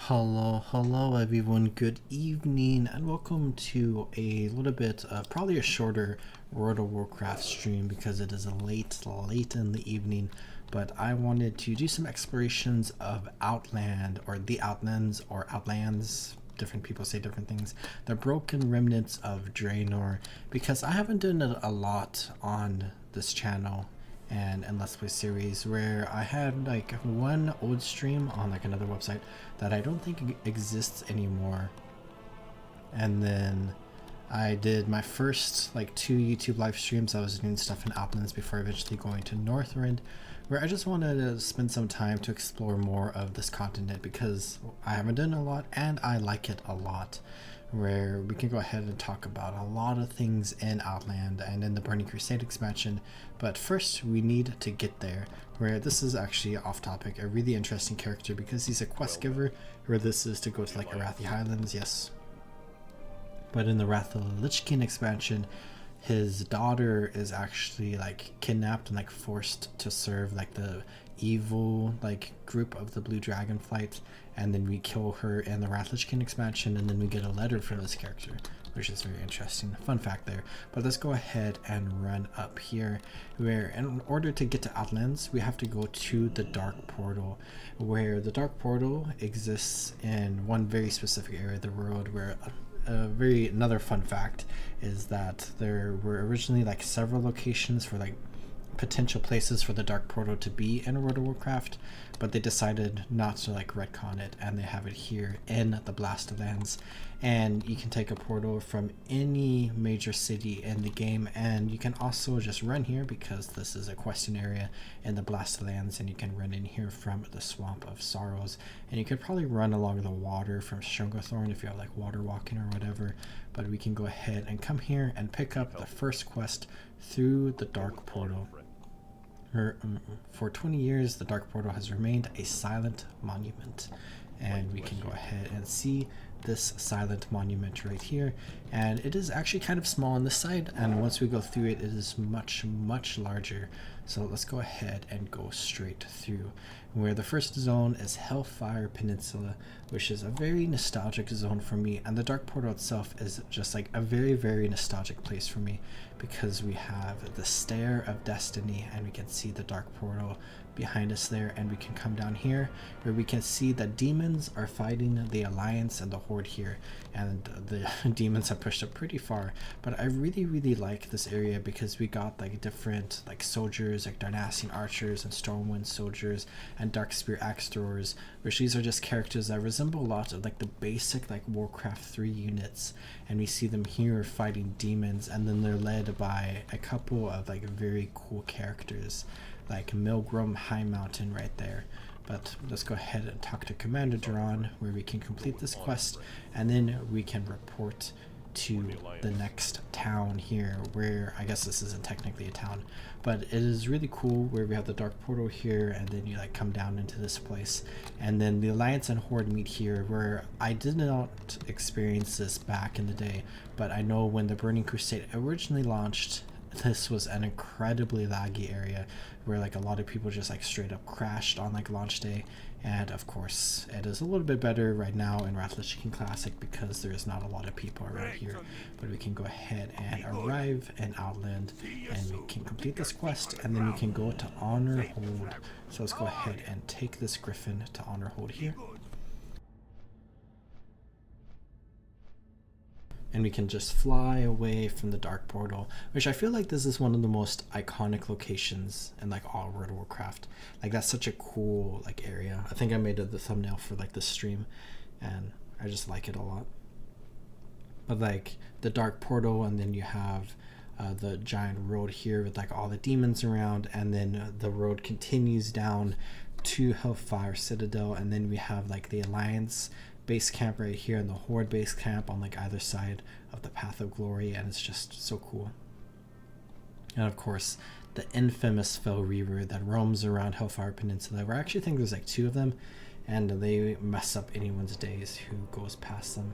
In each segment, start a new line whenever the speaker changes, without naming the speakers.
Hello everyone, good evening and welcome to a little bit, probably a shorter World of Warcraft stream because it is late in the evening, but I wanted to do some explorations of Outland, or the Outlands, or Outlands. Different people say different things. The broken remnants of Draenor, because I haven't done it a lot on this channel and Let's Play series, where I had like one old stream on like another website that I don't think exists anymore, and then I did my first like 2 YouTube live streams. I was doing stuff in Outlands before eventually going to Northrend, where I just wanted to spend some time to explore more of this continent because I haven't done a lot and I like it a lot, where we can go ahead and talk about a lot of things in Outland and in the Burning Crusade expansion. But first we need to get there, where this is actually off topic, a really interesting character because he's a quest giver, where this is to go to like Arathi Highlands, yes. But in the Wrath of the Lich King expansion, his daughter is actually like kidnapped and like forced to serve like the evil like group of the Blue Dragon Flight, and then we kill her in the Wrath Lich King expansion, and then we get a letter from this character, which is very interesting. Fun fact there. But let's go ahead and run up here, where in order to get to Outlands we have to go to the Dark Portal, where the Dark Portal exists in one very specific area of the world, where another fun fact is that there were originally like several locations for like potential places for the Dark Portal to be in World of Warcraft, but they decided not to like retcon it, and they have it here in the Blastlands. And you can take a portal from any major city in the game, and you can also just run here because this is a question area in the Blastlands, and you can run in here from the Swamp of Sorrows, and you could probably run along the water from Shungathorn if you have like water walking or whatever. But we can go ahead and come here and pick up the first quest through the Dark Portal. For 20 years, the Dark Portal has remained a silent monument, and we can go ahead and see this silent monument right here, and it is actually kind of small on this side, and once we go through it, it is much larger. So let's go ahead and go straight through, where the first zone is Hellfire Peninsula, which is a very nostalgic zone for me, and the Dark Portal itself is just like a very nostalgic place for me, because we have the Stair of Destiny, and we can see the Dark Portal behind us there, and we can come down here where we can see that demons are fighting the Alliance and the Horde here, and the demons have pushed up pretty far. But I really like this area because we got like different like soldiers, like Darnassian archers and Stormwind soldiers and Darkspear axe throwers, which these are just characters that resemble a lot of like the basic like Warcraft 3 units, and we see them here fighting demons, and then they're led by a couple of like very cool characters like Milgrim High Mountain right there. But let's go ahead and talk to Commander Duran, where we can complete this quest, and then we can report to the next town here, where I guess this isn't technically a town, but it is really cool, where we have the Dark Portal here, and then you like come down into this place, and then the Alliance and Horde meet here, where I did not experience this back in the day, but I know when the Burning Crusade originally launched, this was an incredibly laggy area where like a lot of people just like straight up crashed on like launch day. And of course it is a little bit better right now in Wrath of the Lich King Classic because there is not a lot of people around here. But we can go ahead and arrive in Outland, and we can complete this quest, and then we can go to Honor Hold. So let's go ahead and take this griffin to Honor Hold here, and we can just fly away from the Dark Portal, which I feel like this is one of the most iconic locations in like all World of Warcraft. Like that's such a cool like area. I think I made the thumbnail for like this stream, and I just like it a lot. But like the Dark Portal, and then you have the giant road here with like all the demons around, and then the road continues down to Hellfire Citadel, and then we have like the Alliance base camp right here and the Horde base camp on like either side of the Path of Glory, and it's just so cool. And of course the infamous Fell Reaver that roams around Hellfire Peninsula, where I actually think there's like 2 of them, and they mess up anyone's days who goes past them.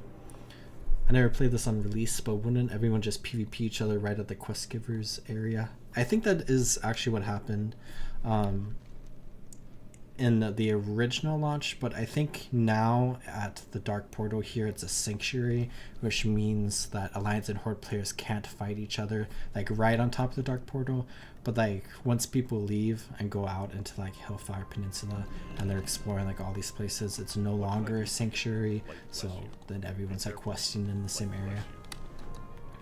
I never played this on release, but wouldn't everyone just PvP each other right at the quest givers area? I think that is actually what happened in the original launch, but I think now at the Dark Portal here it's a sanctuary, which means that Alliance and Horde players can't fight each other like right on top of the Dark Portal. But like once people leave and go out into like Hellfire Peninsula and they're exploring like all these places, it's no longer a sanctuary, so then everyone's like questing in the same area.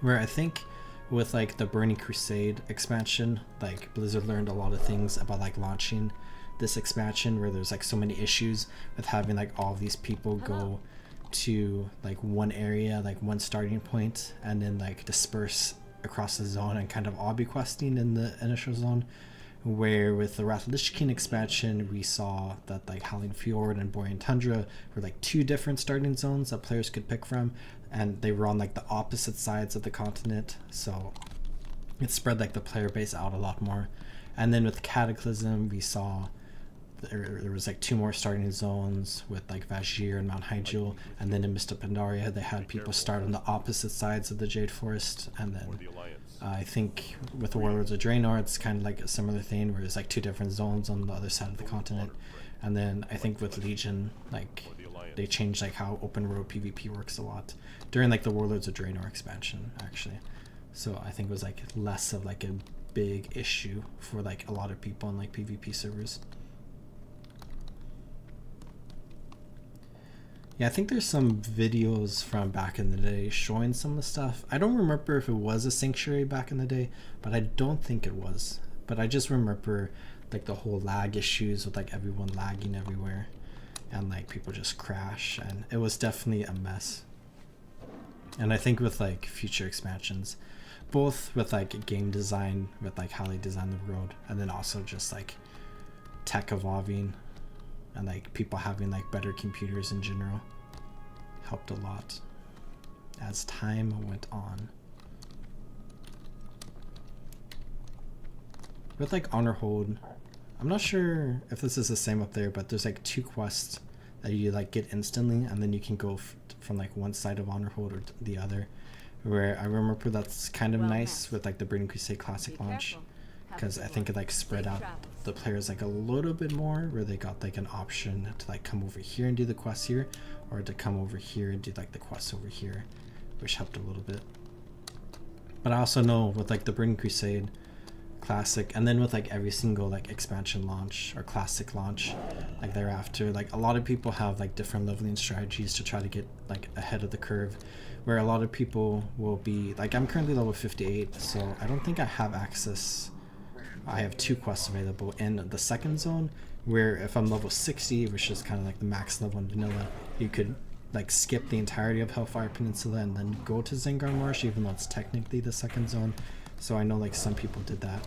Where I think with like the Burning Crusade expansion, like Blizzard learned a lot of things about like launching this expansion, where there's like so many issues with having like all of these people go to like one area, like one starting point, and then like disperse across the zone and kind of all be questing in the initial zone. Where with the Wrath of Lich King expansion, we saw that like Howling Fjord and Borean Tundra were like two different starting zones that players could pick from, and they were on like the opposite sides of the continent, so it spread like the player base out a lot more. And then with Cataclysm, we saw there was like two more starting zones with like Vajir and Mount Hyjal, and then in Mist of Pandaria they had people start on the opposite sides of the Jade Forest. And then I think with the Warlords of Draenor it's kind of like a similar thing, where there's like two different zones on the other side of the continent. And then I think with Legion, like they changed like how open world PvP works a lot during like the Warlords of Draenor expansion actually, so I think it was like less of like a big issue for like a lot of people on like PvP servers. Yeah, I think there's some videos from back in the day showing some of the stuff. I don't remember if it was a sanctuary back in the day, but I don't think it was. But I just remember like the whole lag issues with like everyone lagging everywhere and like people just crash, and it was definitely a mess. And I think with like future expansions, both with like game design, with like how they design the world, and then also just like tech evolving and like people having like better computers in general, helped a lot as time went on. With like Honor Hold, I'm not sure if this is the same up there, but there's like two quests that you like get instantly, and then you can go from like one side of Honor Hold or the other, where I remember that's kind of nice with like the Burning Crusade Classic launch, because I think it like spread out the players like a little bit more, where they got like an option to like come over here and do the quests here, or to come over here and do like the quests over here, which helped a little bit. But I also know with like the Burning Crusade Classic, and then with like every single like expansion launch or classic launch like thereafter, like a lot of people have like different leveling strategies to try to get like ahead of the curve, where a lot of people will be like, I'm currently level 58, so I don't think I have access. I have two quests available in the second zone, where if I'm level 60, which is kind of like the max level in vanilla, you could like skip the entirety of Hellfire Peninsula and then go to Zengar Marsh, even though it's technically the second zone. So I know like some people did that.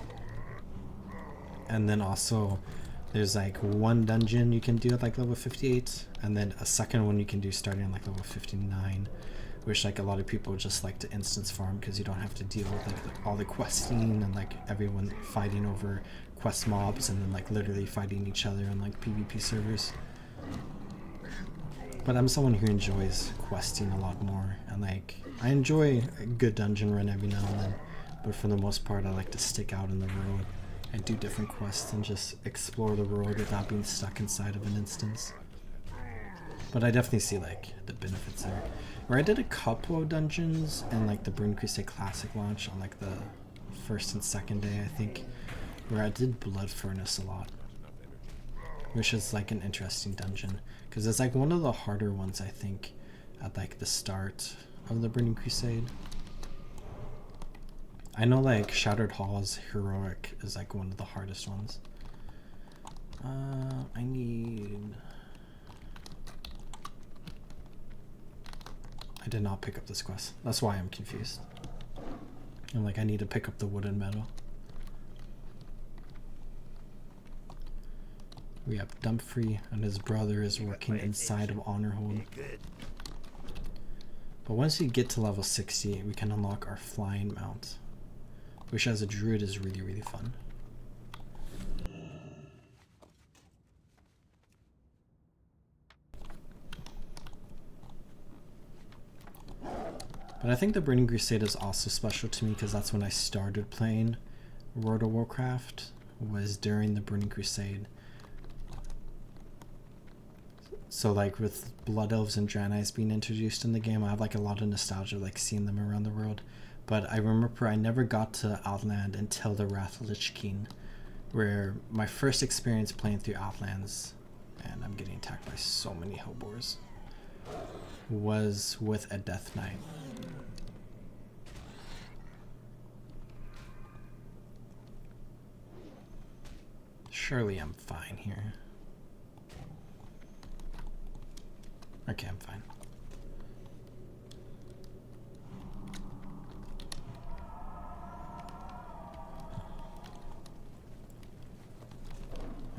And then also there's like one dungeon you can do at like level 58, and then a second one you can do starting at like level 59, which like a lot of people just like to instance farm, because you don't have to deal with like all the questing and like everyone fighting over quest mobs and then like literally fighting each other on like PvP servers. But I'm someone who enjoys questing a lot more, and like I enjoy a good dungeon run every now and then, but for the most part I like to stick out in the world and do different quests and just explore the world without being stuck inside of an instance. But I definitely see like the benefits there. Where I did a couple of dungeons in like the Burning Crusade Classic launch on like the first and second day, I think, where I did Blood Furnace a lot, which is like an interesting dungeon, because it's like one of the harder ones I think at like the start of the Burning Crusade. I know like Shattered Hall's Heroic is like one of the hardest ones. I did not pick up this quest. That's why I'm confused. I'm like, I need to pick up the wooden medal. We have Dumfrey, and his brother is working inside of Honorhold. But once we get to level 60, we can unlock our flying mount, which as a druid is really, really fun. But I think the Burning Crusade is also special to me, because that's when I started playing World of Warcraft, was during the Burning Crusade. So like with Blood Elves and Draenor being introduced in the game, I have like a lot of nostalgia like seeing them around the world. But I remember I never got to Outland until the Wrath of Lich King, where my first experience playing through Outlands, and I'm getting attacked by so many hellboars, was with a Death Knight. Surely I'm fine here. Okay, I'm fine.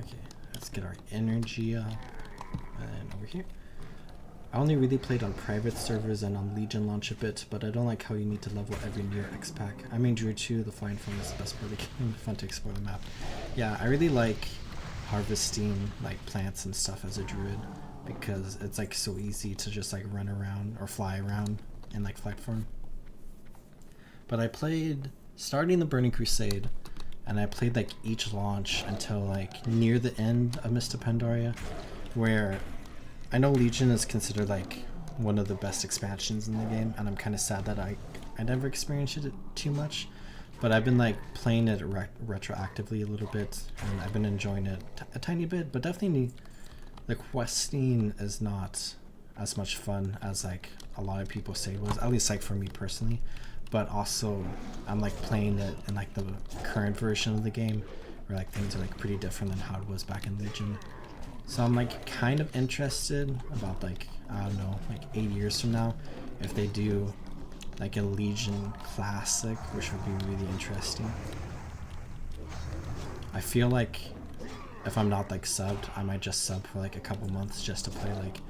Okay, let's get our energy up. And then over here. I only really played on private servers and on Legion launch a bit, but I don't like how you need to level every new X-Pack. I mean, Druid 2, the flying form is the best part of the game. Fun to explore the map. Yeah, I really like harvesting like plants and stuff as a Druid, because it's like so easy to just like run around or fly around in like flight form. But I played starting the Burning Crusade, and I played like each launch until like near the end of Mist of Pandaria, where I know Legion is considered like one of the best expansions in the game, and I'm kind of sad that I never experienced it too much, but I've been like playing it retroactively a little bit, and I've been enjoying it a tiny bit. But definitely the questing is not as much fun as like a lot of people say it was, at least like for me personally. But also I'm like playing it in like the current version of the game, where like things are like pretty different than how it was back in Legion. So I'm like kind of interested about like, I don't know, like 8 years from now, if they do like a Legion Classic, which would be really interesting. I feel like if I'm not like subbed, I might just sub for like a couple months just to play like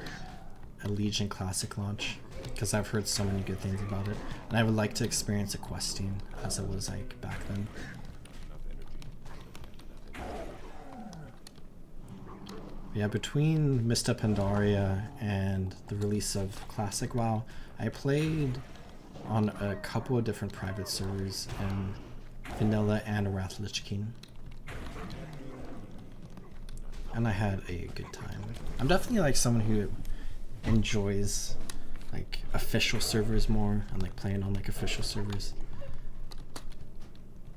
a Legion Classic launch, because I've heard so many good things about it, and I would like to experience a questing as it was like back then. Yeah, between Mist of Pandaria and the release of Classic WoW, I played on a couple of different private servers in Vanilla and Wrath of Lich King, and I had a good time. I'm definitely like someone who enjoys like official servers more, and like playing on like official servers,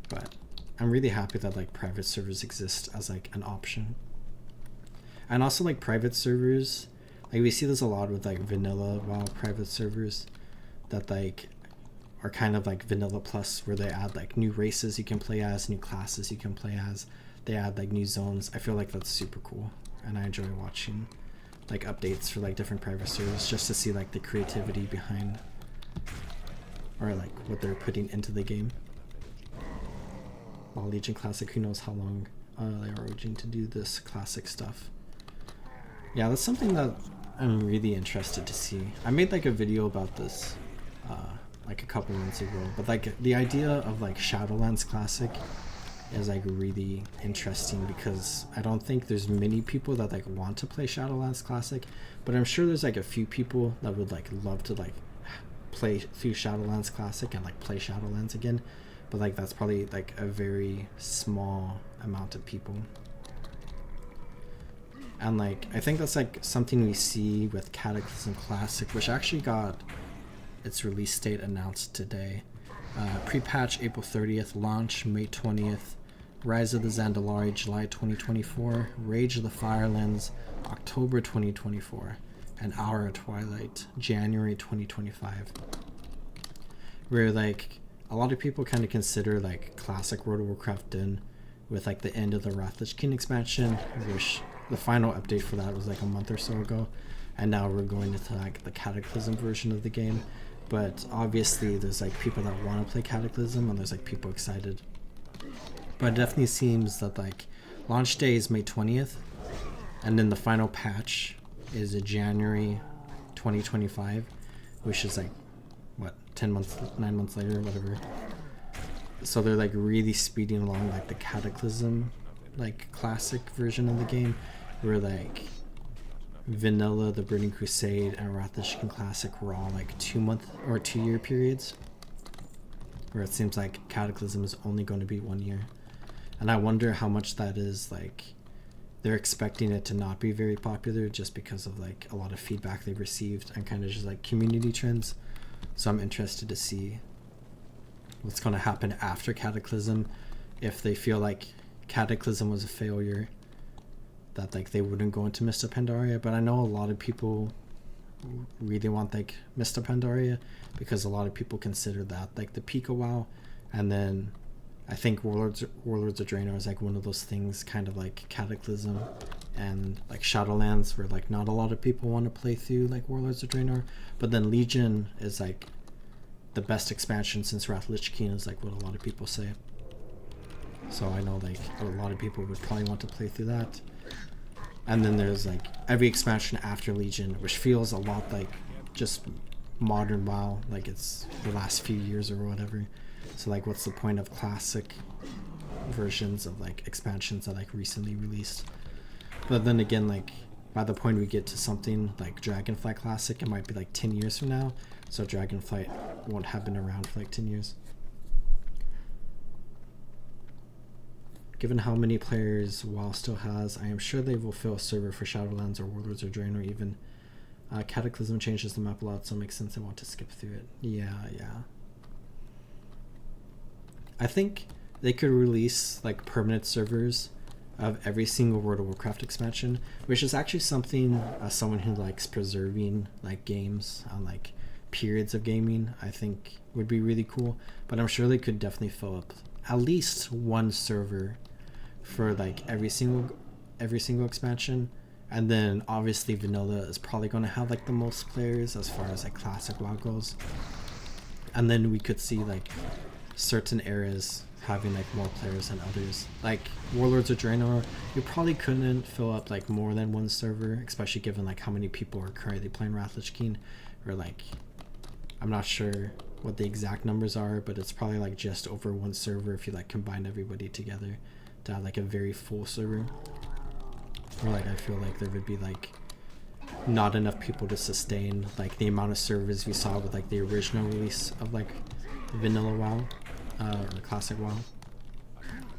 but I'm really happy that like private servers exist as like an option. And also like private servers, like we see this a lot with like vanilla WoW private servers that like are kind of like vanilla plus, where they add like new races you can play as, new classes you can play as, they add like new zones. I feel like that's super cool, and I enjoy watching like updates for like different private servers just to see like the creativity behind, or like what they're putting into the game. While Legion Classic, who knows how long they are urging to do this classic stuff. Yeah, that's something that I'm really interested to see. I made like a video about this like a couple months ago, but like the idea of like Shadowlands Classic is like really interesting, because I don't think there's many people that like want to play Shadowlands Classic, but I'm sure there's like a few people that would like love to like play through Shadowlands Classic and like play Shadowlands again, but like that's probably like a very small amount of people. And like I think that's like something we see with Cataclysm Classic, which actually got its release date announced today. Pre-patch April 30th, launch May 20th, Rise of the Zandalari July 2024, Rage of the Firelands October 2024, and Hour of Twilight January 2025. Where like a lot of people kind of consider like classic World of Warcraft done with like the end of the Wrath of Lich King expansion, which the final update for that was like a month or so ago, and now we're going into like the Cataclysm version of the game. But obviously there's like people that want to play Cataclysm, and there's like people excited. But it definitely seems that like launch day is May 20th, and then the final patch is January 2025, which is like what, 9 months later, whatever. So they're like really speeding along like the Cataclysm like classic version of the game, where like Vanilla, the Burning Crusade, and Wrath of the Lich King Classic were all like 2-month or 2-year periods, where it seems like Cataclysm is only going to be 1 year. And I wonder how much that is like they're expecting it to not be very popular just because of like a lot of feedback they've received and kind of just like community trends. So I'm interested to see what's going to happen after Cataclysm. If they feel like Cataclysm was a failure, that like they wouldn't go into Mist of Pandaria. But I know a lot of people really want like Mist of Pandaria because a lot of people consider that like the peak of WoW. And then I think Warlords of Draenor is like one of those things, kind of like Cataclysm and like Shadowlands, where like not a lot of people want to play through like Warlords of Draenor. But then Legion is like the best expansion since Wrath Lich King, is like what a lot of people say. So I know like a lot of people would probably want to play through that. And then there's like every expansion after Legion, which feels a lot like just modern WoW, like it's the last few years or whatever. So like what's the point of classic versions of like expansions that like recently released? But then again, like by the point we get to something like Dragonflight Classic, it might be like 10 years from now. So Dragonflight won't have been around for like 10 years. Given how many players WoW still has, I am sure they will fill a server for Shadowlands or Warlords or Draenor even. Cataclysm changes the map a lot, so it makes sense I want to skip through it. Yeah. I think they could release like permanent servers of every single World of Warcraft expansion, which is actually something someone who likes preserving like games on like periods of gaming, I think would be really cool. But I'm sure they could definitely fill up at least one server for like every single expansion. And then obviously vanilla is probably going to have like the most players as far as like classic WoW goes. And then we could see like certain eras having like more players than others. Like Warlords of Draenor, you probably couldn't fill up like more than one server, especially given like how many people are currently playing Wrath Lich King. Or like, I'm not sure what the exact numbers are, but it's probably like just over one server if you like combine everybody together to have like a very full server. Or like I feel like there would be like not enough people to sustain like the amount of servers we saw with like the original release of like vanilla WoW or classic WoW,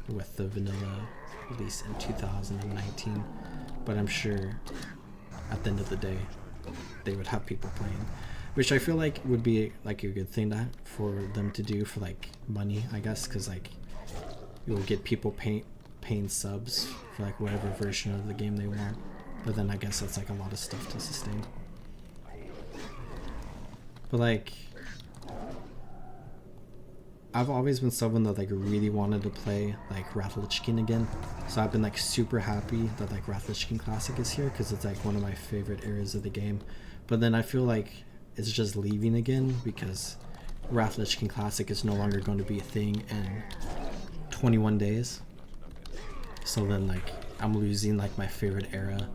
with the vanilla release in 2019. But I'm sure at the end of the day they would have people playing, which I feel like would be like a good thing for them to do for like money, I guess, because like you will get people paying subs for like whatever version of the game they want. But then I guess that's like a lot of stuff to sustain. But like I've always been someone that like really wanted to play like Wrath Lich King again, so I've been like super happy that like Wrath Lich King Classic is here, because it's like one of my favorite areas of the game. But then I feel like it's just leaving again, because Wrath Lich King Classic is no longer going to be a thing in 21 days. So then like I'm losing like my favorite era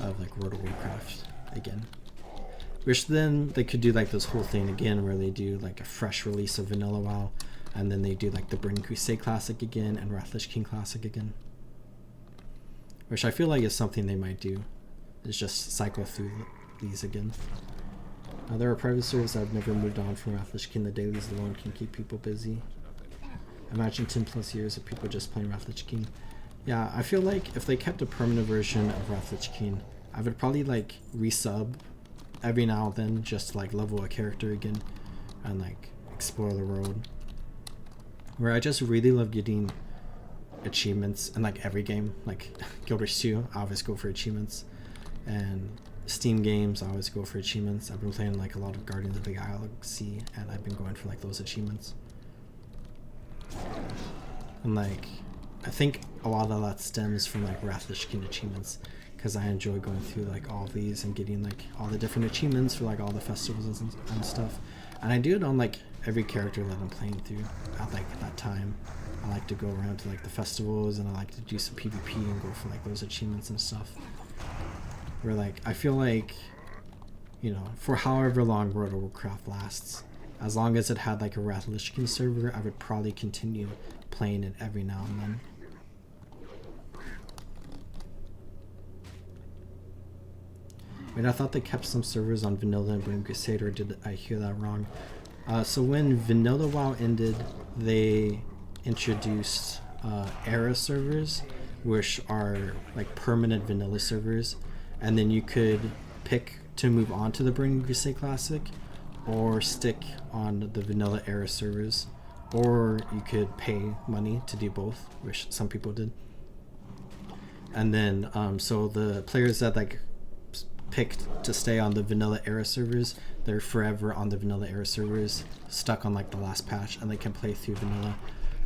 of like World of Warcraft again. Which then they could do like this whole thing again where they do like a fresh release of vanilla WoW, and then they do like the Burning Crusade Classic again and Wrath Lich King Classic again. Which I feel like is something they might do, is just cycle through these again. There are private servers that have never moved on from Wrath Lich King. The dailies alone can keep people busy. Imagine 10 plus years of people just playing Wrath Lich King. Yeah, I feel like if they kept a permanent version of Wrath Lich King, I would probably like resub every now and then just to like level a character again and like explore the world. Where I just really love getting achievements in like every game. Like Guild Wars 2, I always go for achievements, and Steam games I always go for achievements. I've been playing like a lot of Guardians of the Galaxy, and I've been going for like those achievements. And like I think a lot of that stems from like Wrath Lich King achievements, because I enjoy going through like all of these and getting like all the different achievements for like all the festivals and stuff. And I do it on like every character that I'm playing through at like that time. I like to go around to like the festivals, and I like to do some PvP and go for like those achievements and stuff. Where like I feel like, you know, for however long World of Warcraft lasts, as long as it had like a Wrath Lich King server, I would probably continue playing it every now and then. Wait, I thought they kept some servers on Vanilla and Burning Crusade, or did I hear that wrong? So when Vanilla WoW ended, they introduced era servers, which are like permanent vanilla servers, and then you could pick to move on to the Burning Crusade Classic or stick on the vanilla era servers, or you could pay money to do both, which some people did. And then so the players that like picked to stay on the vanilla era servers, they're forever on the vanilla era servers, stuck on like the last patch, and they can play through vanilla.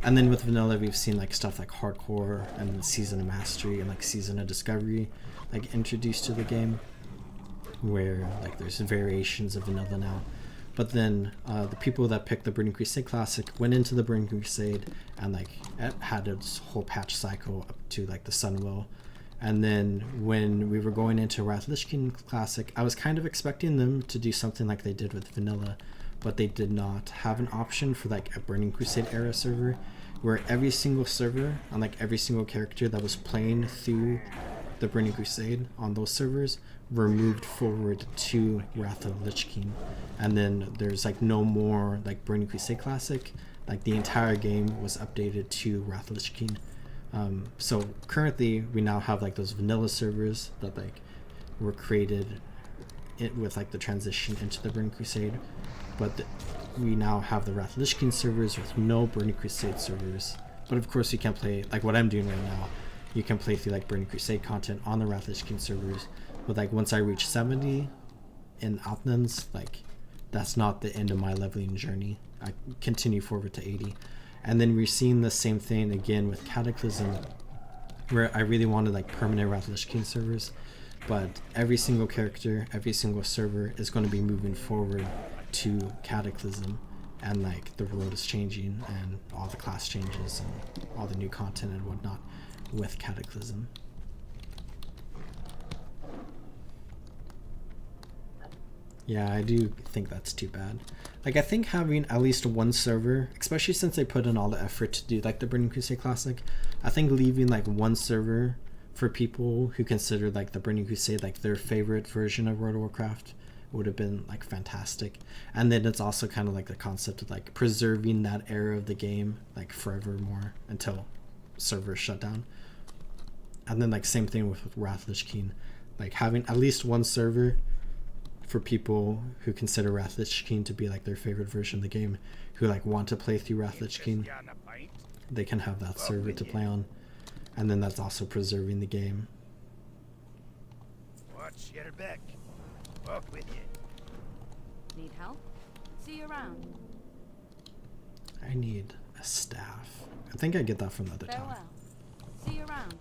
And then with vanilla, we've seen like stuff like hardcore and season of mastery and like season of discovery like introduced to the game, where like there's variations of vanilla now. But then the people that picked the Burning Crusade Classic went into the Burning Crusade and like had a whole patch cycle up to like the Sunwell. And then when we were going into Wrath Lich King Classic, I was kind of expecting them to do something like they did with vanilla, but they did not have an option for like a Burning Crusade era server, where every single server and like every single character that was playing through the Burning Crusade on those servers were moved forward to Wrath of Lich King. And then there's like no more like Burning Crusade Classic, like the entire game was updated to Wrath of Lich King. So currently we now have like those vanilla servers that like were created with like the transition into the Burning Crusade, but we now have the Wrath of Lich King servers with no Burning Crusade servers. But of course you can play like what I'm doing right now. You can play through like Burning Crusade content on the Wrath of Lich King servers, but like once I reach 70 in Outlands, like that's not the end of my leveling journey. I continue forward to 80. And then we're seeing the same thing again with Cataclysm, where I really wanted like permanent Wrath of Lich King servers, but every single character, every single server is going to be moving forward to Cataclysm, and like the world is changing and all the class changes and all the new content and whatnot with Cataclysm. Yeah, I do think that's too bad. Like, I think having at least one server, especially since they put in all the effort to do like the Burning Crusade Classic, I think leaving like one server for people who consider like the Burning Crusade like their favorite version of World of Warcraft would have been like fantastic. And then it's also kind of like the concept of like preserving that era of the game like forevermore until servers shut down. And then like same thing with Wrath Lich King, like having at least one server for people who consider Wrath Lich King to be like their favorite version of the game, who like want to play through Wrath Lich King, they can have that server to play on. And then that's also preserving the game.
Watch your back. Walk with you.
Need help? See you around.
I need a staff. I think I get that from the other town.
Farewell. See you around.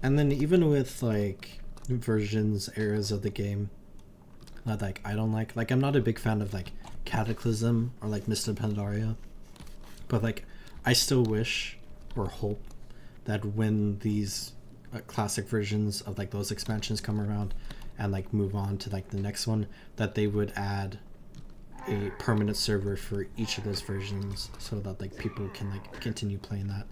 And then even with like versions, eras of the game that like I don't like I'm not a big fan of like Cataclysm or like Mist of Pandaria, but like I still wish or hope that when these classic versions of like those expansions come around and like move on to like the next one, that they would add a permanent server for each of those versions so that like people can like continue playing that.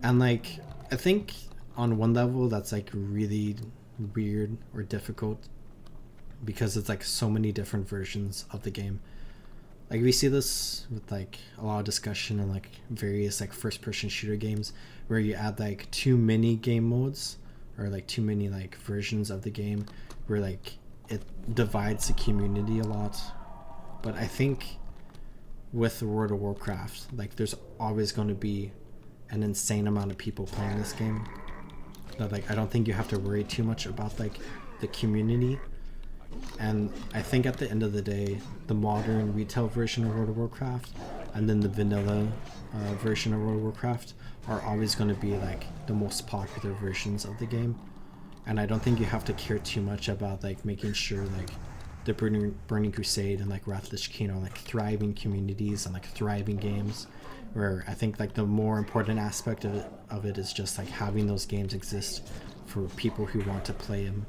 And like I think on one level that's like really weird or difficult because it's like so many different versions of the game. Like we see this with like a lot of discussion in like various like first person shooter games where you add like too many game modes or like too many like versions of the game where like it divides the community a lot. But I think with World of Warcraft, like there's always going to be an insane amount of people playing this game. That like I don't think you have to worry too much about like the community. And I think at the end of the day, the modern retail version of World of Warcraft and then the vanilla version of World of Warcraft are always going to be like the most popular versions of the game. And I don't think you have to care too much about like making sure like the Burning Crusade and like Wrath Lich King are like thriving communities and like thriving games, where I think like the more important aspect of it is just like having those games exist for people who want to play them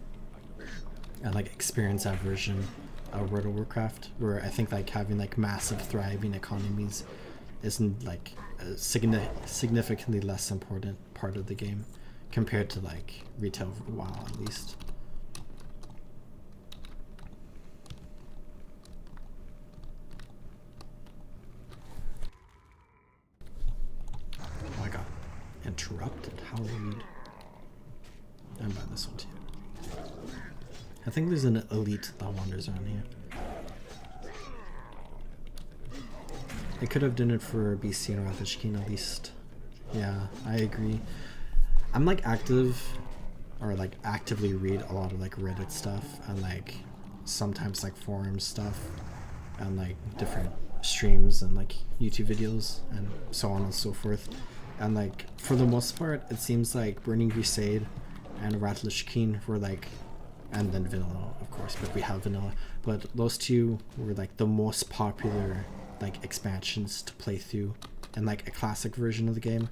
and like experience that version of World of Warcraft, where I think like having like massive thriving economies isn't like a significantly less important part of the game compared to like retail WoW at least. Oh, I got interrupted. How rude. And by this one too. I think there's an elite that wanders around here. They could have done it for BC and Rathishkeen at least. Yeah, I agree. I'm like actively read a lot of like Reddit stuff and like sometimes like forum stuff and like different streams and like YouTube videos and so on and so forth. And like for the most part, it seems like Burning Crusade and Rathishkeen were like, and then Vanilla, of course, but we have Vanilla. But those two were like the most popular like expansions to play through in like a classic version of the game.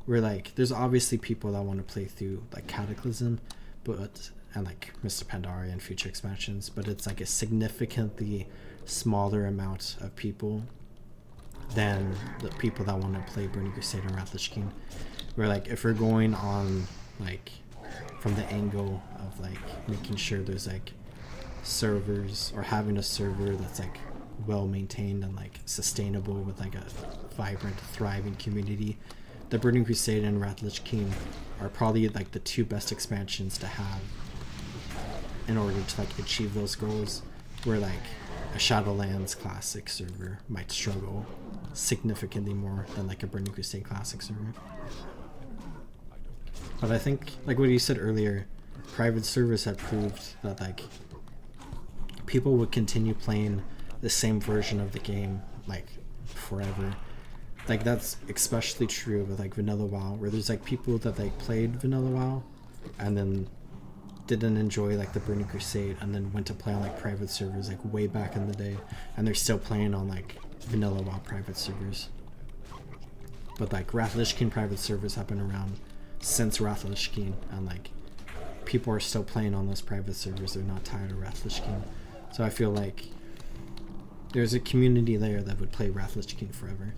Where like there's obviously people that want to play through like Cataclysm, but and like Mr. Pandaria and future expansions, but it's like a significantly smaller amount of people than the people that want to play Burning Crusade and Rathishkeen. Where like if we're going on like from the angle of like making sure there's like servers or having a server that's like well maintained and like sustainable with like a vibrant, thriving community, the Burning Crusade and Rathishkeen are probably like the two best expansions to have in order to like achieve those goals, where like a Shadowlands classic server might struggle significantly more than like a Burning Crusade classic server. But I think, like what you said earlier, private servers have proved that like people would continue playing the same version of the game like forever. Like that's especially true with like Vanilla WoW, where there's like people that like played Vanilla WoW and then didn't enjoy like the Burning Crusade and then went to play on like private servers like way back in the day, and they're still playing on like Vanilla WoW private servers. But like Rathishkeen private servers have been around since Rathishkeen, and like people are still playing on those private servers. They're not tired of Rathishkeen. So I feel like there's a community there that would play Rathishkeen forever.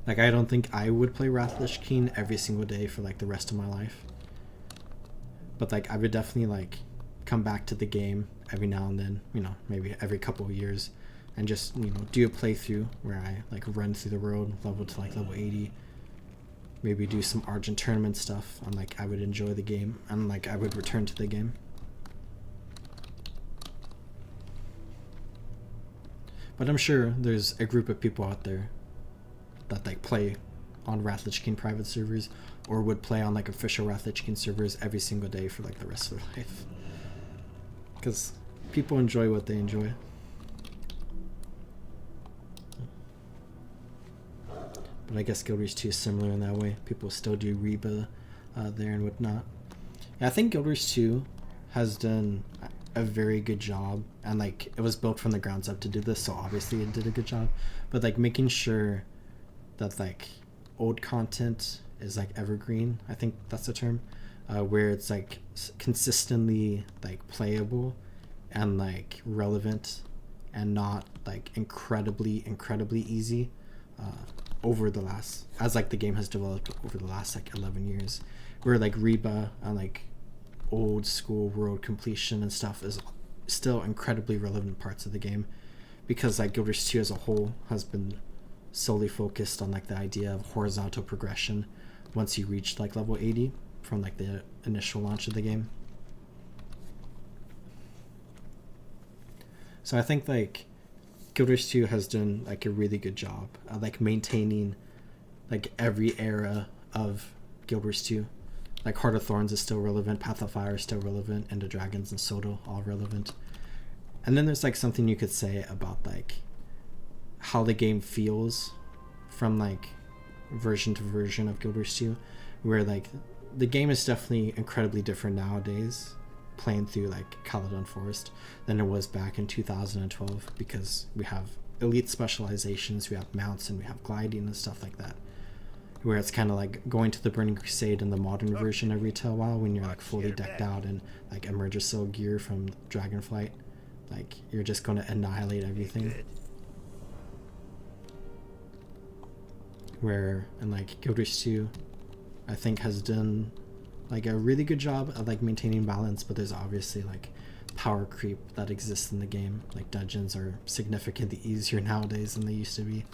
Like I don't think I would play Rathishkeen every single day for like the rest of my life. But like I would definitely like come back to the game every now and then, you know, maybe every couple of years, and just, you know, do a playthrough where I like run through the world level to like level 80. Maybe do some Argent tournament stuff, and like I would enjoy the game, and like I would return to the game. But I'm sure there's a group of people out there that like play on Rathishkeen private servers, or would play on like official Rathishkeen servers every single day for like the rest of their life. Because people enjoy what they enjoy. But I guess Guild Wars 2 is similar in that way. People still do Reba there and whatnot. Yeah, I think Guild Wars 2 has done a very good job, and like it was built from the grounds up to do this, so obviously it did a good job. But like making sure that like old content is like evergreen, I think that's the term, where it's like consistently like playable and like relevant and not like incredibly easy. Over the last, as like the game has developed over the last like 11 years, where like Reba and like old school world completion and stuff is still incredibly relevant parts of the game, because like Guild Wars 2 as a whole has been solely focused on like the idea of horizontal progression once you reach like level 80 from like the initial launch of the game. So I think like Guild Wars 2 has done like a really good job at like maintaining like every era of Guild Wars 2. Like Heart of Thorns is still relevant, Path of Fire is still relevant, End Dragons and Soto all relevant. And then there's like something you could say about like how the game feels from like version to version of Guild Wars 2, where like the game is definitely incredibly different nowadays playing through like Caledon Forest than it was back in 2012, because we have elite specializations, we have mounts, and we have gliding and stuff like that, where it's kind of like going to the Burning Crusade in the modern version of retail WoW when you're like fully decked out in like Emergisil gear from Dragonflight. Like you're just going to annihilate everything. where in like Guild Wars 2 I think has done like a really good job of like maintaining balance, but there's obviously like power creep that exists in the game. Like dungeons are significantly easier nowadays than they used to be.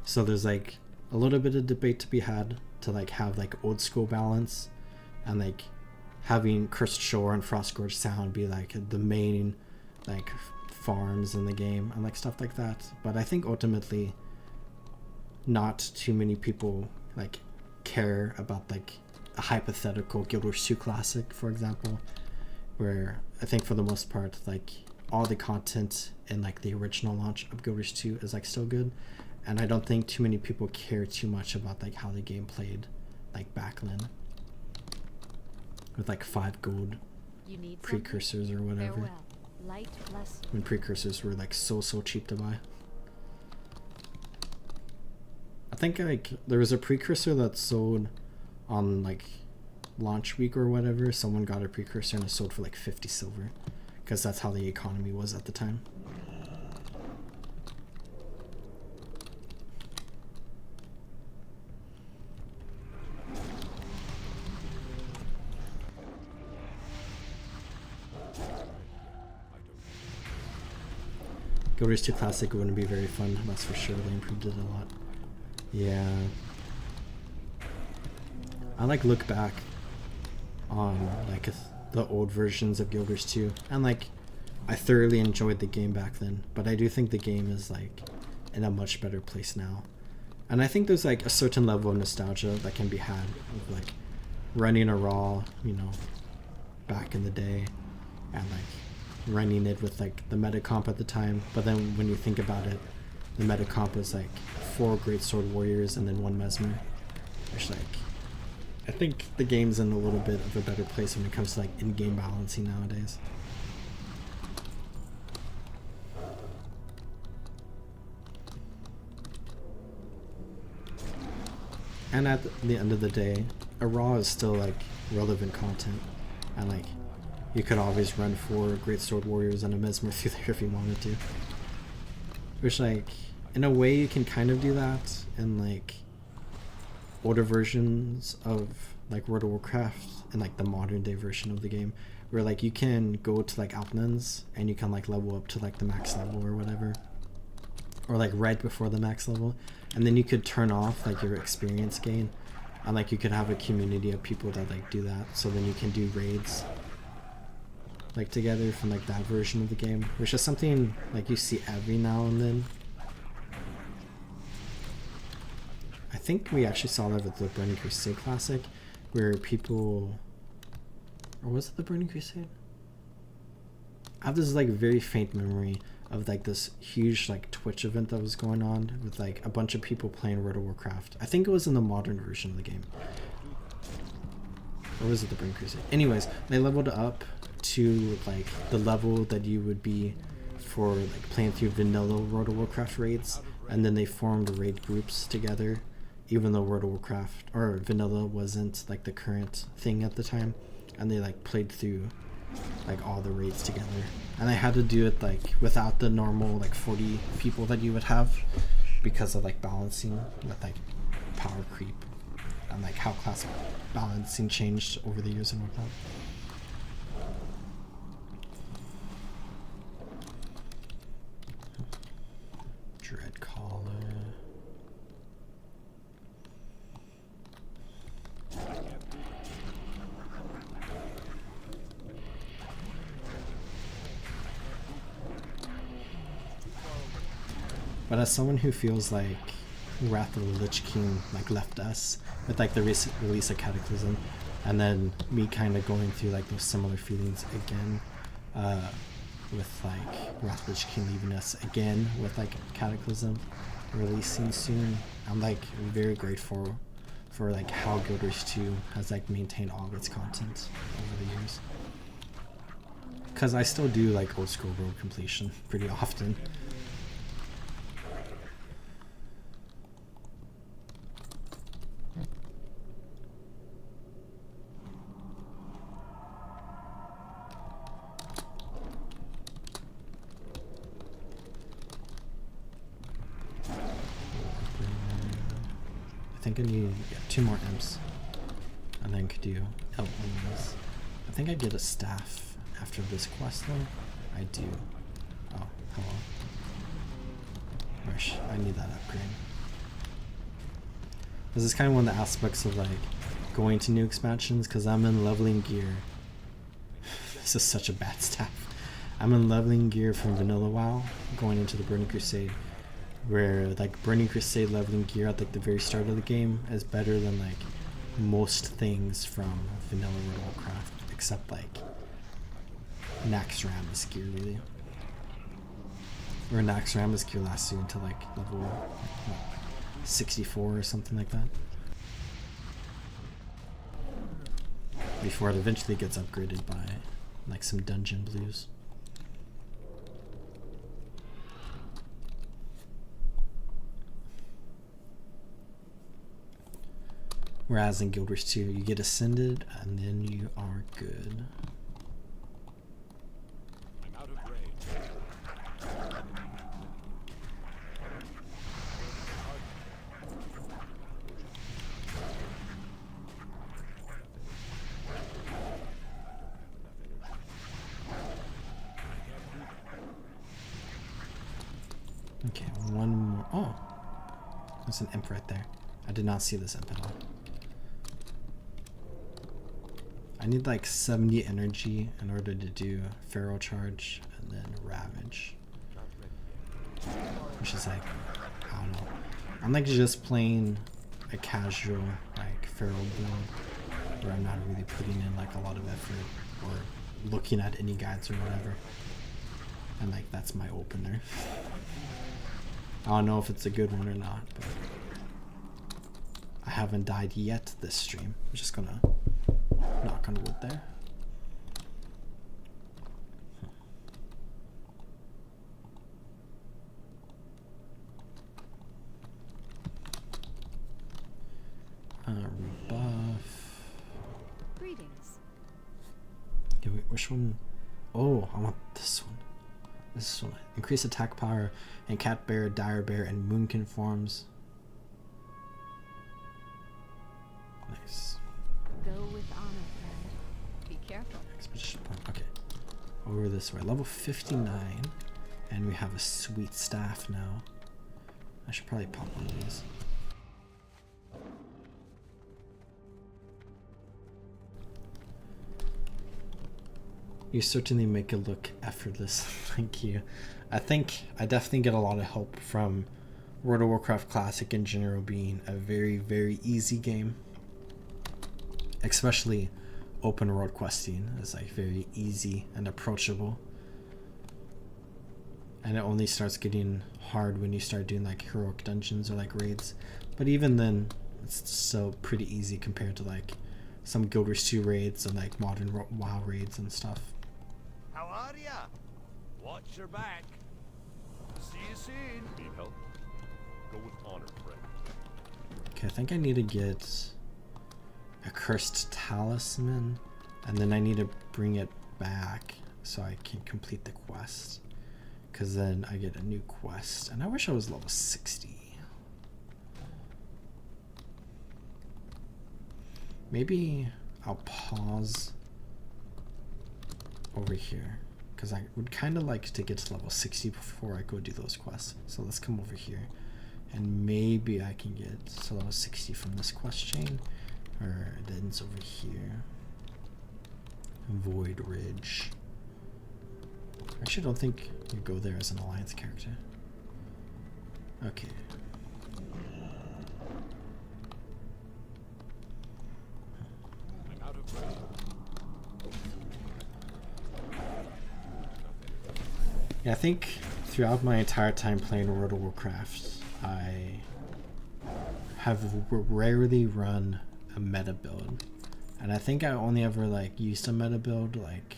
So there's like a little bit of debate to be had to like have like old school balance and like having Cursed Shore and Frostgorge Sound be like the main like farms in the game and like stuff like that. But I think ultimately not too many people like care about like a hypothetical Guild Wars 2 classic, for example, where I think for the most part like all the content in like the original launch of Guild Wars 2 is like still good, and I don't think too many people care too much about like how the game played like back then with like 5 gold
You need
precursors or whatever.
Farewell. Light bless.
When precursors were like so cheap to buy. I think like there was a precursor that sold on like launch week or whatever. Someone got a precursor and it sold for like 50 silver because that's how the economy was at the time. Guild Wars 2 Classic wouldn't be very fun, that's for sure. They improved it a lot. Yeah. I like look back on like the old versions of Guild Wars 2, and like I thoroughly enjoyed the game back then, but I do think the game is like in a much better place now. And I think there's like a certain level of nostalgia that can be had with like running a raw, you know, back in the day, and like running it with like the meta comp at the time. But then when you think about it, the meta comp was like 4 Great Sword Warriors and then 1 Mesmer, which like I think the game's in a little bit of a better place when it comes to like in-game balancing nowadays. And at the end of the day, a raw is still like relevant content, and like you could always run 4 Great Sword Warriors and a Mesmer through there if you wanted to. Which like, in a way you can kind of do that in like older versions of like World of Warcraft and like the modern day version of the game, where like you can go to like Outlands and you can like level up to like the max level or whatever, or like right before the max level, and then you could turn off like your experience gain, and like you could have a community of people that like do that, so then you can do raids like together from like that version of the game, which is something like you see every now and then. I think we actually saw that with the Burning Crusade Classic, where people, or was it the Burning Crusade? I have this like very faint memory of like this huge like Twitch event that was going on with like a bunch of people playing World of Warcraft. I think it was in the modern version of the game. Or was it the Burning Crusade? Anyways, they leveled up to like the level that you would be for like playing through vanilla World of Warcraft raids, and then they formed raid groups together, even though World of Warcraft or vanilla wasn't like the current thing at the time, and they like played through like all the raids together. And I had to do it like without the normal like 40 people that you would have, because of like balancing with like power creep and like how class balancing changed over the years and whatnot. Dread Collar. But as someone who feels like Wrath of the Lich King like left us with like the recent release of Cataclysm, and then me kind of going through like those similar feelings again with like Wrath of the Lich King leaving us again with like Cataclysm releasing soon, I'm like very grateful for like how Guild Wars 2 has like maintained all of its content over the years. Because I still do like old school world completion pretty often. think I need two more imps. And then could do Outlands. I think I get a staff after this quest though. I do. Oh, hello. Wish I need that upgrade. This is kind of one of the aspects of like going to new expansions, because I'm in leveling gear. This is such a bad staff. I'm in leveling gear from Vanilla WoW going into the Burning Crusade, where like Burning Crusade leveling gear at like the very start of the game is better than like most things from Vanilla World of Warcraft, except like Nax Ram's gear really. Or Nax Ram's gear lasts you until like level what, 64 or something like that. Before it eventually gets upgraded by like some dungeon blues. Whereas in Guild Wars 2, you get ascended and then you are good.
I'm out of range.
Okay, one more. Oh, there's an imp right there. I did not see this imp at all. I need like 70 energy in order to do Feral Charge and then Ravage. Which is like, I don't know. I'm like just playing a casual like Feral build where I'm not really putting in like a lot of effort or looking at any guides or whatever. And like that's my opener. I don't know if it's a good one or not, but I haven't died yet this stream. I'm just gonna knock on wood there. Rebuff.
Greetings.
Okay, wait, which one? Oh, I want this one. This one. Increase attack power in Cat Bear, Dire Bear, and Moonkin forms. Nice.
Go with honor, friend. Be careful.
Expedition point. Okay. Over this way. Level 59. And we have a sweet staff now. I should probably pop one of these. You certainly make it look effortless. Thank you. I think I definitely get a lot of help from World of Warcraft Classic in general being a very, very easy game. Especially open world questing is like very easy and approachable. And it only starts getting hard when you start doing like heroic dungeons or like raids. But even then, it's still pretty easy compared to like some Guild Wars 2 raids and like modern WoW raids and stuff.
How are ya? Watch your back. See you soon.
Need help? Go with honor, friend.
Okay, I think I need to get a cursed talisman, and then I need to bring it back so I can complete the quest. Because then I get a new quest, and I wish I was level 60. Maybe I'll pause over here, because I would kind of like to get to level 60 before I go do those quests. So let's come over here, and maybe I can get to level 60 from this quest chain, or it ends over here. Void Ridge. I actually don't think you go there as an alliance character. Okay.
I'm out of range.
Yeah, I think throughout my entire time playing World of Warcraft, I have rarely run a meta build. And I think I only ever like used a meta build like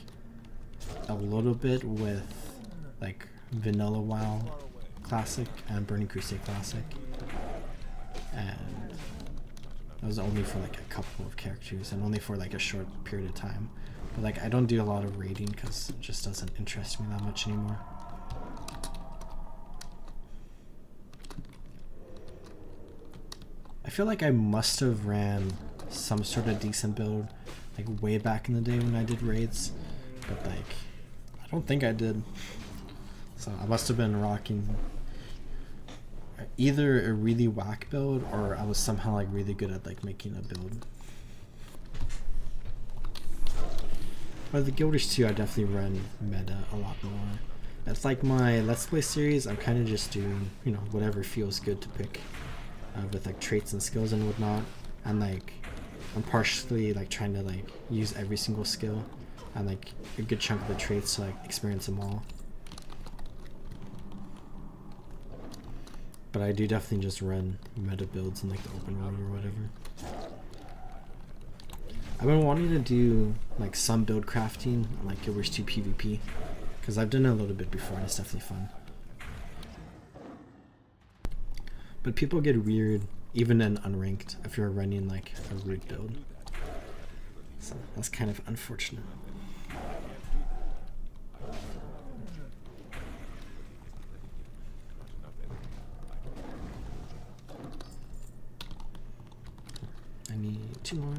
a little bit with like Vanilla WoW Classic and Burning Crusade Classic. And that was only for like a couple of characters and only for like a short period of time. But like I don't do a lot of raiding because it just doesn't interest me that much anymore. I feel like I must have ran some sort of decent build like way back in the day when I did raids, but like I don't think I did. So I must have been rocking either a really whack build or I was somehow like really good at like making a build. But the Guild Wars 2 I definitely run meta a lot more. That's like my Let's Play series. I'm kind of just doing, you know, whatever feels good to pick with like traits and skills and whatnot. And like I'm partially like trying to like use every single skill and like a good chunk of the traits to like experience them all. But I do definitely just run meta builds in like the open world or whatever. I've been wanting to do like some build crafting on like Guild Wars 2 PvP because I've done it a little bit before and it's definitely fun. But people get weird even in unranked if you're running like a rig build. So that's kind of unfortunate. I need 2 more.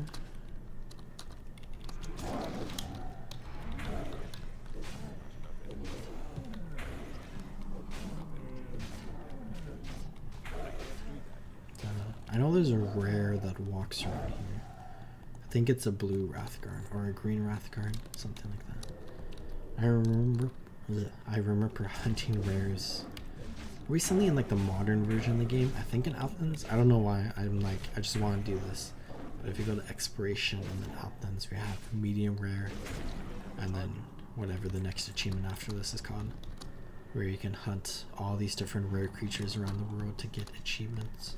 I know there's a rare that walks around here. I think it's a blue Wrathguard or a green Wrathguard, something like that. I remember hunting rares recently in like the modern version of the game. I think in Outlands. I don't know why. I'm like I just want to do this. But if you go to Exploration and then Outlands, we have medium rare, and then whatever the next achievement after this is called, where you can hunt all these different rare creatures around the world to get achievements.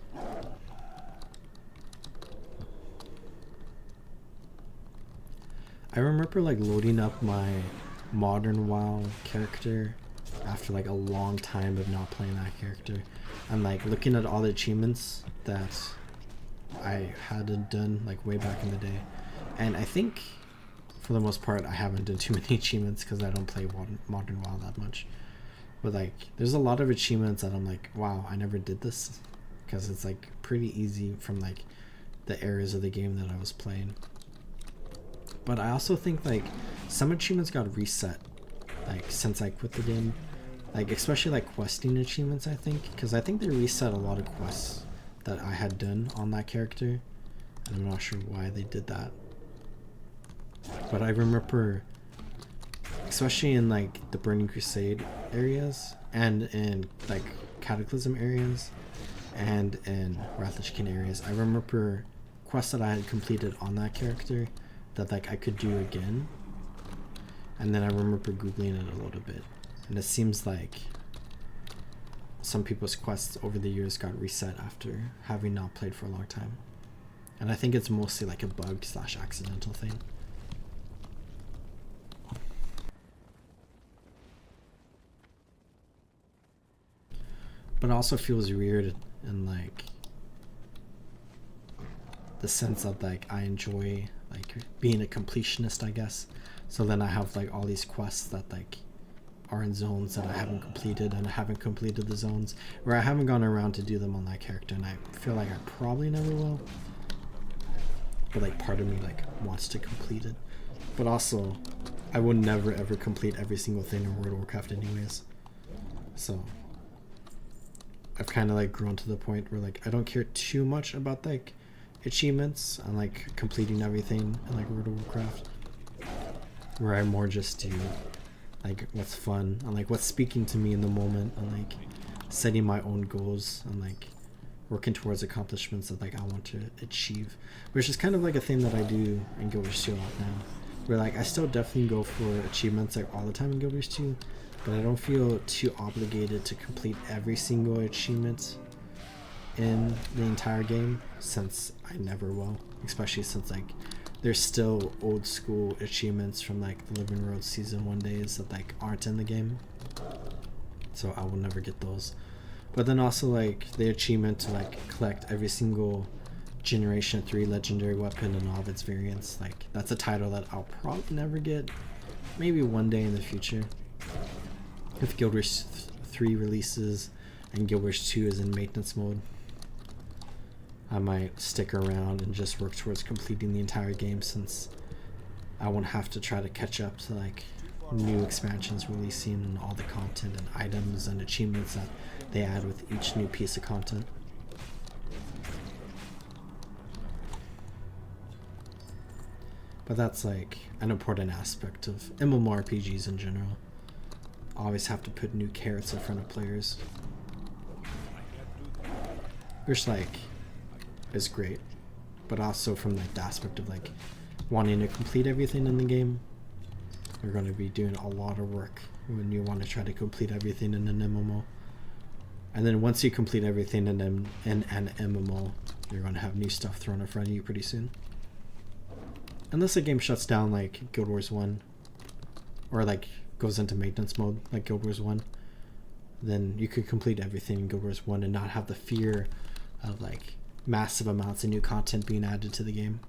I remember like loading up my modern WoW character after like a long time of not playing that character and like looking at all the achievements that I hadn't done like way back in the day, and I think for the most part I haven't done too many achievements because I don't play modern WoW that much, but like there's a lot of achievements that I'm like, wow, I never did this, because it's like pretty easy from like the areas of the game that I was playing. But I also think like some achievements got reset like since I quit the game, like especially like questing achievements, I think, because I think they reset a lot of quests that I had done on that character, and I'm not sure why they did that. But I remember, especially in like the Burning Crusade areas and in like Cataclysm areas and in Wrath of Kin areas, I remember quests that I had completed on that character that like I could do again, and then I remember googling it a little bit, and it seems like some people's quests over the years got reset after having not played for a long time, and I think it's mostly like a bug / accidental thing. But it also feels weird in like the sense that like I enjoy like being a completionist, I guess. So then I have like all these quests that like are in zones that I haven't completed, and I haven't completed the zones, where I haven't gone around to do them on that character, and I feel like I probably never will. But like part of me like wants to complete it. But also I would never ever complete every single thing in World of Warcraft anyways. So I've kind of like grown to the point where like I don't care too much about like achievements and like completing everything in like World of Warcraft, where I more just do like what's fun and like what's speaking to me in the moment, and like setting my own goals and like working towards accomplishments that like I want to achieve, which is kind of like a thing that I do in Guild Wars 2 a lot now, where like I still definitely go for achievements like all the time in Guild Wars 2, but I don't feel too obligated to complete every single achievement in the entire game, since I never will, especially since like there's still old school achievements from like the Living Road Season 1 days that like aren't in the game, so I will never get those. But then also like the achievement to like collect every single Generation 3 legendary weapon and all of its variants, like that's a title that I'll probably never get, maybe one day in the future if Guild Wars 3 releases and Guild Wars 2 is in maintenance mode. I might stick around and just work towards completing the entire game, since I won't have to try to catch up to like new expansions releasing and all the content and items and achievements that they add with each new piece of content. But that's like an important aspect of MMORPGs in general. Always have to put new carrots in front of players, which like is great, but also from like the aspect of like wanting to complete everything in the game. You're going to be doing a lot of work when you want to try to complete everything in an MMO. And then once you complete everything in an MMO, you're going to have new stuff thrown in front of you pretty soon. Unless the game shuts down like Guild Wars 1, or like goes into maintenance mode like Guild Wars 1, then you could complete everything in Guild Wars 1 and not have the fear of like massive amounts of new content being added to the game.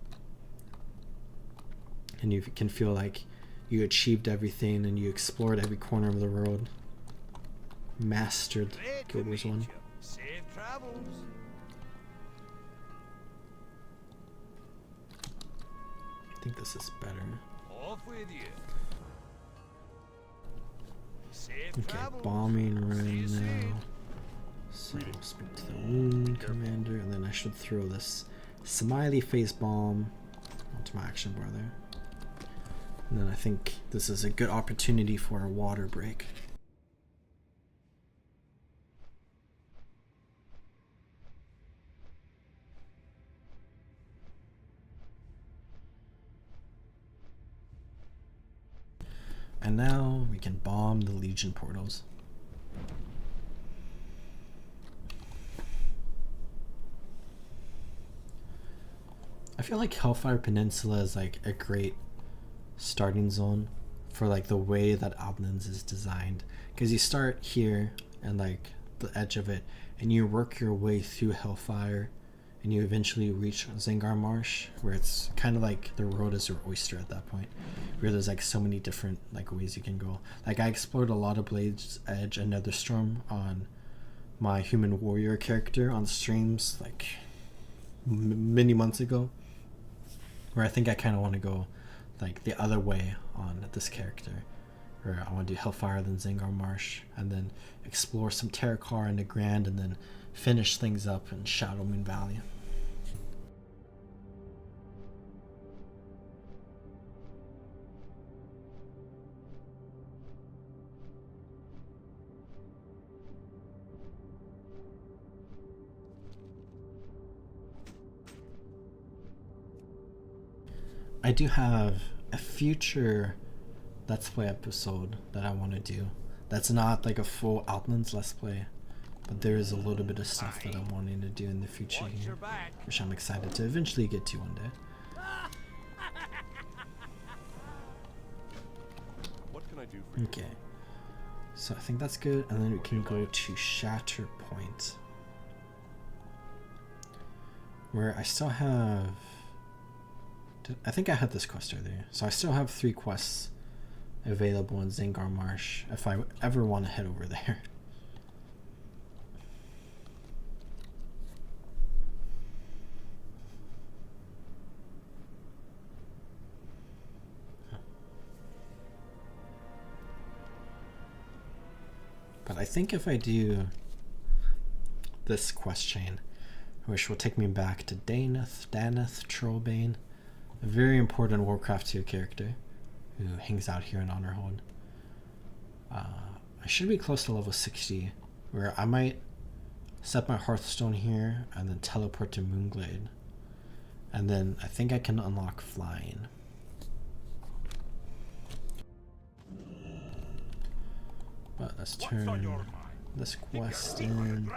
And you can feel like you achieved everything and you explored every corner of the world. Mastered
Great to
Guild Wars
meet
1.
you. Safe travels.
I think this is better.
Off with you. Safe
Okay,
travels.
bombing
See
right
you soon.
now. So I'll speak to the wound commander, and then I should throw this smiley face bomb onto my action bar there. And then I think this is a good opportunity for a water break. And now we can bomb the Legion portals. I feel like Hellfire Peninsula is like a great starting zone for like the way that Outlands is designed, because you start here and like the edge of it and you work your way through Hellfire and you eventually reach Zengar Marsh, where it's kind of like the road is your oyster at that point, where there's like so many different like ways you can go. Like I explored a lot of Blade's Edge and Netherstorm on my human warrior character on streams like many months ago, where I think I kind of want to go like the other way on this character, where I want to do Hellfire, then Zengar Marsh, and then explore some Terracar and the Grand, and then finish things up in Shadowmoon Valley. I do have a future Let's Play episode that I want to do. That's not like a full Outlands Let's Play, but there is a little bit of stuff that I'm wanting to do in the future
Watch
here,
your back.
which I'm excited to eventually get to one day.
What can I do for you?
Okay, so I think that's good, and then we can go to Shatterpoint, where I still have... I think I had this quest earlier, so I still have 3 quests available in Zengar Marsh if I ever want to head over there. But I think if I do this quest chain, which will take me back to Daneth Trollbane, a very important Warcraft 2 character who hangs out here in Honorhold. I should be close to level 60, where I might set my Hearthstone here and then teleport to Moonglade. And then I think I can unlock flying. But let's turn this quest in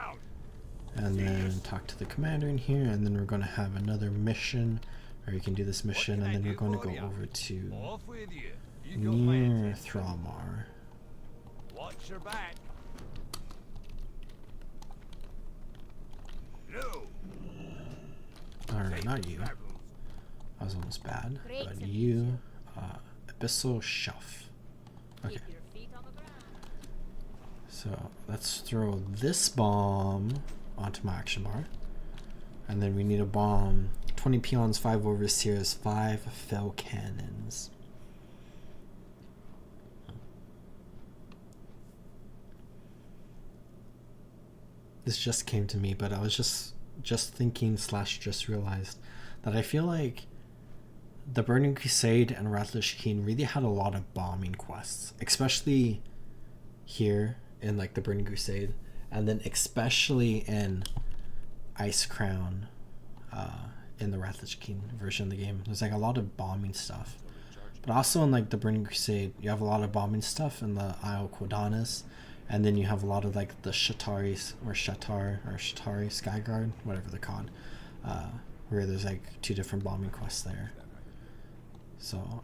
and then talk to the commander in here, and then we're going to have another mission. Or you can do this mission, and then we're going to go over to
Off with you. You got my
near
attention.
Thralmar.
Watch your back. No.
Or not you. I was almost bad. But you, Abyssal Shelf. Okay.
Keep your feet on the ground.
So let's throw this bomb onto my action bar. And then we need a bomb. 20 peons, 5 overseers, 5 fell cannons. This just came to me, but I was just thinking / just realized that I feel like the Burning Crusade and Lich King really had a lot of bombing quests, especially here in like the Burning Crusade, and then especially in Ice Crown, in the Lich King version of the game. There's like a lot of bombing stuff, but also in like the Burning Crusade, you have a lot of bombing stuff in the Isle Quodanis, and then you have a lot of like the Shatari Skyguard, whatever they're called, where there's like 2 different bombing quests there. So,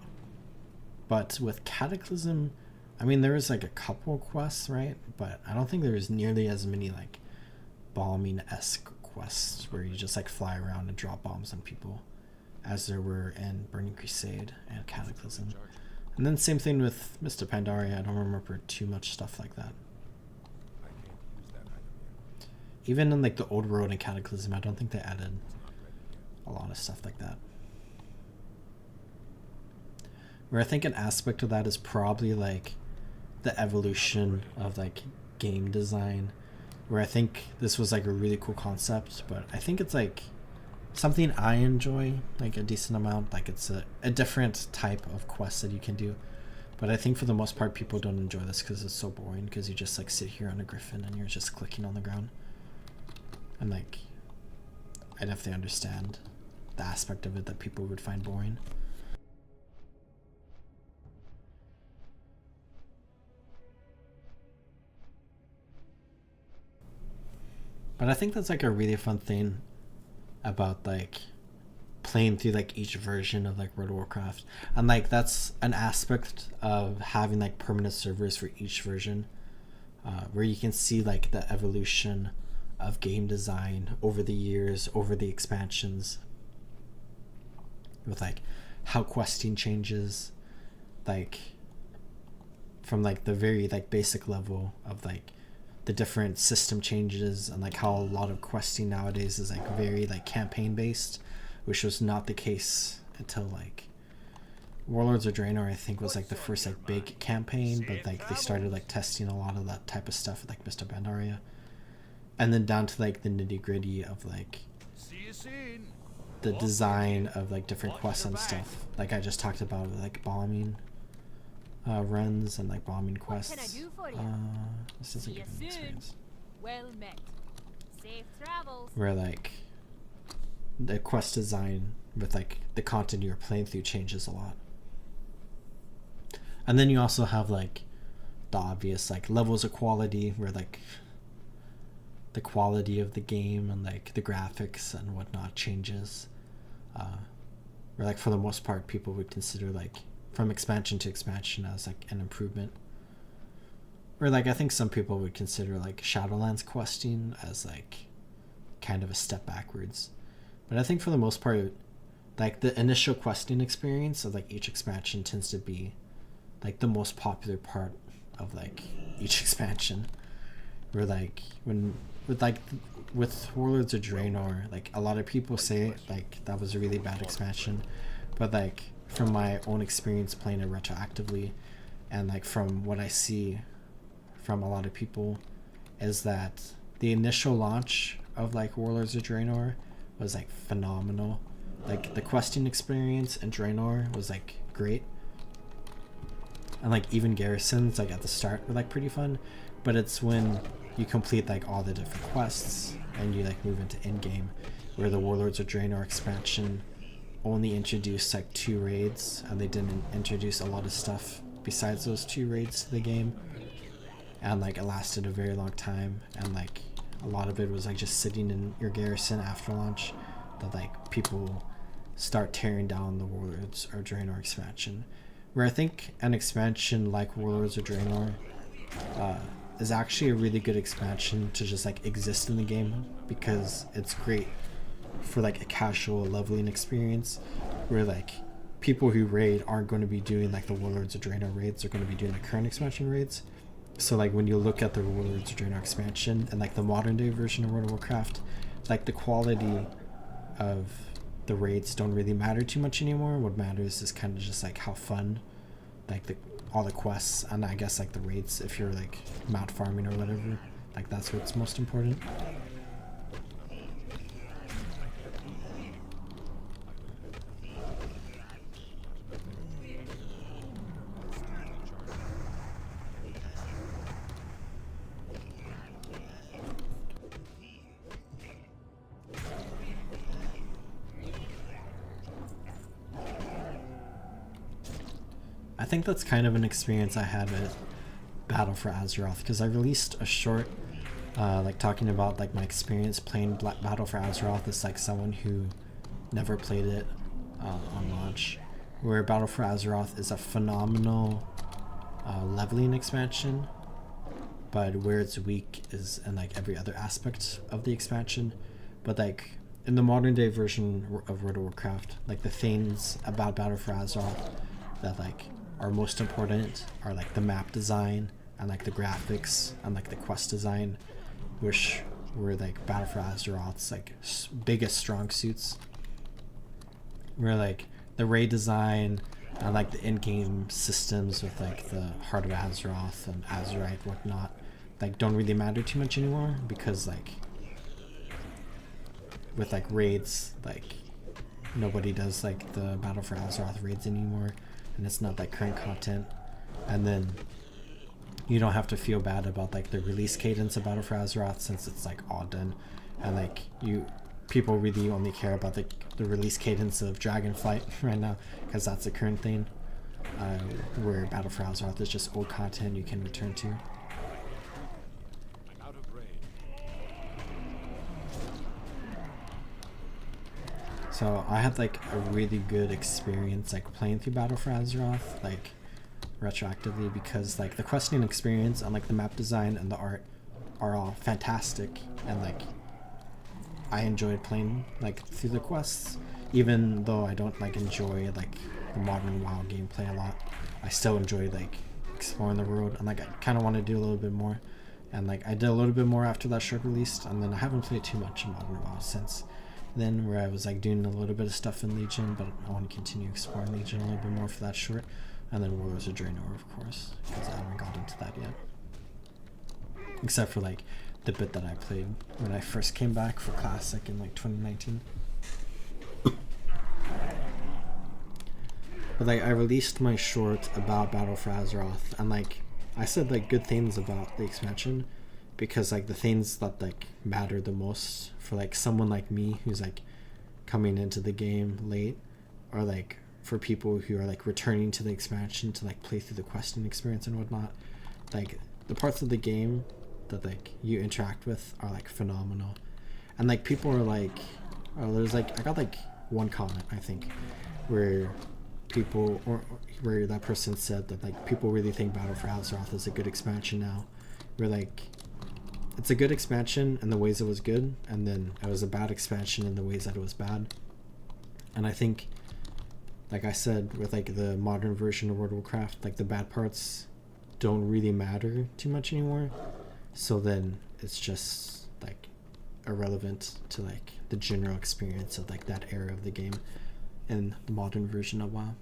but with Cataclysm, I mean, there was like a couple quests, right? But I don't think there was nearly as many like bombing-esque quests where you just like fly around and drop bombs on people as there were in Burning Crusade and Cataclysm. And then same thing with Mr. Pandaria. I don't remember too much stuff like that. Even in like the Old World and Cataclysm, I don't think they added a lot of stuff like that. Where I think an aspect of that is probably like the evolution of like game design, where I think this was like a really cool concept, but I think it's like something I enjoy like a decent amount. Like it's a different type of quest that you can do, but I think for the most part people don't enjoy this because it's so boring, because you just like sit here on a griffin and you're just clicking on the ground. And like I definitely understand the aspect of it that people would find boring. But I think that's like a really fun thing about like playing through like each version of like World of Warcraft, and like that's an aspect of having like permanent servers for each version, where you can see like the evolution of game design over the years, over the expansions, with like how questing changes, like from like the very like basic level of like the different system changes, and like how a lot of questing nowadays is like very like campaign based, which was not the case until like Warlords of Draenor, I think, was like the first like big campaign, but like they started like testing a lot of that type of stuff with like Mr. Pandaria, and then down to like the nitty gritty of like the design of like different quests and stuff, like I just talked about, like bombing runs and like bombing quests. This isn't giving me experience.
Well met. Safe travels.
Where like the quest design with like the content you're playing through changes a lot. And then you also have like the obvious like levels of quality, where like the quality of the game and like the graphics and whatnot changes, where like for the most part people would consider like from expansion to expansion as like an improvement. Or like I think some people would consider like Shadowlands questing as like kind of a step backwards. But I think for the most part, like the initial questing experience of like each expansion tends to be like the most popular part of like each expansion. Where like with Warlords of Draenor, like a lot of people say like that was a really bad expansion, but like from my own experience playing it retroactively, and like from what I see from a lot of people, is that the initial launch of like Warlords of Draenor was like phenomenal. Like the questing experience in Draenor was like great, and like even garrisons like at the start were like pretty fun, but it's when you complete like all the different quests and you like move into in-game, where the Warlords of Draenor expansion only introduced like 2 raids, and they didn't introduce a lot of stuff besides those 2 raids to the game, and like it lasted a very long time, and like a lot of it was like just sitting in your garrison after launch, that like people start tearing down the Warlords of Draenor expansion. Where I think an expansion like Warlords of Draenor is actually a really good expansion to just like exist in the game, because it's great for like a casual leveling experience, where like people who raid aren't going to be doing like the Warlords of Draenor raids, they're going to be doing the current expansion raids. So like when you look at the Warlords of Draenor expansion and like the modern day version of World of Warcraft, like the quality of the raids don't really matter too much anymore. What matters is kind of just like how fun, like all the quests, and I guess like the raids, if you're like mount farming or whatever, like that's what's most important. I think that's kind of an experience I had with Battle for Azeroth, because I released a short like talking about like my experience playing Battle for Azeroth as like someone who never played it on launch, where Battle for Azeroth is a phenomenal leveling expansion, but where it's weak is in like every other aspect of the expansion. But like in the modern day version of World of Warcraft, like the things about Battle for Azeroth that like are most important are like the map design and like the graphics and like the quest design, which were like Battle for Azeroth's like biggest strong suits. Where like the raid design and like the in-game systems with like the Heart of Azeroth and Azerite whatnot like don't really matter too much anymore, because like with like raids, like nobody does like the Battle for Azeroth raids anymore, and it's not like current content. And then you don't have to feel bad about like the release cadence of Battle for Azeroth, since it's like all done, and like people really only care about the release cadence of Dragonflight right now, because that's the current thing, where Battle for Azeroth is just old content you can return to.
I'm out of range.
So I had like a really good experience like playing through Battle for Azeroth like retroactively, because like the questing experience and like the map design and the art are all fantastic, and like I enjoyed playing like through the quests, even though I don't like enjoy like the modern WoW gameplay a lot. I still enjoy like exploring the world, and like I kind of want to do a little bit more, and like I did a little bit more after that short released, and then I haven't played too much in modern WoW since then, where I was like doing a little bit of stuff in Legion, but I want to continue exploring Legion a little bit more for that short, and then Warlords of Draenor, of course, because I haven't got into that yet, except for like the bit that I played when I first came back for Classic in like 2019. But like I released my short about Battle for Azeroth, and like I said like good things about the expansion, because like the things that like matter the most for like someone like me who's like coming into the game late, or like for people who are like returning to the expansion to like play through the questing experience and whatnot, like the parts of the game that like you interact with are like phenomenal. And like people are like, there's like I got like one comment I think where people or where that person said that like people really think Battle for Azeroth is a good expansion now, where like it's a good expansion in the ways it was good, and then it was a bad expansion in the ways that it was bad. And I think, like I said, with like the modern version of World of Warcraft, like the bad parts don't really matter too much anymore, so then it's just like irrelevant to like the general experience of like that era of the game in the modern version of WoW.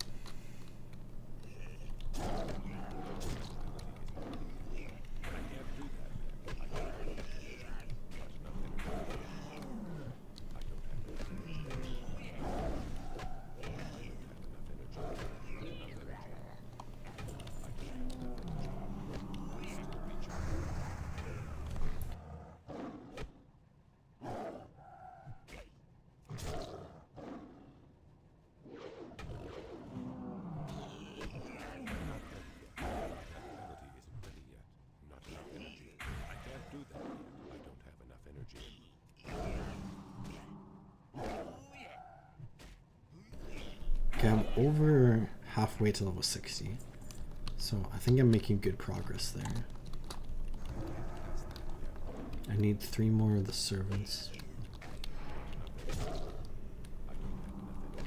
Okay, I'm over halfway to level 60, so I think I'm making good progress there. I need 3 more of the servants.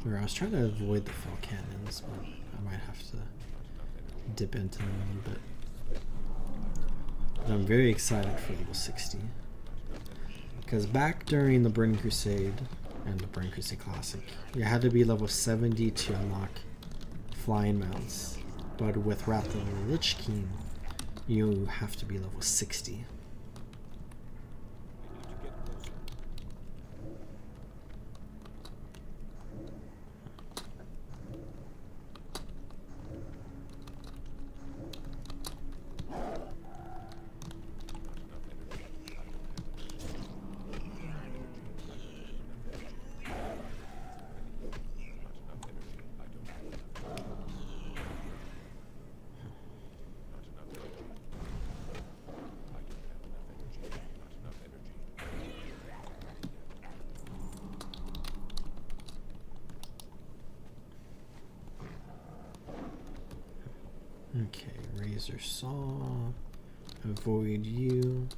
I was trying to avoid the full cannons, but I might have to dip into them a little bit. But I'm very excited for level 60, because back during the Burning Crusade, and the Burning Crusade Classic. You had to be level 70 to unlock flying mounts, but with Wrath of the Lich King, you have to be level 60. Okay, razor saw, avoid you,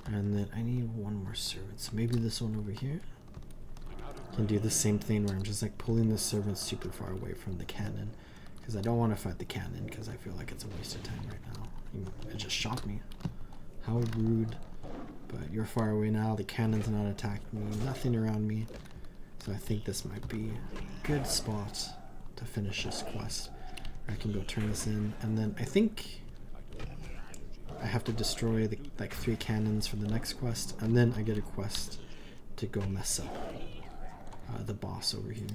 and then I need one more servant. So maybe this one over here can do the same thing where I'm just like pulling the servant super far away from the cannon, because I don't want to fight the cannon because I feel like it's a waste of time right now. It just shot me. How rude. But you're far away now, the cannon's not attacking me, nothing around me. So I think this might be a good spot to finish this quest. I can go turn this in, and then I think I have to destroy the like 3 cannons for the next quest, and then I get a quest to go mess up the boss over here.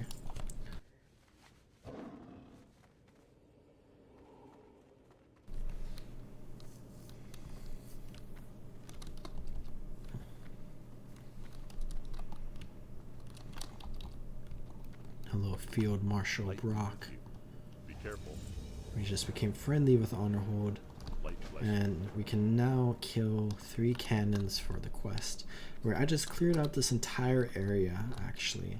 Hello, Field Marshal Brock.
Be careful.
We just became friendly with Honorhold, and we can now kill 3 cannons for the quest, where I just cleared out this entire area actually,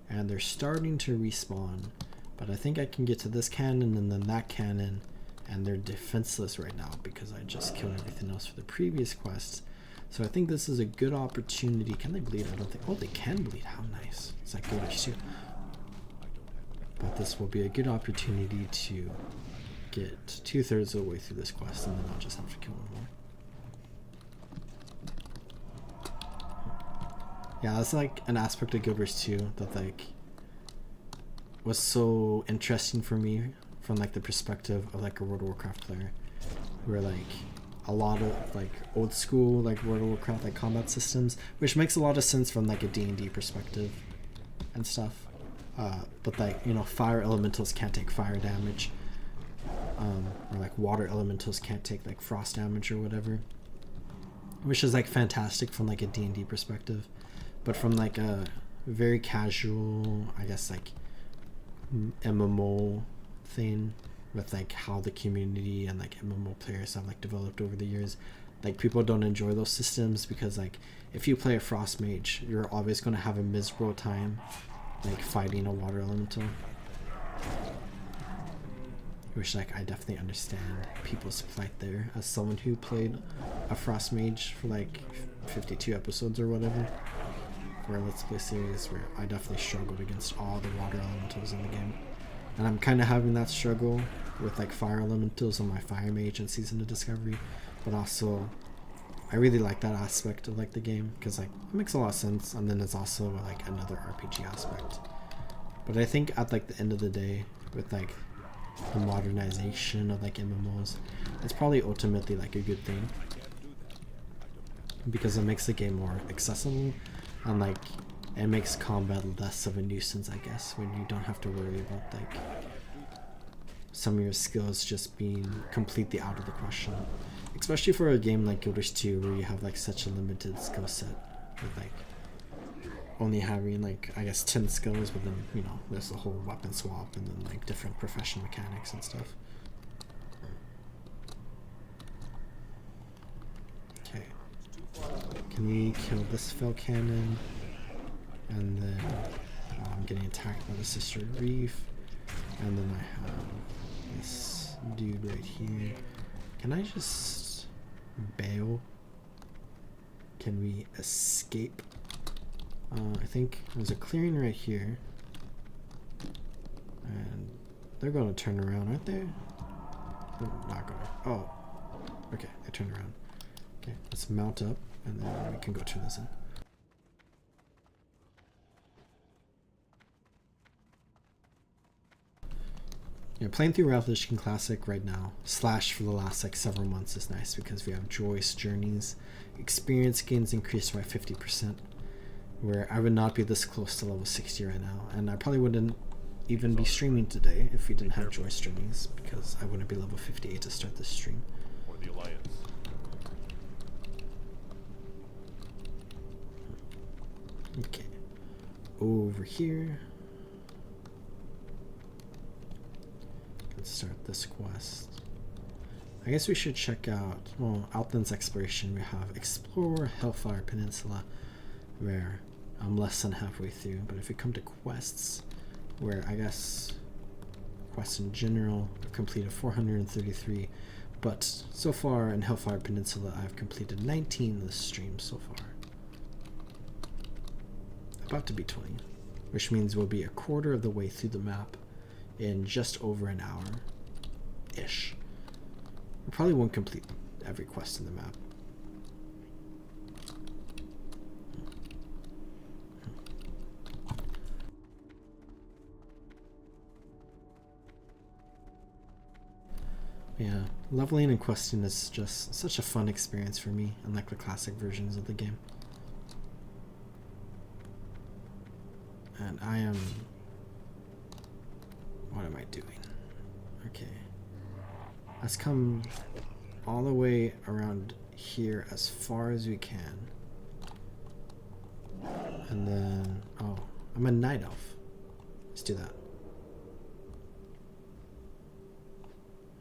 and they're starting to respawn, but I think I can get to this cannon and then that cannon, and they're defenseless right now because I just killed everything else for the previous quests. So I think this is a good opportunity. Can they bleed? I don't think. Oh, they can bleed. How nice. It's like good too. But this will be a good opportunity to get 2/3 of the way through this quest, and then I'll just have to kill one more. Yeah, that's like an aspect of Guild Wars 2 that like was so interesting for me from like the perspective of like a World of Warcraft player, where like a lot of like old school like World of Warcraft like combat systems, which makes a lot of sense from like a D&D perspective and stuff. But like, you know, fire elementals can't take fire damage, or like water elementals can't take like frost damage or whatever, which is like fantastic from like a D&D perspective. But from like a very casual, I guess like MMO thing, with like how the community and like MMO players have like developed over the years, like people don't enjoy those systems because like if you play a frost mage, you're always going to have a miserable time like fighting a water elemental, which like I definitely understand people's plight there as someone who played a frost mage for like 52 episodes or whatever for a Let's Play series, where I definitely struggled against all the water elementals in the game, and I'm kind of having that struggle with like fire elementals on my fire mage in Season of Discovery. But also I really like that aspect of like the game because like it makes a lot of sense, and then it's also like another RPG aspect. But I think at like the end of the day, with like the modernization of like MMOs, it's probably ultimately like a good thing because it makes the game more accessible, and like it makes combat less of a nuisance, I guess, when you don't have to worry about like some of your skills just being completely out of the question. Especially for a game like Guild Wars 2, where you have like such a limited skill set, with like only having like I guess 10 skills, but then you know there's the whole weapon swap and then like different profession mechanics and stuff. Okay, can we kill this fell cannon? And then I'm getting attacked by the Sister Reef, and then I have this dude right here. Can I just bail? Can we escape? I think there's a clearing right here, and they're going to turn around, aren't they? They're not going to. Oh, okay, they turned around. Okay, let's mount up, and then we can go turn this in. Yeah, playing through World of Warcraft Classic right now, slash for the last like several months is nice because we have Joyce Journeys. Experience gains increased by 50%, where I would not be this close to level 60 right now, and I probably wouldn't even be streaming today if we didn't have Joyce Journeys, because I wouldn't be level 58 to start this stream.
For the Alliance.
Okay, over here. Let's start this quest. I guess we should check out, well, Outland's exploration. We have Explore Hellfire Peninsula, where I'm less than halfway through. But if we come to quests, where I guess quests in general, I've completed 433. But so far in Hellfire Peninsula, I've completed 19 this stream so far. About to be 20, which means we'll be a quarter of the way through the map in just over an hour-ish. We probably won't complete every quest in the map. Yeah, leveling and questing is just such a fun experience for me, unlike the classic versions of the game. And I am... What am I doing? Okay. Let's come all the way around here as far as we can. And then... Oh, I'm a night elf. Let's do that.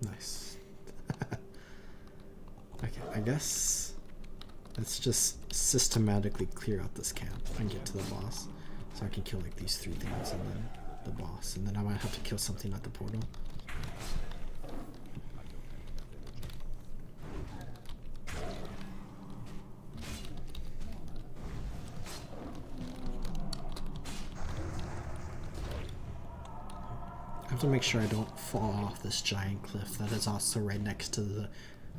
Nice. Okay, I guess... Let's just systematically clear out this camp and get to the boss. So I can kill like these 3 things and then the boss. And then I might have to kill something at the portal. I have to make sure I don't fall off this giant cliff that is also right next to the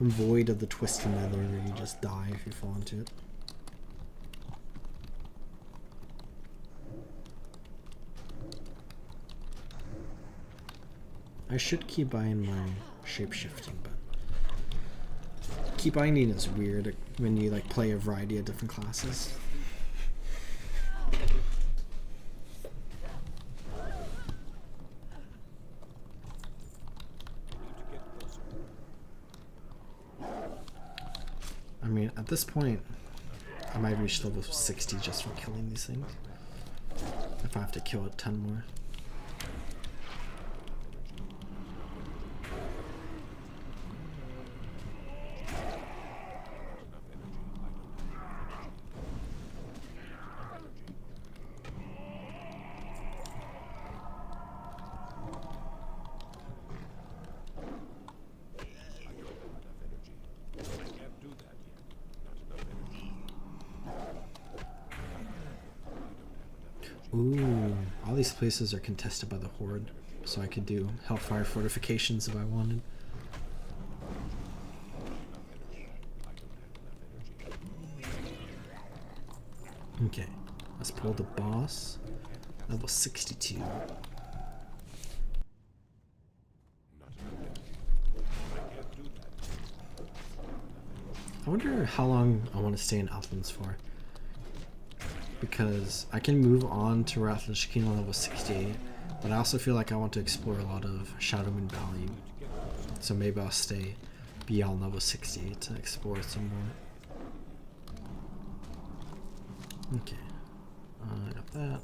void of the Twisted Nether where you just die if you fall into it. I should keep buying my shape-shifting, but keep binding is weird when you like play a variety of different classes. I mean, at this point, I might reach level 60 just from killing these things. If I have to kill a ton more. Ooh, all these places are contested by the Horde, so I could do Hellfire fortifications if I wanted. Okay, let's pull the boss. Level 62. I wonder how long I want to stay in Outlands for. Because I can move on to Wrath of the Shekinah level 68, but I also feel like I want to explore a lot of Shadowmoon Valley. So maybe I'll stay beyond level 68 to explore some more. Okay, I got that.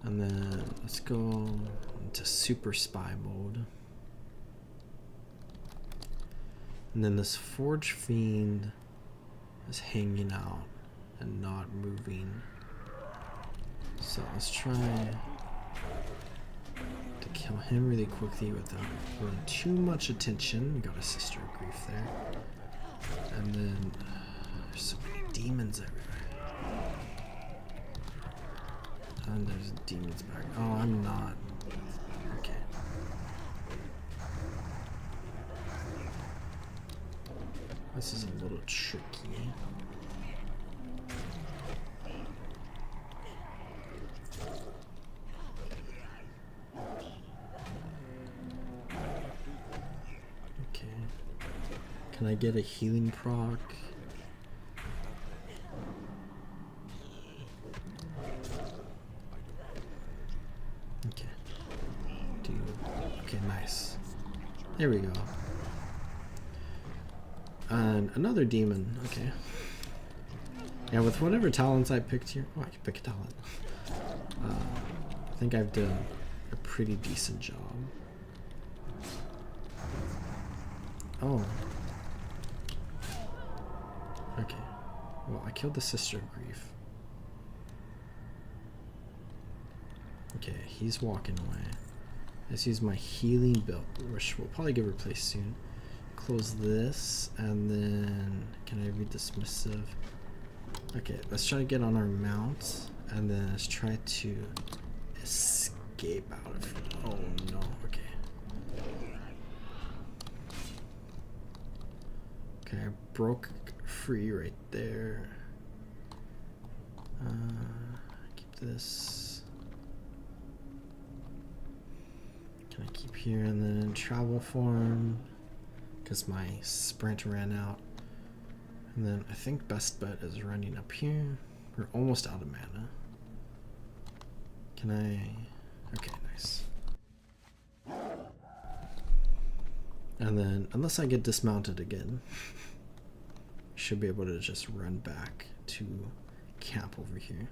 And then let's go into Super Spy mode. And then this Forge Fiend is hanging out and not moving. So let's try to kill him really quickly without pulling too much attention. We got a Sister of Grief there. And then there's so many demons everywhere. And there's demons back. Oh, I'm not. Okay. This is a little tricky. Can I get a healing proc? Okay. Okay, nice. There we go. And another demon. Okay. Yeah, with whatever talents I picked here. Oh, I can pick a talent. I think I've done a pretty decent job. Oh. Okay. Well, I killed the Sister of Grief. Okay, he's walking away. Let's use my healing build, which will probably get replaced soon. Close this, and then can I read dismissive? Okay, let's try to get on our mount, and then let's try to escape out of here. Oh no, okay. Okay, I broke free right there. Keep this. Can I keep here and then travel form? Because my sprint ran out. And then I think best bet is running up here. We're almost out of mana. Can I? Okay, nice. And then, unless I get dismounted again, should be able to just run back to camp over here.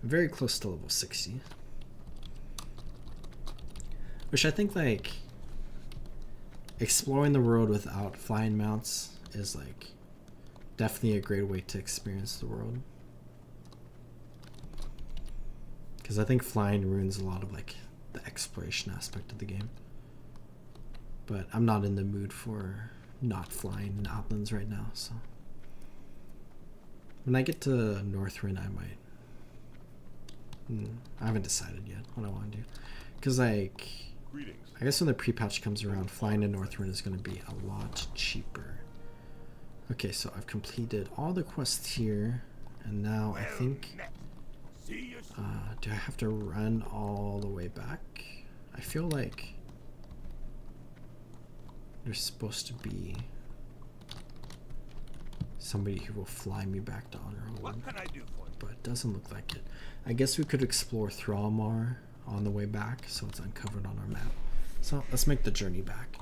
I'm very close to level 60. Which I think, like, exploring the world without flying mounts is, like, definitely a great way to experience the world. Because I think flying ruins a lot of, like, the exploration aspect of the game. But I'm not in the mood for not flying in Outlands right now, so. When I get to Northrend, I might. I haven't decided yet what I want to do. Because, like,
Greetings.
I guess when the pre-patch comes around, flying to Northrend is going to be a lot cheaper. Okay, so I've completed all the quests here, and now I think, do I have to run all the way back? I feel like there's supposed to be somebody who will fly me back to Honorhold,
What can I do for you?
but it doesn't look like it. I guess we could explore Thrallmar on the way back, so it's uncovered on our map. So let's make the journey back.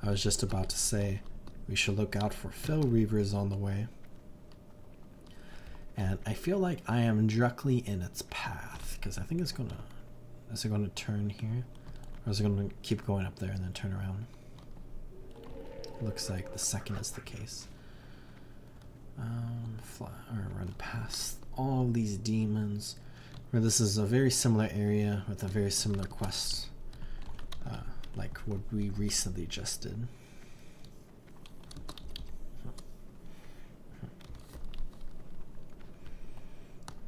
I was just about to say we should look out for Fell Reavers on the way. And I feel like I am directly in its path, because I think it's gonna, is it gonna turn here? Or is it gonna keep going up there and then turn around? Looks like the second is the case. Fly or run past all these demons, where this is a very similar area with a very similar quest, like what we recently just did.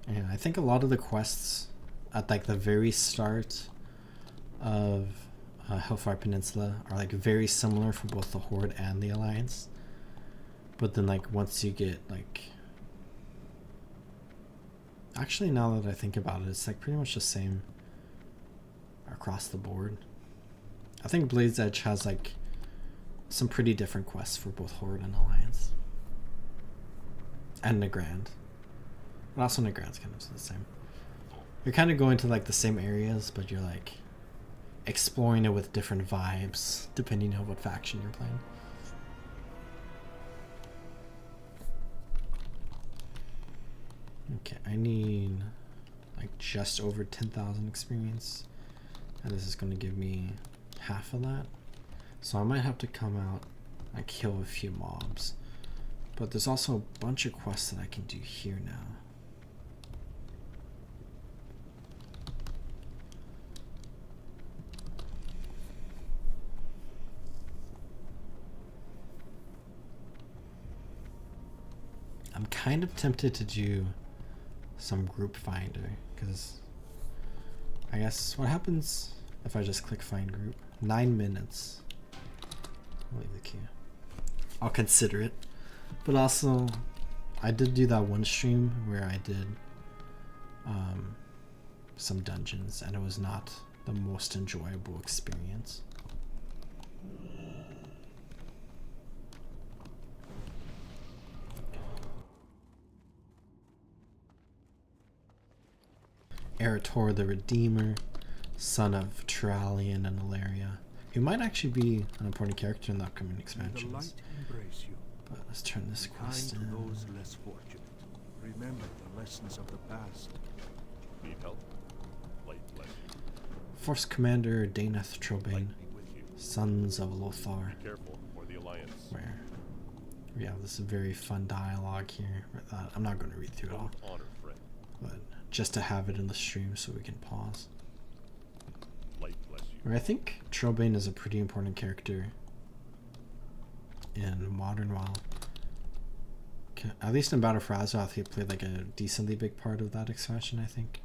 And I think a lot of the quests at like the very start of Hellfire Peninsula are like very similar for both the Horde and the Alliance. But then like once you get like, actually now that I think about it, it's like pretty much the same across the board. I think Blade's Edge has like some pretty different quests for both Horde and Alliance. And Nagrand. But also Nagrand's kind of the same. You're kind of going to like the same areas, but you're like exploring it with different vibes depending on what faction you're playing. Okay, I need like just over 10,000 experience, and this is going to give me half of that. So I might have to come out and kill a few mobs. But there's also a bunch of quests that I can do here now. I'm kind of tempted to do some group finder, because I guess what happens if I just click find group? 9 minutes. I'll leave the queue. I'll consider it. But also, I did do that one stream where I did some dungeons, and it was not the most enjoyable experience. Erator the Redeemer, son of Turalian and Ilaria, who might actually be an important character in the upcoming
The
expansions.
light embrace you.
But let's turn this quest
Kind
in.
to those less fortunate. Remember the lessons of the past.
Need help? Light bless you.
Force Commander Daneth Trobane,
Light be with you.
Sons of Lothar,
Be careful, or the Alliance.
where we have this very fun dialogue here. I'm not going to read through it
Go
all,
with honor, friend.
but just to have it in the stream so we can pause.
Light bless you.
Where I think Trobane is a pretty important character in Modern WoW. At least in Battle for Azeroth, he played like a decently big part of that expansion, I think.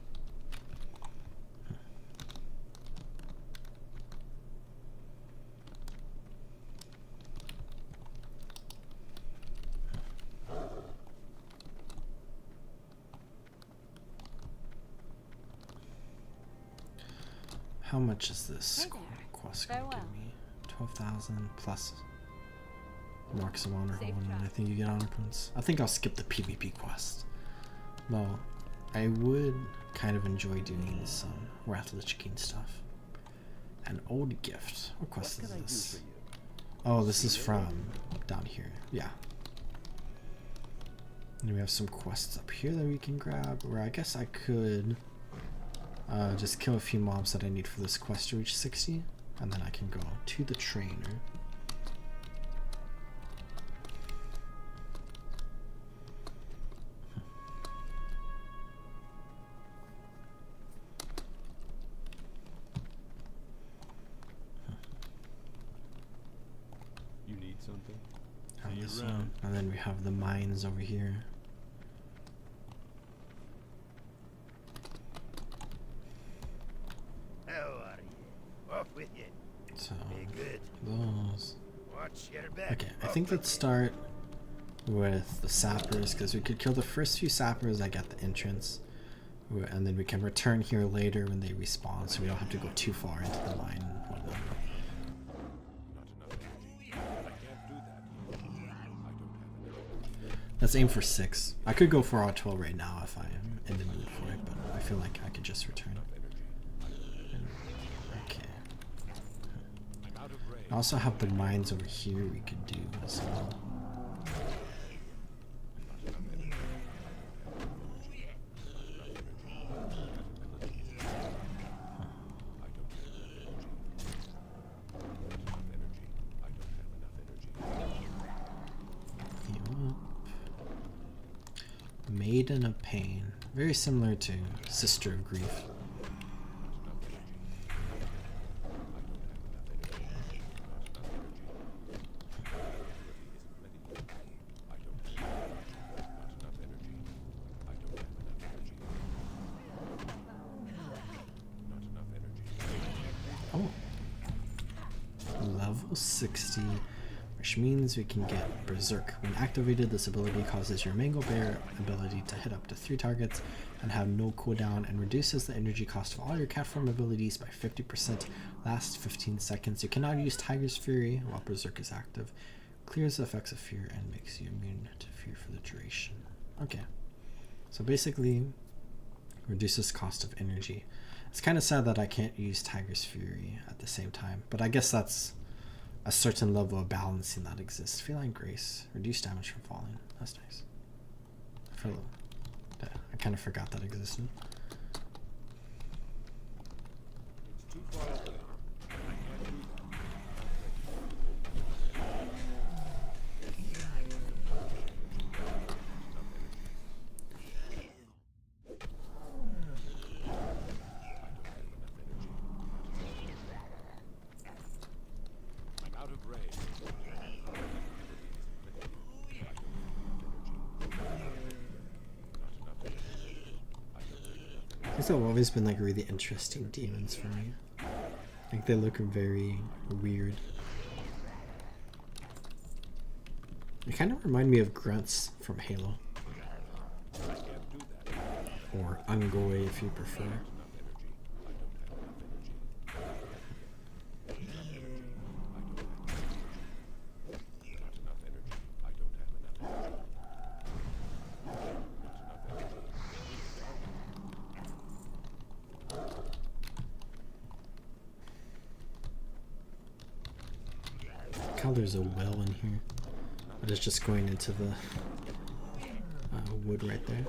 How much is this
Hey there.
quest going to give
Farewell.
me? 12,000 plus marks of honor
Safe
hold, and I
travel.
think you get honor points. I think I'll skip the PvP quest. Well, I would kind of enjoy doing some Wrath Lich King stuff. An old gift. What quest is this? Oh, this is from down here. Yeah. And we have some quests up here that we can grab, where I guess I could just kill a few mobs that I need for this quest to reach 60, and then I can go to the trainer.
You need something?
Have
See you
this
around.
one. And then we have the mines over here.
How are you? Off with you.
So
Be good.
those.
Watch your back.
Okay, I
Off
think
with
let's
you.
start with the sappers, because we could kill the first few sappers at the entrance, and then we can return here later when they respawn, so we don't have to go too far into the mine and whatnot.
Not enough energy. I can't do that. I don't have enough.
Let's aim for 6. I could go for R12 right now if I am in the mood for it, but I feel like I could just return. Okay.
I'm out of range.
I also have the mines over here we could do as well. Heal up. Maiden of Pain. Very similar to Sister of Grief. Oh. Level 60, which means we can get Berserk. When activated, this ability causes your Mango Bear ability to hit up to 3 targets and have no cooldown, and reduces the energy cost of all your cat form abilities by 50%. Lasts 15 seconds. You cannot use Tiger's Fury while Berserk is active. Clears the effects of fear and makes you immune to fear for the duration. Okay. So basically, reduces cost of energy. It's kind of sad that I can't use Tiger's Fury at the same time, but I guess that's a certain level of balancing that exists. Feline Grace, reduce damage from falling. That's nice. I kind of forgot that existed.
It's too far away. I can't do that. I'm out of range.
These have always been like really interesting demons for me. Like they look very weird. They kind of remind me of grunts from Halo.
I can't do that.
or Ungoy if you prefer.
Enough energy. I don't have enough energy. Not enough energy. I don't have enough energy. Not enough energy.
How there's a well in here, but it's just going into the wood right there.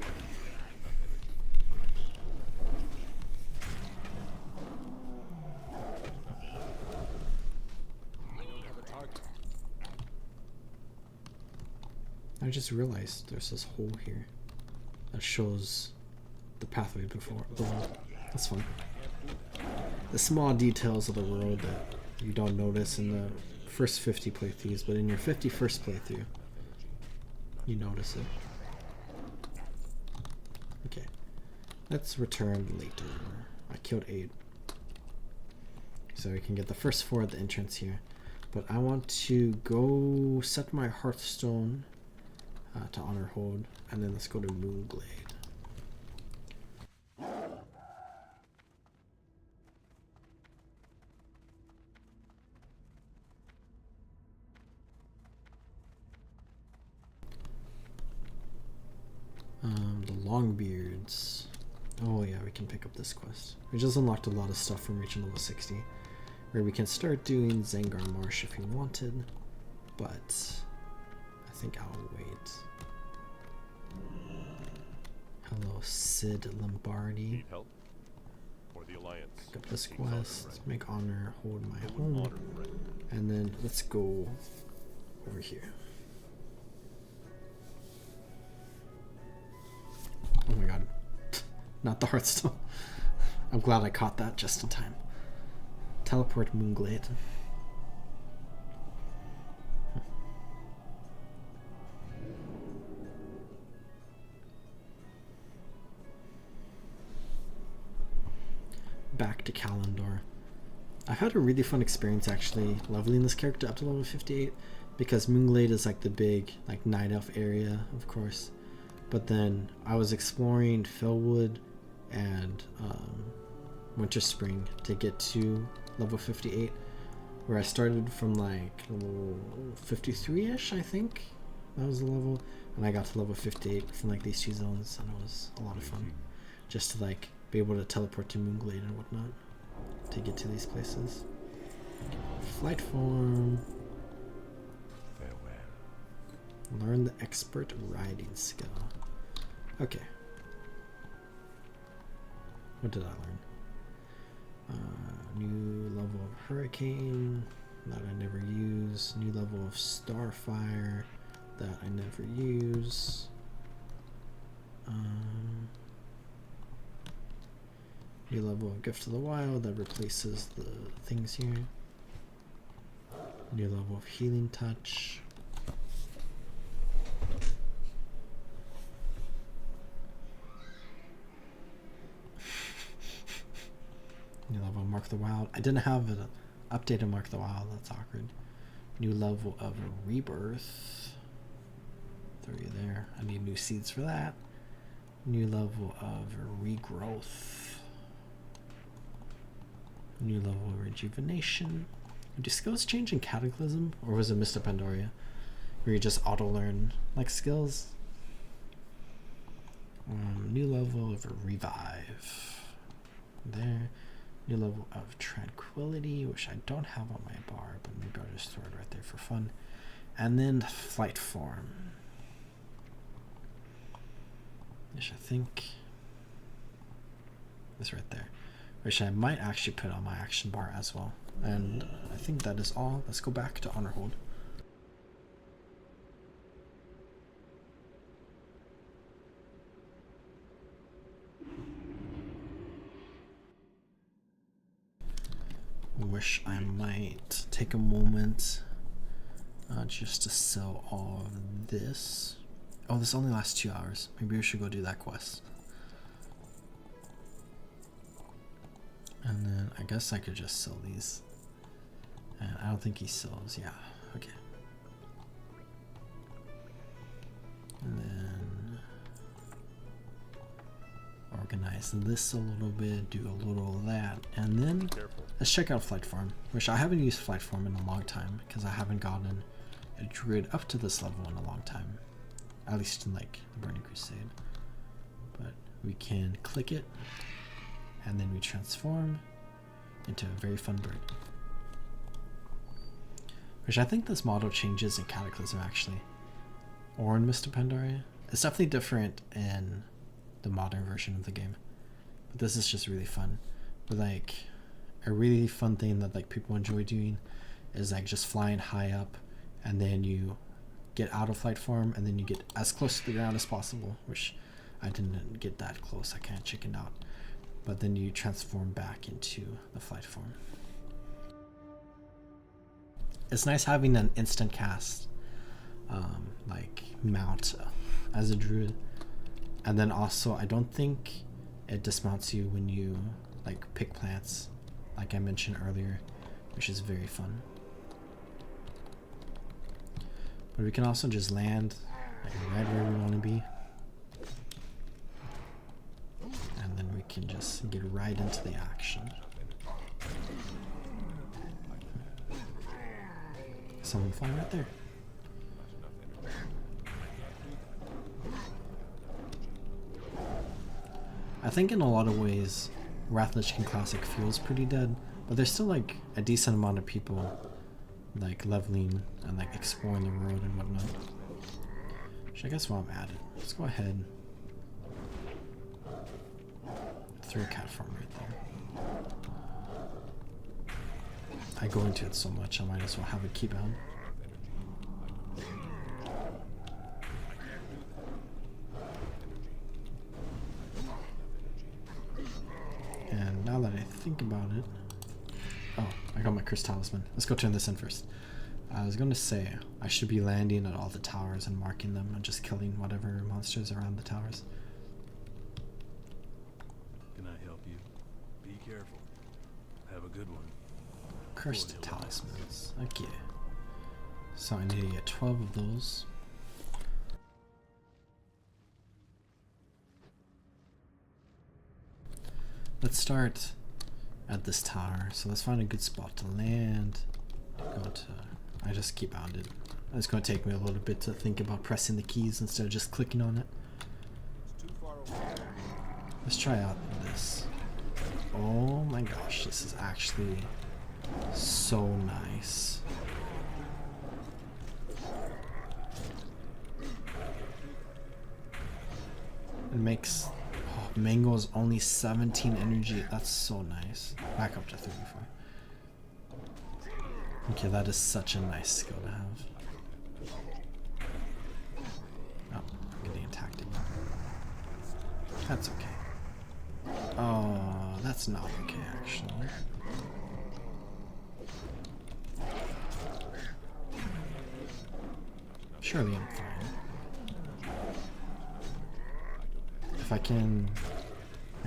I just realized there's this hole here that shows the pathway below. That's fun. The small details of the world that you don't notice in the first 50 playthroughs, but in your 51st playthrough, you notice it. Okay, let's return later. I killed 8. So we can get the first 4 at the entrance here. But I want to go set my Hearthstone to honor hold, and then let's go to Moonglade. The Longbeards. Oh yeah, we can pick up this quest. We just unlocked a lot of stuff from reaching level 60, where we can start doing Zangar Marsh if we wanted, but I think I'll wait. Hello, Sid Lombardi.
Need help? For the Alliance.
Pick up this quest, make honor hold my home,
Honor, friend.
and then let's go over here. Oh my god. Not the Hearthstone. I'm glad I caught that just in time. Teleport Moonglade. Back to Kalendor. I've had a really fun experience actually leveling this character up to level 58, because Moonglade is like the big like night elf area, of course. But then I was exploring Fellwood and Winter Spring to get to level 58, where I started from like level 53-ish, I think. That was the level. And I got to level 58 from like these 2 zones, and it was a lot of fun. Just to like be able to teleport to Moonglade and whatnot to get to these places. Flight form.
Farewell.
Learn the expert riding skill. Okay. What did I learn? New level of Hurricane that I never use. New level of Starfire that I never use. New level of Gift of the Wild that replaces the things here. New level of Healing Touch. New level of Mark the Wild. I didn't have an updated Mark the Wild. That's awkward. New level of Rebirth. Throw you there. I need new seeds for that. New level of Regrowth. New level of Rejuvenation. Do skills change in Cataclysm, or was it Mr. Pandoria, where you just auto learn like skills? New level of Revive. There. New level of Tranquility, which I don't have on my bar, but maybe I'll just throw it right there for fun. And then Flight Form, which I think is right there, which I might actually put on my action bar as well. And I think that is all. Let's go back to Honor Hold. Wish I might take a moment just to sell all of this. Oh, this only lasts 2 hours. Maybe we should go do that quest. And then I guess I could just sell these. And I don't think he sells. Yeah, okay. And then organize this a little bit, do a little of that, and then
Careful.
let's check out Flight Farm, which I haven't used Flight Farm in a long time because I haven't gotten a druid up to this level in a long time, at least in like the Burning Crusade. But we can click it, and then we transform into a very fun bird. Which I think this model changes in Cataclysm actually, or in Mist of Pandaria. It's definitely different in the modern version of the game, but this is just really fun. But like a really fun thing that like people enjoy doing is like just flying high up, and then you get out of flight form, and then you get as close to the ground as possible, which I didn't get that close. I kind of chickened out. But then you transform back into the flight form. It's nice having an instant cast like mount as a druid, and then also I don't think it dismounts you when you like pick plants, like I mentioned earlier, which is very fun. But we can also just land like right where we want to be, and then we can just get right into the action. Someone flying right there. I think in a lot of ways, Wrath Lich King Classic feels pretty dead, but there's still like a decent amount of people like leveling and like exploring the world and whatnot. Which I guess while I'm at it, let's go ahead. Throw a cat farm right there. I go into it so much, I might as well have it keep out. And now that I think about it, oh, I got my Curse Talisman. Let's go turn this in first. I was going to say I should be landing at all the towers and marking them and just killing whatever monsters around the towers.
Can I help you? Be careful. Have a good one.
Cursed Talismans. Okay. So I need to get 12 of those. Let's start at this tower. So let's find a good spot to land. I just keep bounded. It's going to take me a little bit to think about pressing the keys instead of just clicking on it. Let's try out this. Oh my gosh, this is actually so nice. It makes Mango is only 17 energy. That's so nice. Back up to 34. Okay, that is such a nice skill to have. Oh, I'm getting attacked again. That's okay. Oh, that's not okay actually. Surely I'm fine. If I can...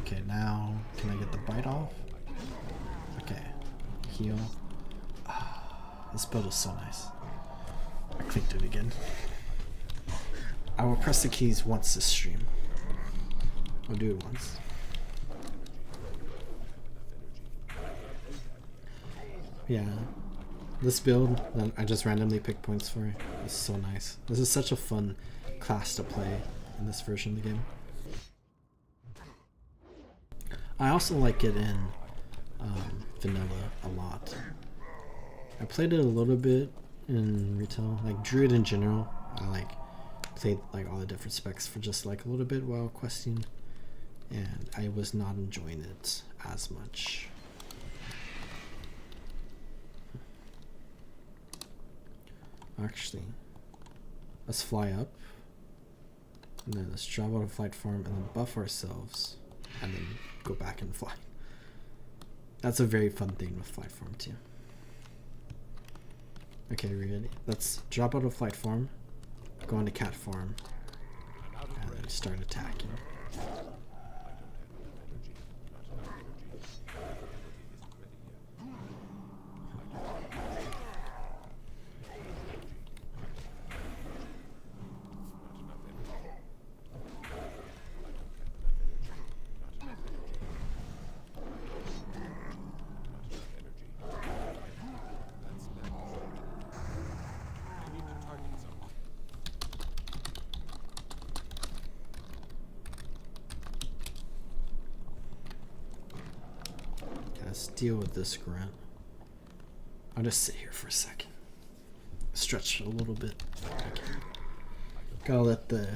Okay, now can I get the bite off? Okay. Heal. This build is so nice. I clicked it again. I will press the keys once this stream. I'll do it once. Yeah. This build that I just randomly pick points for is so nice. This is such a fun class to play in this version of the game. I also like it in vanilla a lot. I played it a little bit in retail, like Druid in general. I like played like all the different specs for just like a little bit while questing, and I was not enjoying it as much. Actually, let's fly up, and then let's drop out of flight form, and then buff ourselves, and then go back and fly. That's a very fun thing with flight form too. Okay, ready? Let's drop out of flight form, go into cat form, and then start attacking. let's deal with this grunt. I'll just sit here for a second. Stretch a little bit. Gotta let the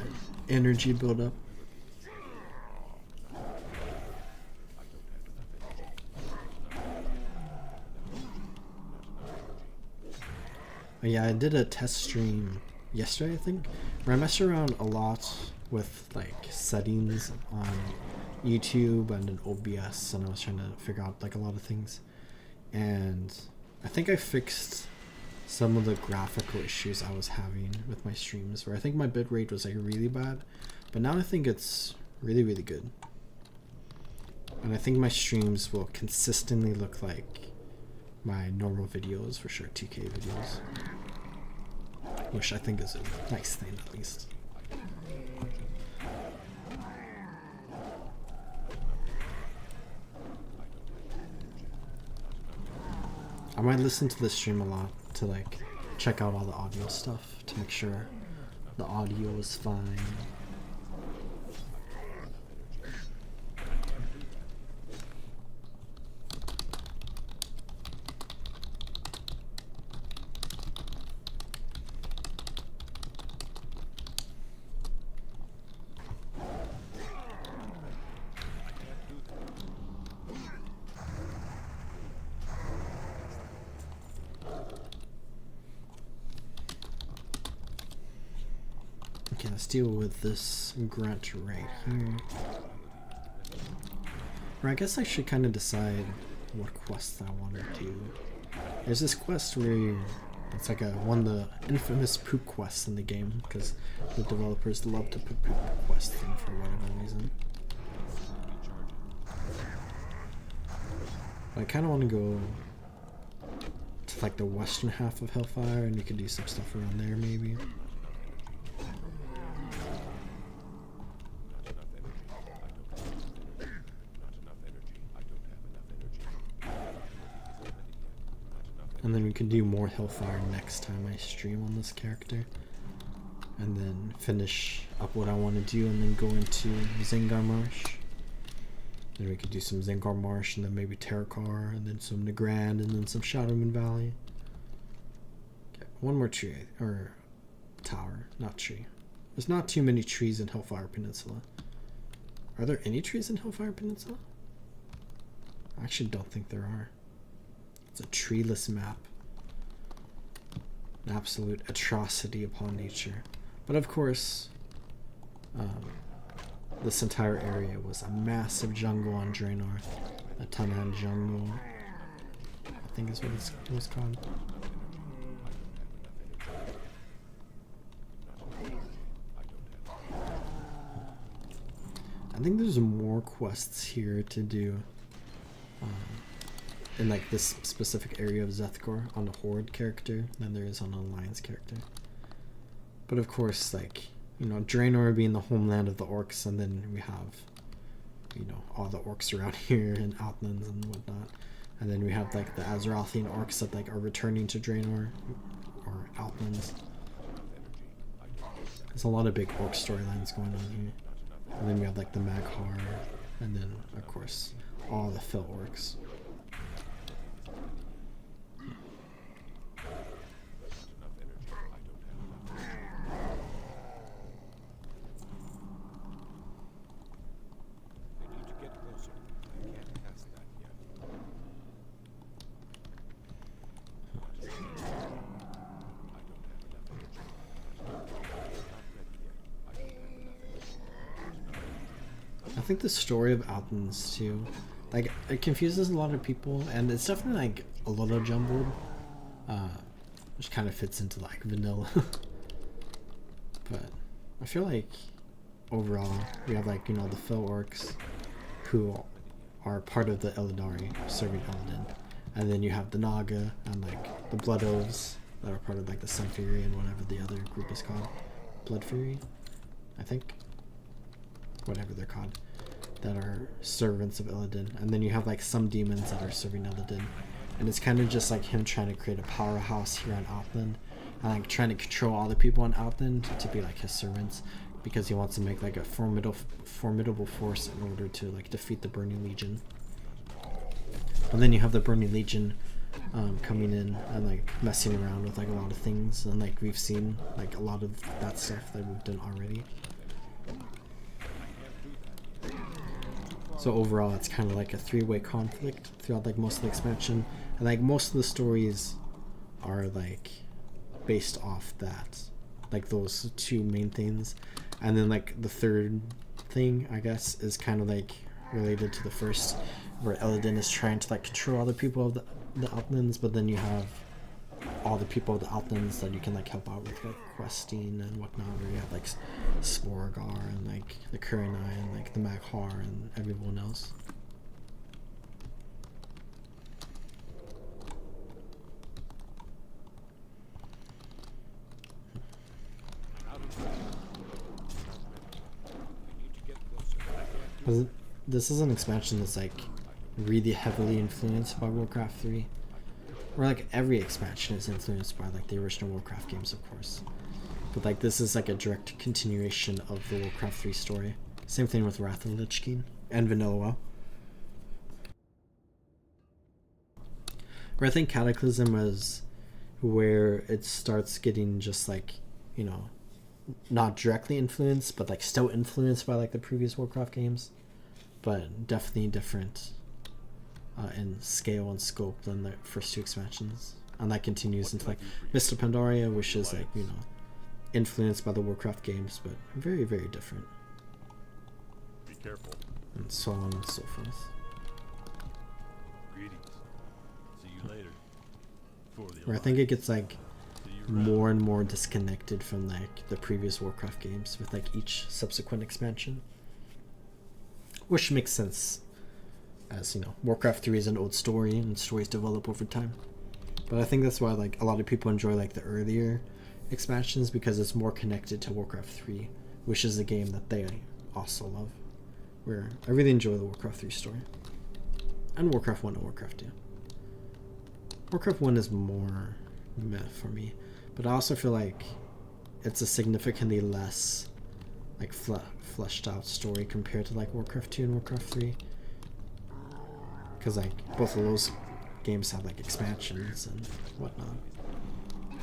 energy build up. But yeah, I did a test stream yesterday, I think, where I messed around a lot with like settings on YouTube and in OBS, and I was trying to figure out like a lot of things. And I think I fixed some of the graphical issues I was having with my streams, where I think my bitrate was like really bad, but now I think it's really, really good. And I think my streams will consistently look like my normal videos, for sure, 2K videos. Which I think is a nice thing, at least. I might listen to this stream a lot to like check out all the audio stuff to make sure the audio is fine. Okay, let's deal with this grunt right here. Or I guess I should kind of decide what quests I want to do. There's this quest where it's like one of the infamous poop quests in the game, because the developers love to put poop quests in for whatever reason. But I kind of want to go to like the western half of Hellfire, and you could do some stuff around there maybe. And then we can do more Hellfire next time I stream on this character. And then finish up what I want to do and then go into Zengar Marsh. Then we could do some Zengar Marsh and then maybe Terrakar and then some Nagrand and then some Shadowmoon Valley. Okay, one more tree, or tower, not tree. There's not too many trees in Hellfire Peninsula. Are there any trees in Hellfire Peninsula? I actually don't think there are. It's a treeless map. An absolute atrocity upon nature. But of course, this entire area was a massive jungle on Draenor. A Tanhan jungle, I think is what it was called. I think there's more quests here to do. In like this specific area of Zethkor on a Horde character than there is on an Alliance character. But of course, like, you know, Draenor being the homeland of the orcs, and then we have, you know, all the orcs around here and Outlands and whatnot. And then we have like the Azerothian orcs that like are returning to Draenor or Outlands. There's a lot of big orc storylines going on here. And then we have like the Maghar, and then of course all the Fel orcs. I think the story of Outlands too, like, it confuses a lot of people, and it's definitely like a little jumbled, which kind of fits into like vanilla. But I feel like overall we have like, you know, the Fel orcs who are part of the Eldari serving Eldin, and then you have the Naga and like the Blood Elves that are part of like the Sun Fury and whatever the other group is called, Blood Fury, I think, whatever they're called, that are servants of Illidan. And then you have like some demons that are serving Illidan, and it's kind of just like him trying to create a powerhouse here on Outland, and like trying to control all the people on Outland to be like his servants, because he wants to make like a formidable force in order to like defeat the Burning Legion. And then you have the Burning Legion coming in and like messing around with like a lot of things, and like we've seen like a lot of that stuff that we've done already. So overall, it's kind of like a three-way conflict throughout like most of the expansion, and like most of the stories are like based off that, like those two main things, and then like the third thing, I guess, is kind of like related to the first, where Eladin is trying to like control other people of the Outlands, but then you have all the people of the Outlands that you can like help out with like questing and whatnot, where you have like Sporgar and like the Kurenai and like the Maghar and everyone else. This is an expansion that's like really heavily influenced by Warcraft 3. Or like every expansion is influenced by like the original Warcraft games, of course. But like this is like a direct continuation of the Warcraft 3 story. Same thing with Wrath of the Lich King and Vanilla WoW. Where I think Cataclysm is where it starts getting just like, you know, not directly influenced, but like still influenced by like the previous Warcraft games, but definitely different in scale and scope than the first two expansions. And that continues into like Mist of Pandaria, which is like, you know, influenced by the Warcraft games, but very, very different.
Be careful.
And so on and so forth.
Greetings. See you later. For the
Where I think it gets like more and more disconnected from like the previous Warcraft games with like each subsequent expansion, which makes sense, as you know, Warcraft 3 is an old story and stories develop over time. But I think that's why like a lot of people enjoy like the earlier expansions, because it's more connected to Warcraft 3, which is a game that they also love. Where I really enjoy the Warcraft 3 story, and Warcraft 1 and Warcraft 2. Warcraft 1 is more meh for me, but I also feel like it's a significantly less like fleshed out story compared to like Warcraft 2 and Warcraft 3, because like both of those games have like expansions and whatnot,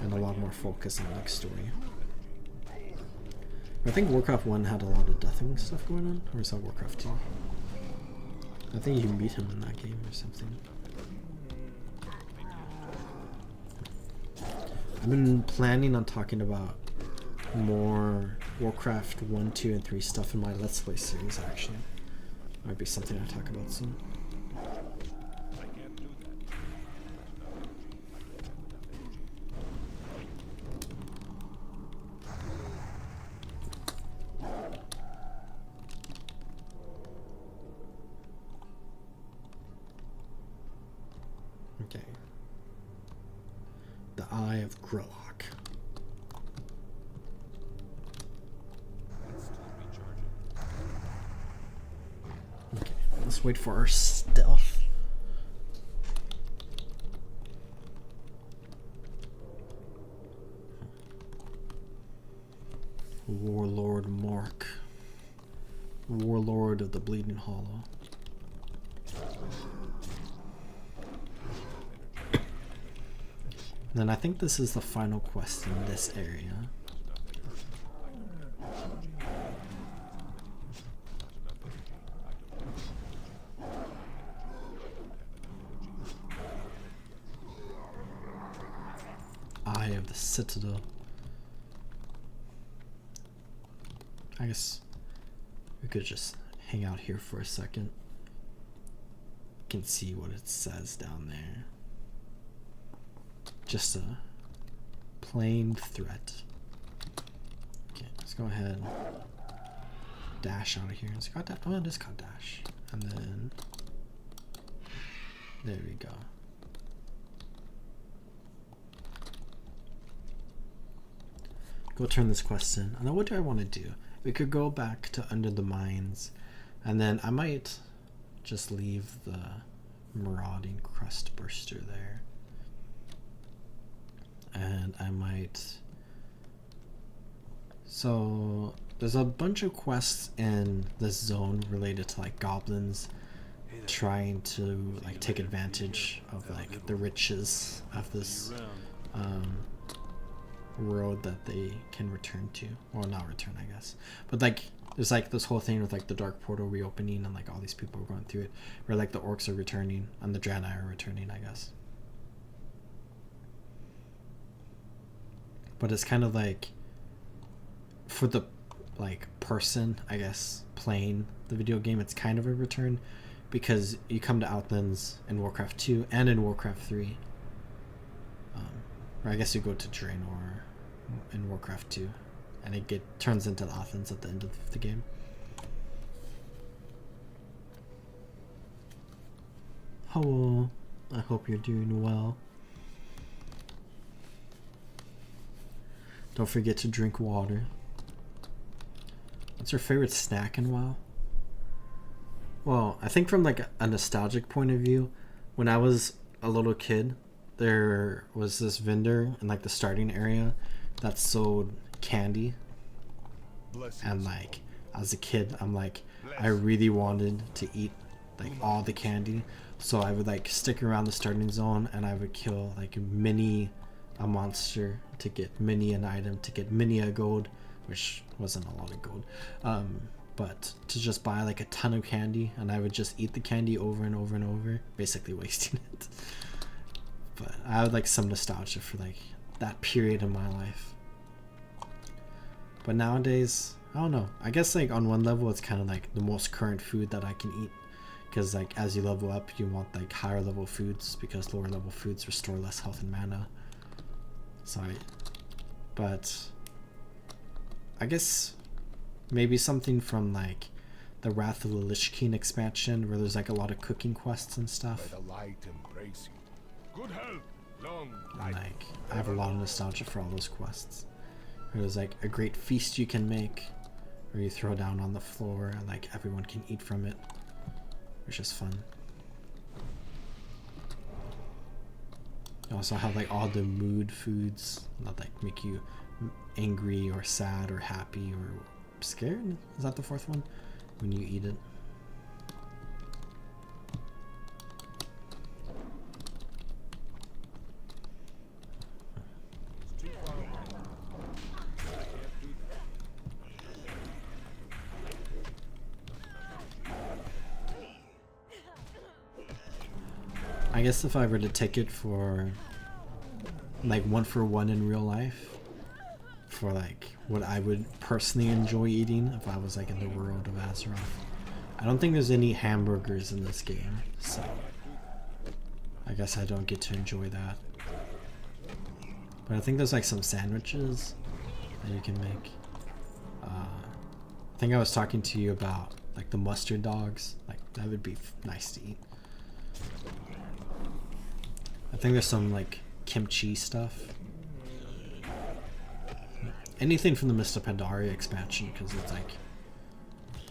and a lot more focus on like story. I think Warcraft 1 had a lot of deathing stuff going on, or is that Warcraft 2? I think you can beat him in that game or something. I've been planning on talking about more Warcraft 1, 2, and 3 stuff in my Let's Play series, actually. Might be something I talk about soon. Okay. The Eye of Grok. Okay, let's wait for our stealth. Warlord Mark. Warlord of the Bleeding Hollow. Then I think this is the final quest in this area. Eye of the Citadel. I guess we could just hang out here for a second. You can see what it says down there. Just a plain threat. Okay, let's go ahead and dash out of here. It's got that. Oh, it is called dash. And then there we go. Go turn this quest in. And then what do I want to do? We could go back to Under the Mines, and then I might just leave the Marauding Crust Burster there. And I might... So there's a bunch of quests in this zone related to like goblins trying to like take advantage of like the riches of this world that they can return to. Well, not return, I guess, but like there's like this whole thing with like the dark portal reopening and like all these people are going through it, where like the orcs are returning and the Draenor are returning, I guess. But it's kind of like for the like person, I guess, playing the video game, it's kind of a return, because you come to Outlands in Warcraft 2 and in Warcraft 3. Or I guess you go to Draenor in Warcraft 2, and it turns into the Outlands at the end of the game. Hello, I hope you're doing well. Don't forget to drink water. What's your favorite snack in WoW? Well, I think from like a nostalgic point of view, when I was a little kid, there was this vendor in like the starting area that sold candy. And like as a kid, I'm like, I really wanted to eat like all the candy. So I would like stick around the starting zone and I would kill like many a monster to get many an item, to get many a gold, which wasn't a lot of gold, but to just buy like a ton of candy, and I would just eat the candy over and over and over, basically wasting it. But I had like some nostalgia for like that period in my life. But nowadays, I don't know, I guess like on one level it's kind of like the most current food that I can eat, because like as you level up you want like higher level foods, because lower level foods restore less health and mana. But I guess maybe something from like the Wrath of the Lich King expansion, where there's like a lot of cooking quests and stuff.
May the light embrace you. Good health, long
And
life.
like I have a lot of nostalgia for all those quests. There's like a great feast you can make, where you throw down on the floor and like everyone can eat from it, which is fun. You also have like all the mood foods that like make you angry or sad or happy or scared. Is that the fourth one? When you eat it. I guess if I were to take it for like 1-for-1 in real life, for like what I would personally enjoy eating if I was like in the world of Azeroth, I don't think there's any hamburgers in this game, so I guess I don't get to enjoy that. But I think there's like some sandwiches that you can make. I think I was talking to you about like the mustard dogs, like that would be nice to eat. I think there's some like kimchi stuff. Anything from the Mist of Pandaria expansion, because it's like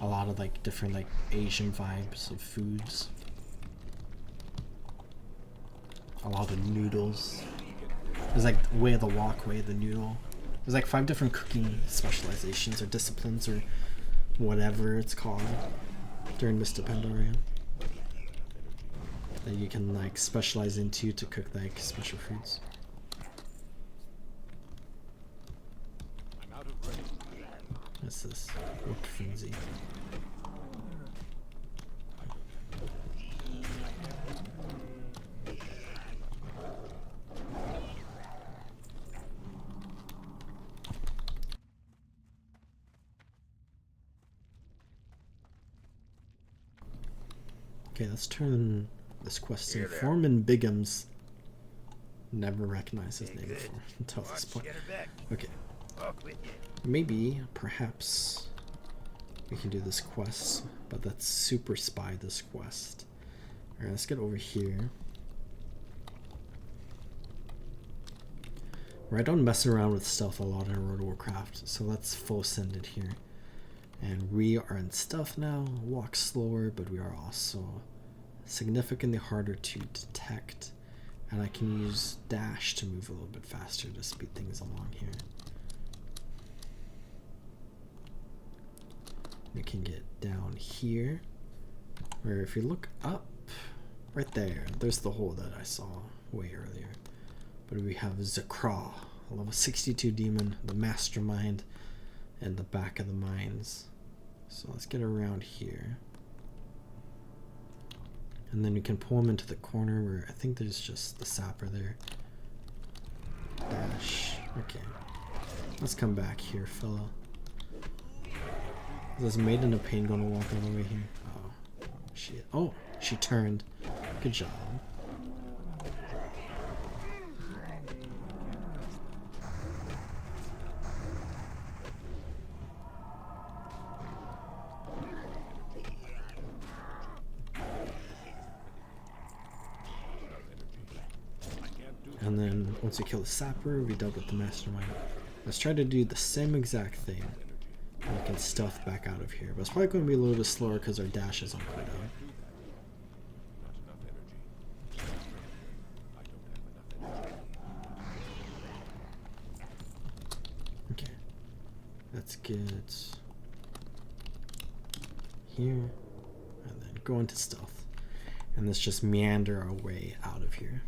a lot of like different like Asian vibes of foods. A lot of noodles. There's like Way of the Wok, Way of the Noodle. There's like 5 different cooking specializations or disciplines or whatever it's called during Mist of Pandaria that you can like specialize into to cook like special foods. What's this? Whoop frenzy. Okay, let's turn this quest in. Foreman Bigham's. Never recognized his name before until this point. Okay. Maybe, perhaps, we can do this quest, but let's super spy this quest. Alright, let's get over here. I don't mess around with stealth a lot in World of Warcraft, so let's full send it here. And we are in stealth now, walk slower, but we are also significantly harder to detect. And I can use dash to move a little bit faster to speed things along here. We can get down here where if you look up, right there, there's the hole that I saw way earlier. But we have Zakra, a level 62 demon, the mastermind, and the back of the mines. So let's get around here. And then we can pull him into the corner where I think there's just the sapper there. Dash. Okay. Let's come back here, fella. Is this Maiden of Pain gonna walk all the way here? Oh, she turned. Good job. And then once we kill the sapper, we dealt with the mastermind. Let's try to do the same exact thing. And we can stealth back out of here. But it's probably going to be a little bit slower because our dash isn't quite out. Okay. Let's get here. And then go into stealth. And let's just meander our way out of here.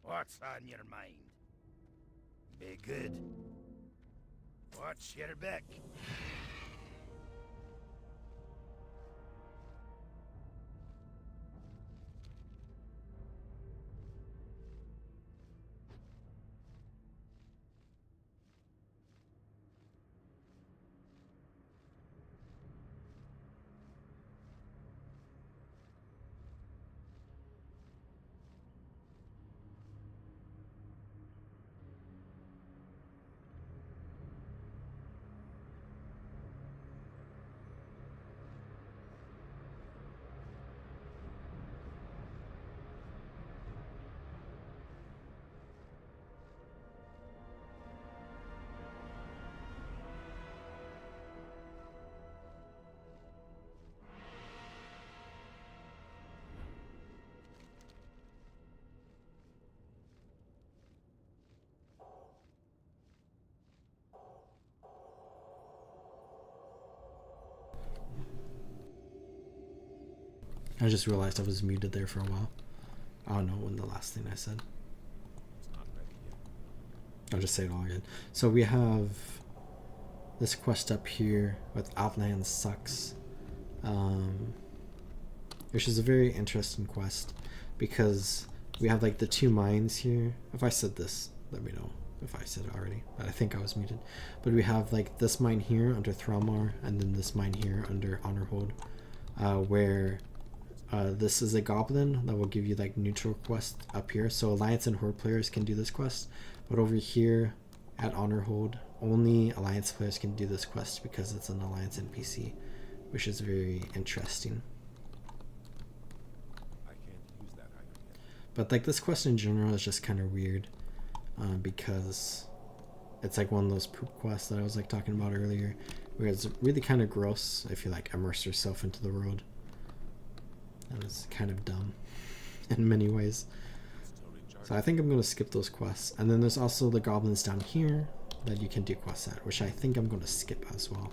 What's on your mind? Be good. Watch your back.
I just realized I was muted there for a while. I don't know when the last thing I said. I'll just say it all again. So we have this quest up here with Outland sucks, which is a very interesting quest because we have like the two mines here. If I said this, let me know if I said it already, but I think I was muted. But we have like this mine here under Thramar and then this mine here under Honorhold, where this is a goblin that will give you like neutral quest up here. So Alliance and Horde players can do this quest, but over here at Honorhold, only Alliance players can do this quest because it's an Alliance NPC, which is very interesting. But like this quest in general is just kind of weird, because it's like one of those poop quests that I was like talking about earlier, where it's really kind of gross if you like immerse yourself into the world. And it's kind of dumb in many ways. So I think I'm going to skip those quests. And then there's also the goblins down here that you can do quests at, which I think I'm going to skip as well.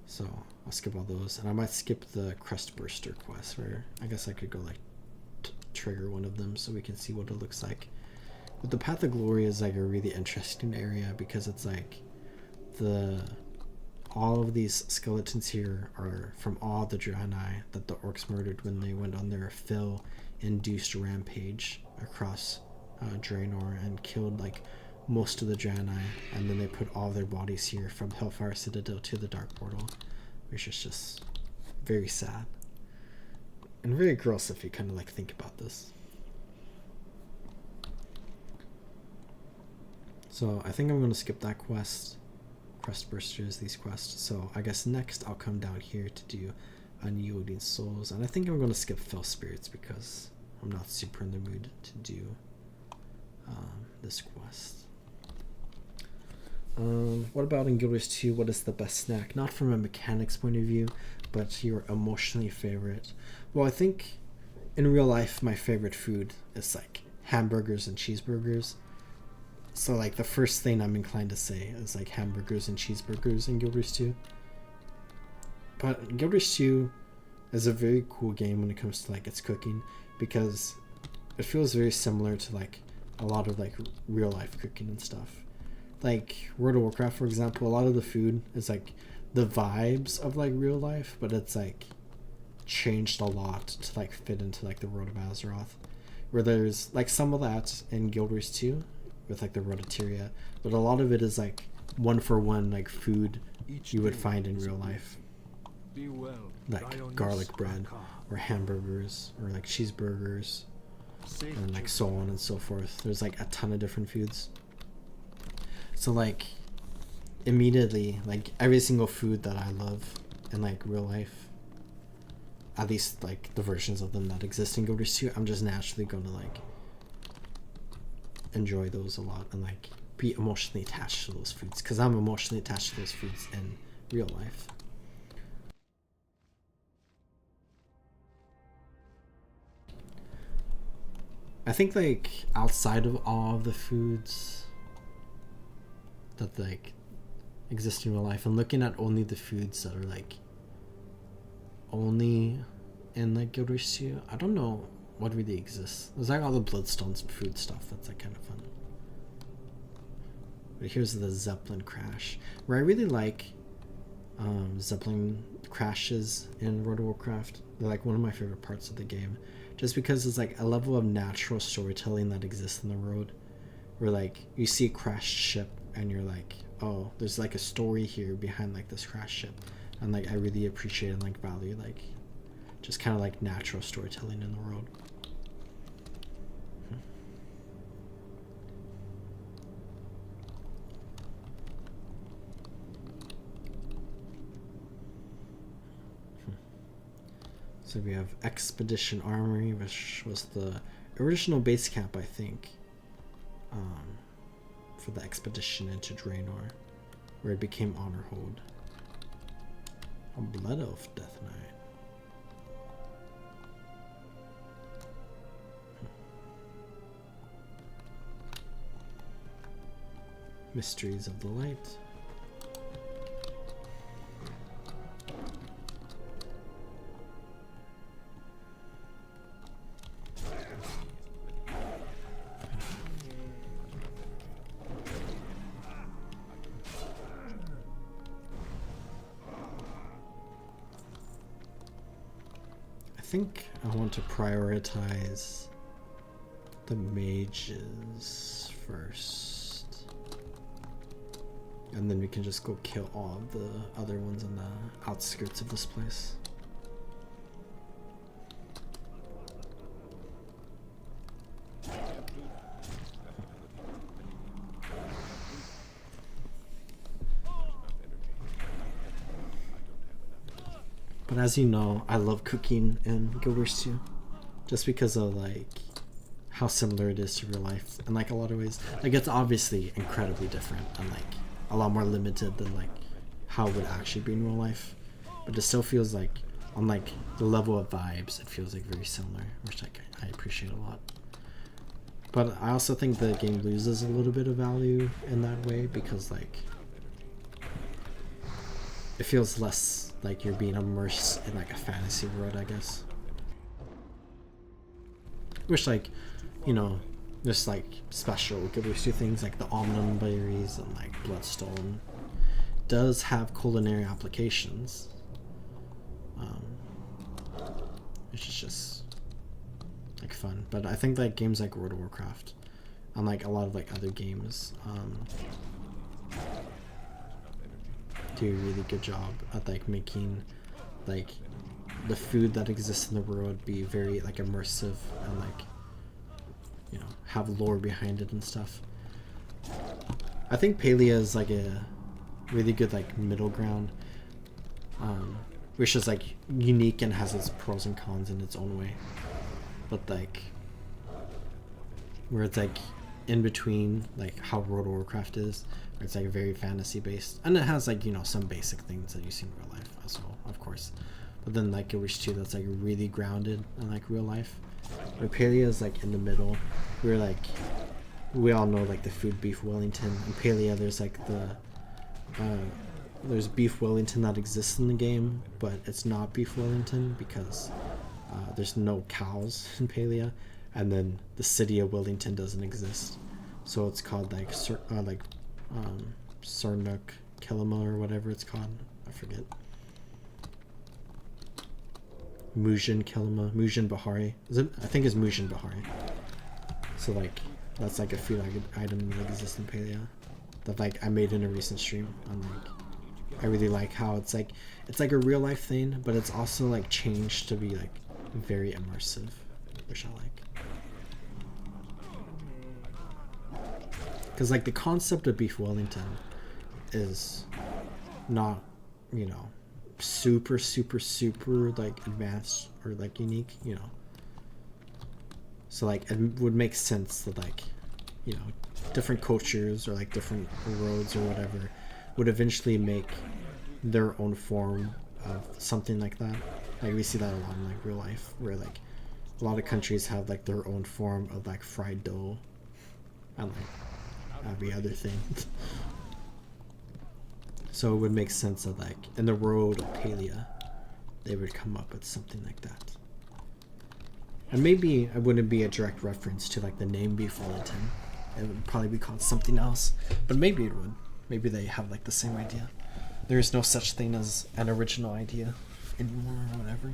So I'll skip all those. And I might skip the Crust Burster quest, where I guess I could go like trigger one of them so we can see what it looks like. But the Path of Glory is like a really interesting area because it's like the all of these skeletons here are from all the Draenor that the orcs murdered when they went on their Phil-induced rampage across Draenor and killed like most of the Draenor, and then they put all their bodies here from Hellfire Citadel to the Dark Portal, which is just very sad and very gross if you kind of like think about this. So I think I'm going to skip that quest. Crest Bursters, these quests. So I guess next I'll come down here to do Unyielding Souls, and I think I'm going to skip Fell Spirits because I'm not super in the mood to do this quest. What about in Guild Wars 2? What is the best snack? Not from a mechanics point of view, but your emotionally favorite. Well, I think in real life my favorite food is like hamburgers and cheeseburgers. So like the first thing I'm inclined to say is like hamburgers and cheeseburgers in Guild Wars 2. But Guild Wars 2 is a very cool game when it comes to like its cooking, because it feels very similar to like a lot of like real life cooking and stuff. Like World of Warcraft, for example, a lot of the food is like the vibes of like real life, but it's like changed a lot to like fit into like the world of Azeroth, where there's like some of that in Guild Wars 2 with like the Rotateria, but a lot of it is like one for one like food you would find in real life, like garlic bread or hamburgers or like cheeseburgers and like so on and so forth. There's like a ton of different foods. So like immediately, like every single food that I love in like real life, at least like the versions of them that exist in Guild Wars 2, I'm just naturally going to like enjoy those a lot and like be emotionally attached to those foods, because I'm emotionally attached to those foods in real life. I think like outside of all of the foods that like exist in real life, and looking at only the foods that are like only in like Guild Wars 2, I don't know what really exists. There's like all the Bloodstone's food stuff that's like kind of fun. But here's the Zeppelin crash, where I really like Zeppelin crashes in World of Warcraft. They're like one of my favorite parts of the game, just because it's like a level of natural storytelling that exists in the road, where like you see a crashed ship and you're like, oh, there's like a story here behind like this crashed ship, and like I really appreciate and like value like just kind of like natural storytelling in the world. So we have Expedition Armory, which was the original base camp, I think, for the expedition into Draenor, where it became Honorhold. A Blood Elf Death Knight. Mysteries of the Light. I think I want to prioritize the mages first, and then we can just go kill all of the other ones on the outskirts of this place. But as you know, I love cooking in Guild Wars 2, just because of like how similar it is to real life in like a lot of ways. Like it's obviously incredibly different and like a lot more limited than like how it would actually be in real life, but it still feels like on like the level of vibes, it feels like very similar, which like I appreciate a lot. But I also think the game loses a little bit of value in that way, because like it feels less like you're being immersed in like a fantasy world, I guess. Which like, you know, there's like special Guild Wars 2 things like the Omnum berries and like Bloodstone does have culinary applications, which is just like fun. But I think like games like World of Warcraft, unlike a lot of like other games, do a really good job at like making like the food that exists in the world be very like immersive and like, you know, have lore behind it and stuff. I think Palea is like a really good like middle ground, which is like unique and has its pros and cons in its own way, but like where it's like in between like how World of Warcraft is, where it's like very fantasy based, and it has like, you know, some basic things that you see in real life as well, of course, but then like Witch 2 that's like really grounded in like real life, where Palea is like in the middle, where like we all know like the food beef Wellington. In Palea there's like the there's beef Wellington that exists in the game, but it's not beef Wellington because there's no cows in Palea, and then the city of Wellington doesn't exist, so it's called like Sarnuk Kilima or whatever it's called, I forget. Mujin Kilima, Mujin Bahari, is it? I think it's Mujin Bahari. So like that's like a food item that exists in Palea that like I made in a recent stream. And like I really like how it's like a real life thing, but it's also like changed to be like very immersive, which I like. Because like the concept of beef Wellington is not, you know, super like advanced or like unique, you know. So like it would make sense that like, you know, different cultures or like different roads or whatever would eventually make their own form of something like that. Like we see that a lot in like real life, where like a lot of countries have like their own form of like fried dough and like every other thing. So it would make sense that like in the world of Palea they would come up with something like that. And maybe it wouldn't be a direct reference to like the name Beef Wellington. It would probably be called something else. But maybe it would. Maybe they have like the same idea. There is no such thing as an original idea anymore or whatever.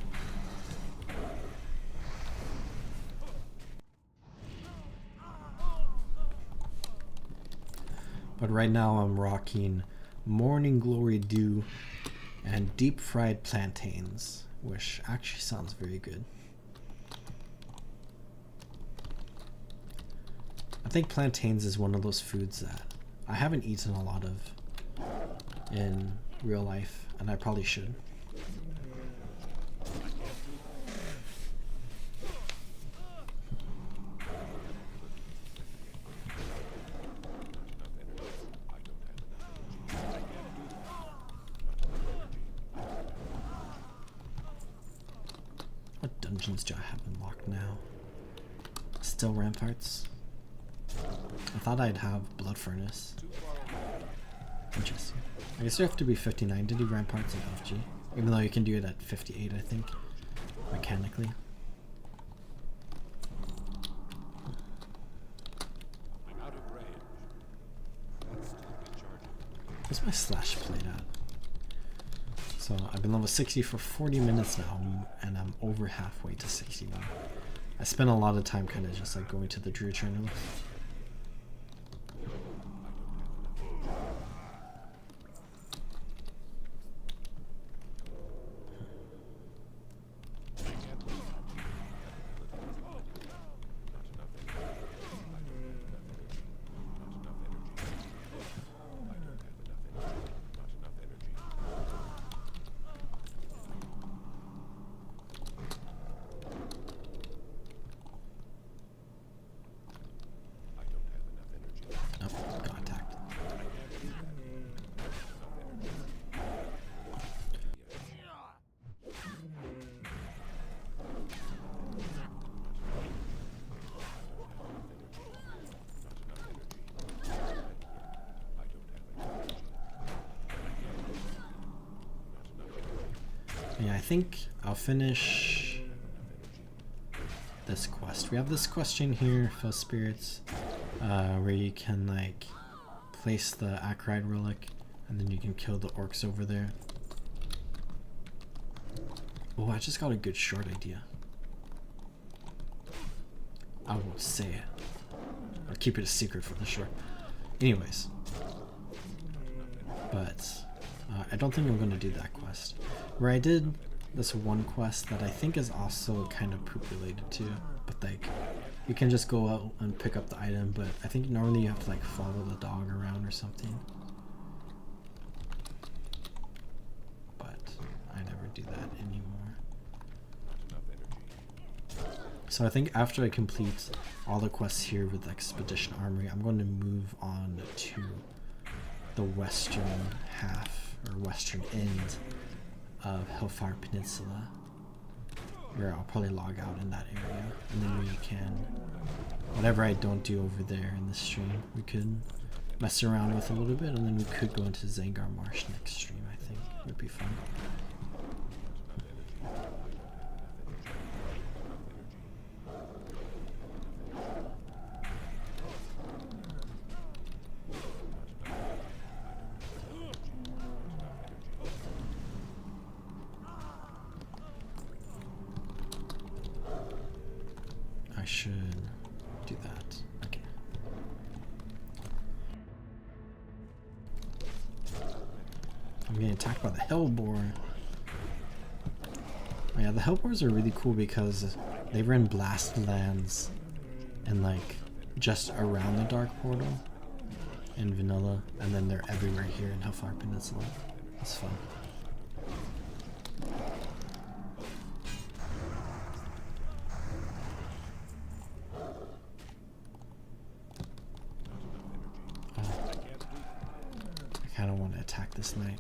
But right now I'm rocking Morning Glory Dew and deep fried plantains, which actually sounds very good. I think plantains is one of those foods that I haven't eaten a lot of in real life, and I probably should. What dungeons do I have unlocked now? Still Ramparts? I thought I'd have Blood Furnace. Interesting. I guess you have to be 59 to do Ramparts in FG, even though you can do it at 58, I think, mechanically. Where's my slash plate at? So I've been level 60 for 40 minutes now, and I'm over halfway to 61. I spent a lot of time kind of just like going to the Druid Journal. Yeah, I think I'll finish this quest. We have this question here, Fill Spirits, where you can like place the Acrite relic And then you can kill the orcs over there. Oh, I just got a good short idea. I won't say it. I'll keep it a secret for the short. Anyways. But I don't think I'm going to do that quest. Where I did this one quest that I think is also kind of poop related too. But like, you can just go out and pick up the item, but I think normally you have to like follow the dog around or something. But I never do that anymore. So I think after I complete all the quests here with Expedition Armory, I'm going to move on to the western half, or western end of Hellfire Peninsula, where I'll probably log out in that area, and then we can, whatever I don't do over there in the stream, we could mess around with a little bit, and then we could go into Zangar Marsh next stream. I think would be fun. I should do that. Okay. I'm getting attacked by the Hellboar. Oh yeah, the Hellboars are really cool because they run blast lands and like just around the Dark Portal in vanilla, and then they're everywhere here in Hellfire Peninsula. It's fun. I kind of want to attack this knight.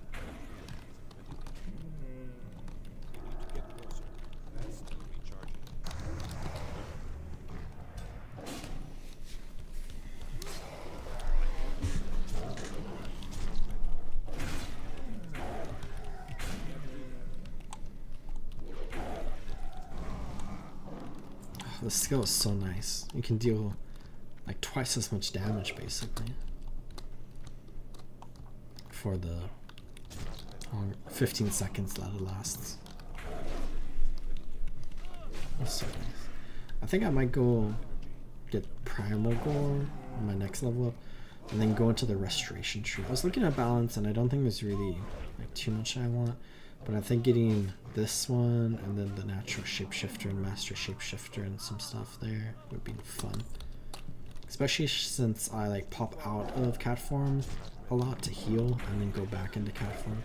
The skill is so nice. You can deal like twice as much damage basically for the 15 seconds that it lasts. That's so nice. I think I might go get Primal Gore on my next level up and then go into the Restoration Tree. I was looking at balance and I don't think there's really like too much I want. But I think getting this one and then the Natural Shapeshifter and Master Shapeshifter and some stuff there would be fun. Especially since I like pop out of cat form a lot to heal and then go back into cat form.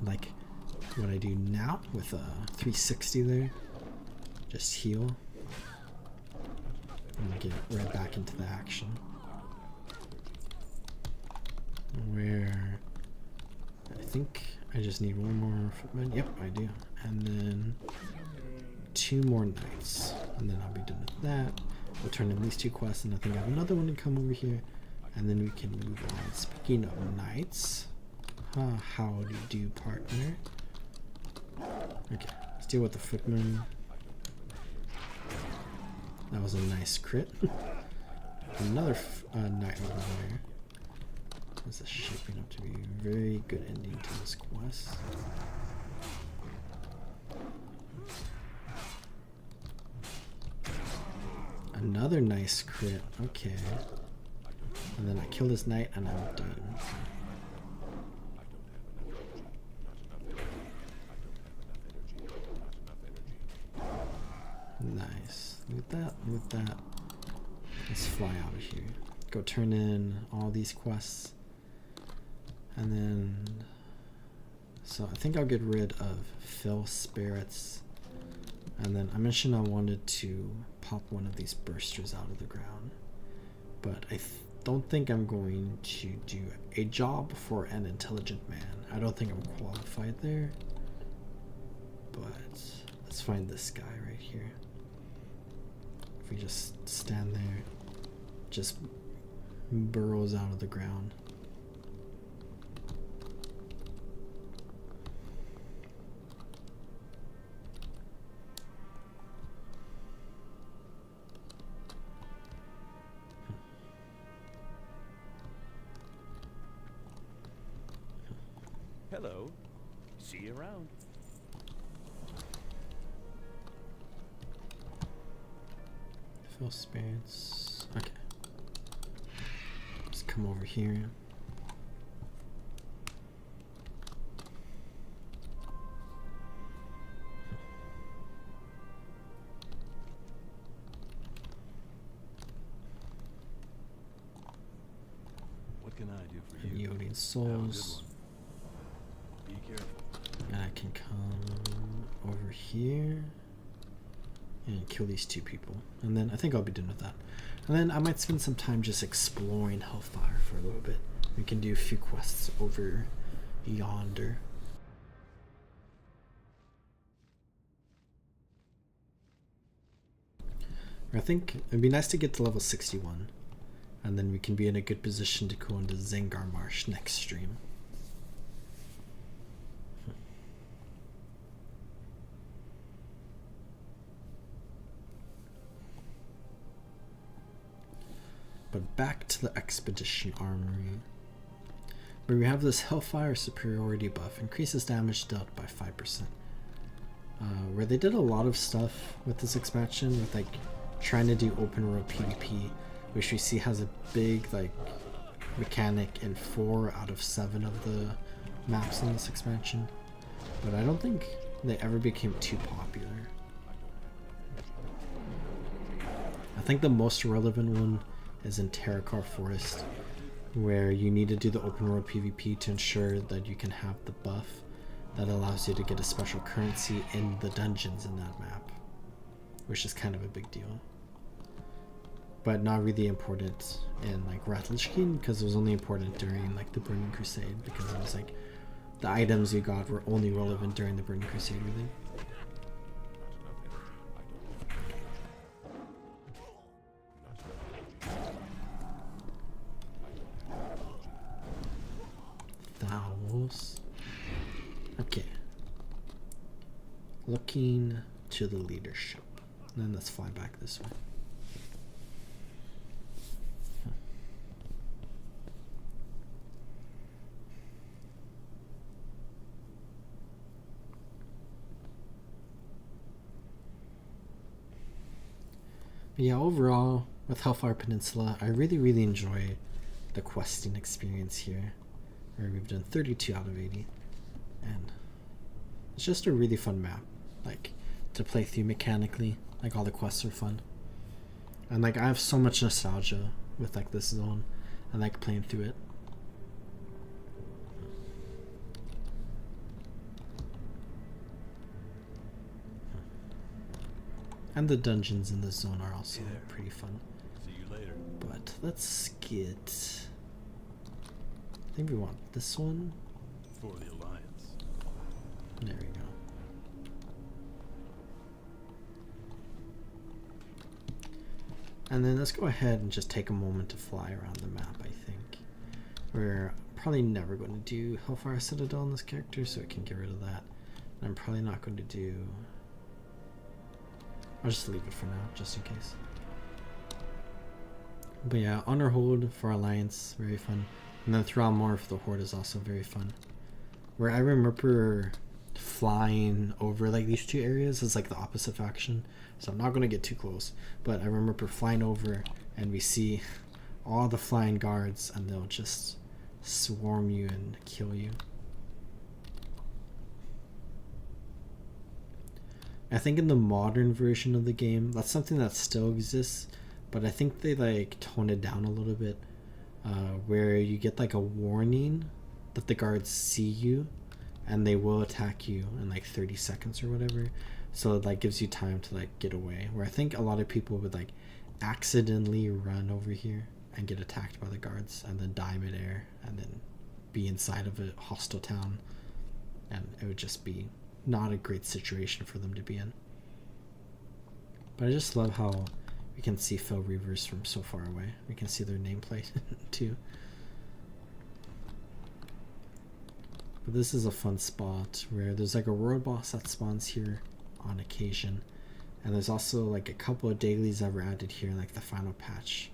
Like what I do now with a 360 there, just heal. And get right back into the action. Where I think I just need one more footman. Yep, I do. And then 2 more knights. And then I'll be done with that. We'll turn in these 2 quests, and I think I have another one to come over here. And then we can move on. Speaking of knights, how do you do, partner? Okay, let's deal with the footman. That was a nice crit. Another knight over there. This is shaping up to be a very good ending to this quest. Another nice crit. Okay. And then I kill this knight and I'm done. Nice. Look at that, look at that. Let's fly out of here. Go turn in all these quests. And then... So I think I'll get rid of Fill Spirits. And then I mentioned I wanted to pop one of these bursters out of the ground. But I don't think I'm going to do a job for an intelligent man. I don't think I'm qualified there. But let's find this guy right here. If we just stand there, just burrows out of the ground.
hello. See you around.
Fill spirits. Okay. Let's come over here.
What can I do for you?
Yielding
Have a good
souls.
one. Be careful.
And I can come over here and kill these two people. And then I think I'll be done with that. And then I might spend some time just exploring Hellfire for a little bit. We can do a few quests over yonder. I think it'd be nice to get to level 61. And then we can be in a good position to go into Zengar Marsh next stream. But back to the Expedition Armory, where we have this Hellfire Superiority buff, increases damage dealt by 5%. Where they did a lot of stuff with this expansion, with like trying to do open world PvP, which we see has a big like mechanic in 4 out of 7 of the maps in this expansion. But I don't think they ever became too popular. I think the most relevant one is in Terracar Forest, where you need to do the open world PvP to ensure that you can have the buff that allows you to get a special currency in the dungeons in that map, which is kind of a big deal. But not really important in like Lich King, because it was only important during like the Burning Crusade, because it was like the items you got were only relevant during the Burning Crusade, really. Okay. Looking to the leadership. And then let's fly back this way. But yeah, overall, with Hellfire Peninsula, I really enjoy the questing experience here, where we've done 32 out of 80, and it's just a really fun map, like, to play through mechanically. Like, all the quests are fun, and like I have so much nostalgia with like this zone. I like playing through it. And the dungeons in this zone are also pretty fun.
See you later.
But let's get, I think we want this one.
For the Alliance.
There we go. And then let's go ahead and just take a moment to fly around the map, I think. We're probably never going to do Hellfire Citadel in this character, so we can get rid of that. And I'm probably not going to do... I'll just leave it for now, just in case. But yeah, Honor Hold for Alliance, very fun. And then Thrallmore for the Horde is also very fun. Where I remember flying over like these two areas as like the opposite faction, so I'm not going to get too close, but I remember flying over and we see all the flying guards and they'll just swarm you and kill you. I think in the modern version of the game, that's something that still exists, but I think they like tone it down a little bit, where you get like a warning that the guards see you and they will attack you in like 30 seconds or whatever, so it like gives you time to like get away. Where I think a lot of people would like accidentally run over here and get attacked by the guards and then die midair and then be inside of a hostile town, and it would just be not a great situation for them to be in. But I just love how we can see Fel Reavers from so far away. We can see their nameplate too. But this is a fun spot where there's like a world boss that spawns here on occasion, and there's also like a couple of dailies that were added here, like the final patch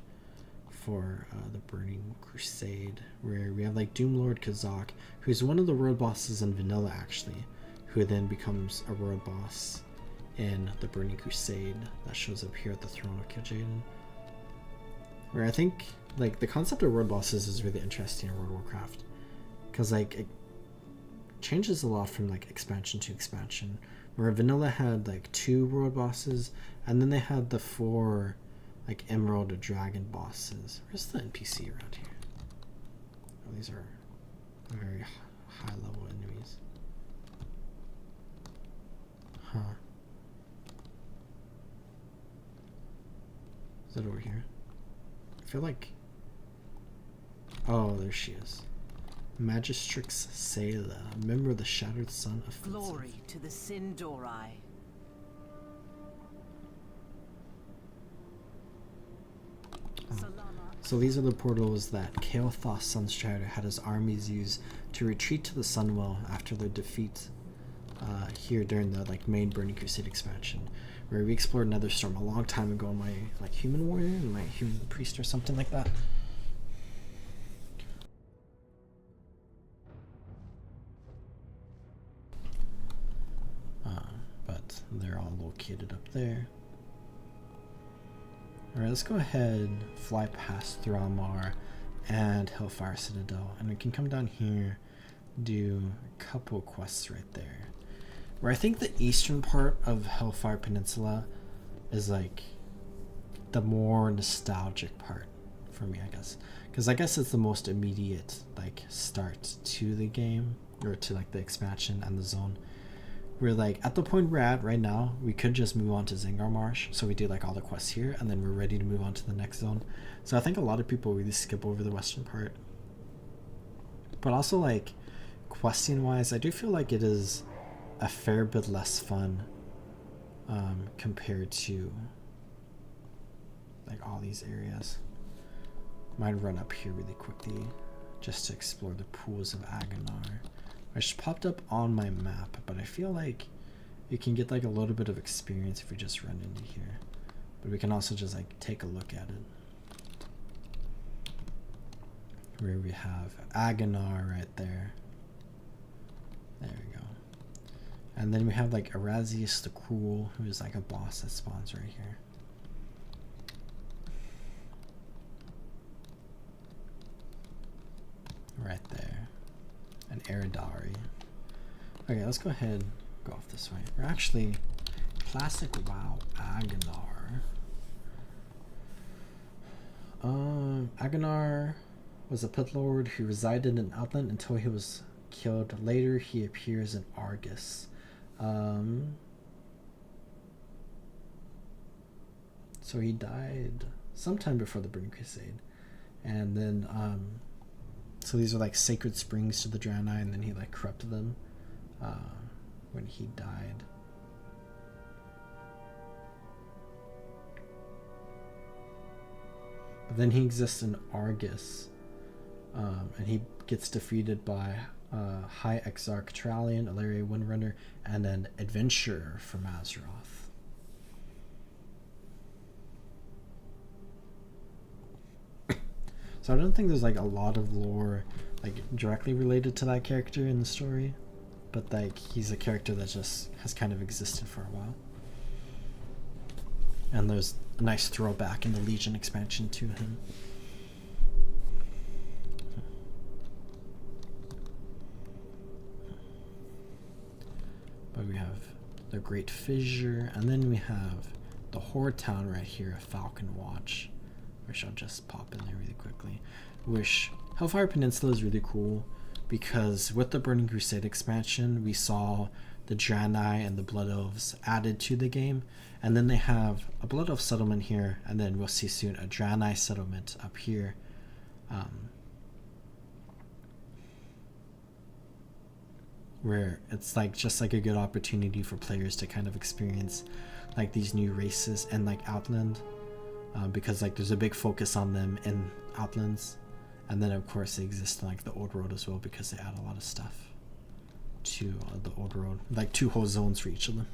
for the Burning Crusade. Crusade, where we have like Doomlord Kazak, who's one of the world bosses in vanilla actually, who then becomes a world boss in the Burning Crusade that shows up here at the Throne of Kil'jaeden. Where I think like the concept of world bosses is really interesting in World of Warcraft, because like it changes a lot from like expansion to expansion. Where vanilla had like 2 world bosses, and then they had the 4 like Emerald Dragon bosses. Where's the NPC around here? Oh, these are very high level enemies. Huh. Is that over here? I feel like... Oh, there she is. Magistrix Sayla, a member of the Shattered Sun Offensive.
Glory to the Sin'dorei.
So these are the portals that Kael'thas Sunstrider had his armies use to retreat to the Sunwell after their defeat here during the like main Burning Crusade expansion, where we explored Netherstorm a long time ago in my like human warrior and my human priest or something like that. But they're all located up there. Alright, let's go ahead, fly past Thramar and Hellfire Citadel, and we can come down here, do a couple quests right there. Where I think the eastern part of Hellfire Peninsula is like the more nostalgic part for me, I guess. Because I guess it's the most immediate like start to the game, or to like the expansion and the zone. We're like at the point we're at right now, we could just move on to Zengar Marsh, so we do like all the quests here and then we're ready to move on to the next zone. So I think a lot of people really skip over the western part. But also like questing wise, I do feel like it is a fair bit less fun compared to like all these areas. Might run up here really quickly just to explore the pools of Agonar, which popped up on my map, but I feel like you can get like a little bit of experience if we just run into here. But we can also just like take a look at it. Where we have Agonar right there. There we go. And then we have like Erazius the Cruel, who is like a boss that spawns right here. Right there. And Eridari. Okay, let's go ahead and go off this way. We're actually classic WoW Agonar. Agonar was a pit lord who resided in Outland until he was killed. Later he appears in Argus. So he died sometime before the Burning Crusade. And then so these are like sacred springs to the Draenor, and then he like corrupted them when he died. But then he exists in Argus, and he gets defeated by High Exarch Trallian, Ilaria Windrunner, and an adventurer from Azeroth. So I don't think there's like a lot of lore like directly related to that character in the story, but like he's a character that just has kind of existed for a while. And there's a nice throwback in the Legion expansion to him. But we have the Great Fissure, and then we have the Horde Town right here, Falcon Watch, which I'll just pop in there really quickly. Which Hellfire Peninsula is really cool because with the Burning Crusade expansion, we saw the Draenor and the Blood Elves added to the game, and then they have a Blood Elf settlement here, and then we'll see soon a Draenor settlement up here. Where it's like just like a good opportunity for players to kind of experience like these new races and like Outland, because like there's a big focus on them in Outlands, and then of course they exist in like the Old World as well because they add a lot of stuff to the Old World, like 2 whole zones for each of them.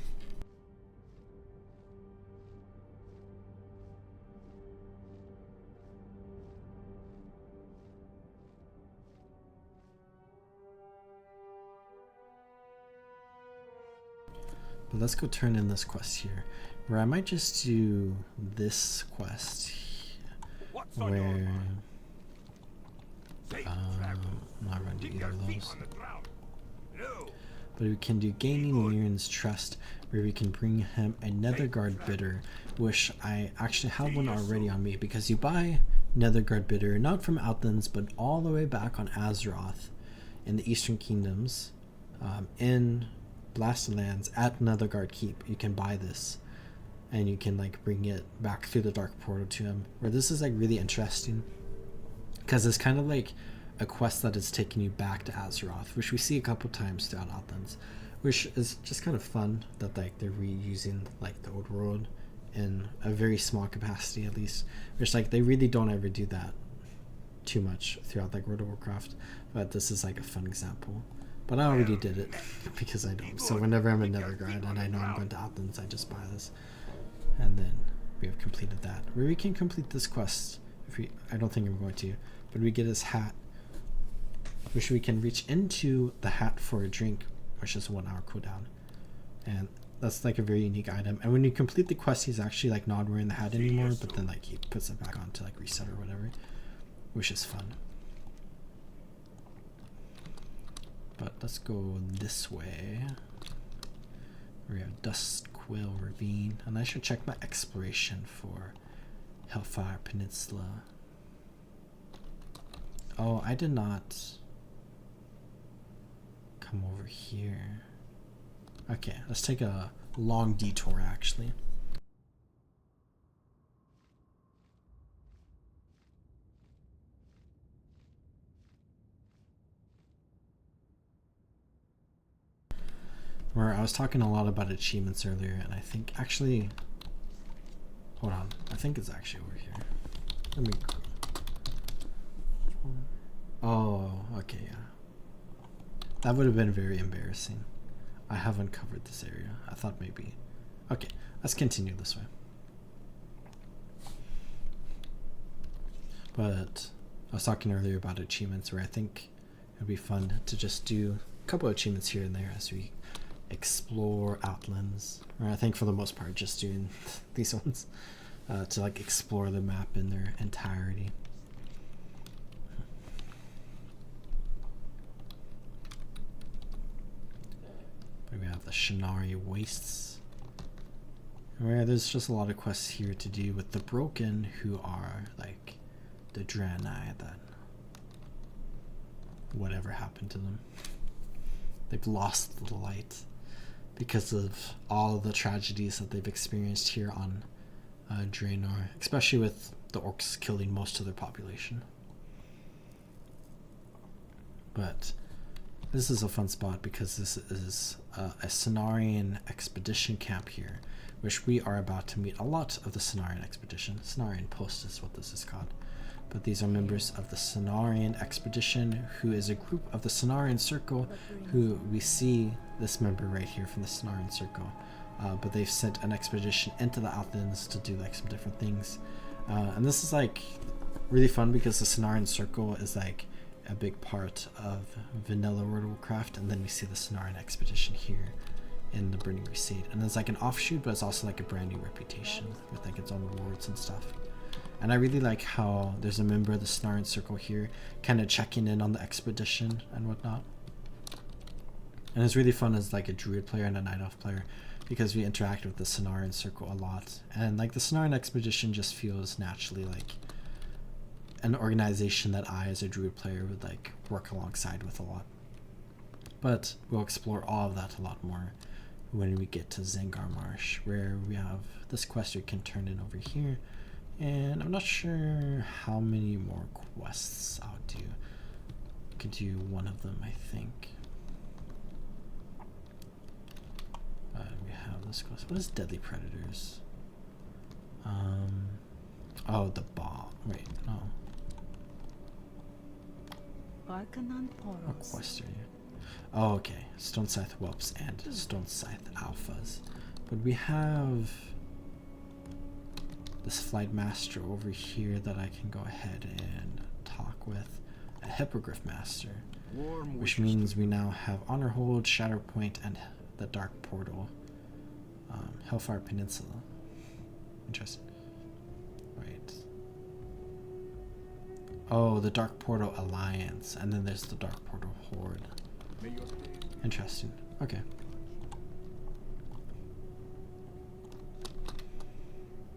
But let's go turn in this quest here, where I might just do this quest
What's on your
where
mind? Safe travel.
I'm not going to do
Keep
either
your
of
feet
those.
on the ground. No.
But we can do gaining Mirren's trust, where we can bring him a Netherguard bitter, which I actually have one already on me, because you buy Netherguard bitter not from Outlands but all the way back on Azeroth in the Eastern Kingdoms, in Blasted Lands at Netherguard Keep. You can buy this and you can like bring it back through the Dark Portal to him, where this is like really interesting because it's kind of like a quest that is taking you back to Azeroth, which we see a couple times throughout Outlands, which is just kind of fun that like they're reusing like the old world in a very small capacity, at least, which like they really don't ever do that too much throughout like World of Warcraft, but this is like a fun example. But I already did it because I don't. So whenever I'm in Netherguard and I know I'm going to Outlands, I just buy this, and then we have completed that. Where we can complete this quest if we, I don't think I'm going to, but we get his hat, which we can reach into the hat for a drink, which is 1 hour cooldown, and that's like a very unique item. And when you complete the quest, he's actually like not wearing the hat anymore, but then like he puts it back on to like reset or whatever, which is fun. But let's go this way. We have Dust Quill Ravine, and I should check my exploration for Hellfire Peninsula. Oh, I did not come over here. Okay, let's take a long detour actually. Where I was talking a lot about achievements earlier, and I think actually, hold on, I think it's actually over here. Let me. Oh, okay, yeah. That would have been very embarrassing. I haven't covered this area. I thought maybe. Okay, let's continue this way. But I was talking earlier about achievements, where I think it would be fun to just do a couple of achievements here and there as we explore Outlands. Or I think for the most part just doing these ones to like explore the map in their entirety. We have the Shinari Wastes, where there's just a lot of quests here to do with the Broken, who are like the Draenor that whatever happened to them. They've lost the light because of all of the tragedies that they've experienced here on Draenor, especially with the orcs killing most of their population. But this is a fun spot because this is a Cenarian expedition camp here, which we are about to meet a lot of the Cenarian expedition. Cenarian Post is what this is called. But these are members of the Cenarian expedition, who is a group of the Cenarian Circle, who we see this member right here from the Cenarian Circle. But they've sent an expedition into the Outlands to do like some different things. And this is like really fun because the Cenarian Circle is like a big part of vanilla World of Warcraft, and then we see the Cenarian expedition here in the Burning Crusade. And it's like an offshoot, but it's also like a brand new reputation with like its own rewards and stuff. And I really like how there's a member of the Cenarian Circle here kind of checking in on the expedition and whatnot. And it's really fun as like a druid player and a night elf player because we interact with the Cenarian Circle a lot. And like the Cenarian expedition just feels naturally like an organization that I as a druid player would like work alongside with a lot. But we'll explore all of that a lot more when we get to Zengar Marsh, where we have this quest we can turn in over here. And I'm not sure how many more quests I'll do. Could do one of them, I think. We have this quest. What is Deadly Predators? Oh, the bomb. Wait, no. What quest are you? Oh, okay. Stone Scythe Whelps and Stone Scythe Alphas. But we have this Flight Master over here that I can go ahead and talk with. A Hippogriff Master. Which means we now have Honor Hold, Shatter Point, and the Dark Portal Hellfire Peninsula. Interesting. Right. Oh, the Dark Portal Alliance, and then there's the Dark Portal Horde. Interesting. Okay.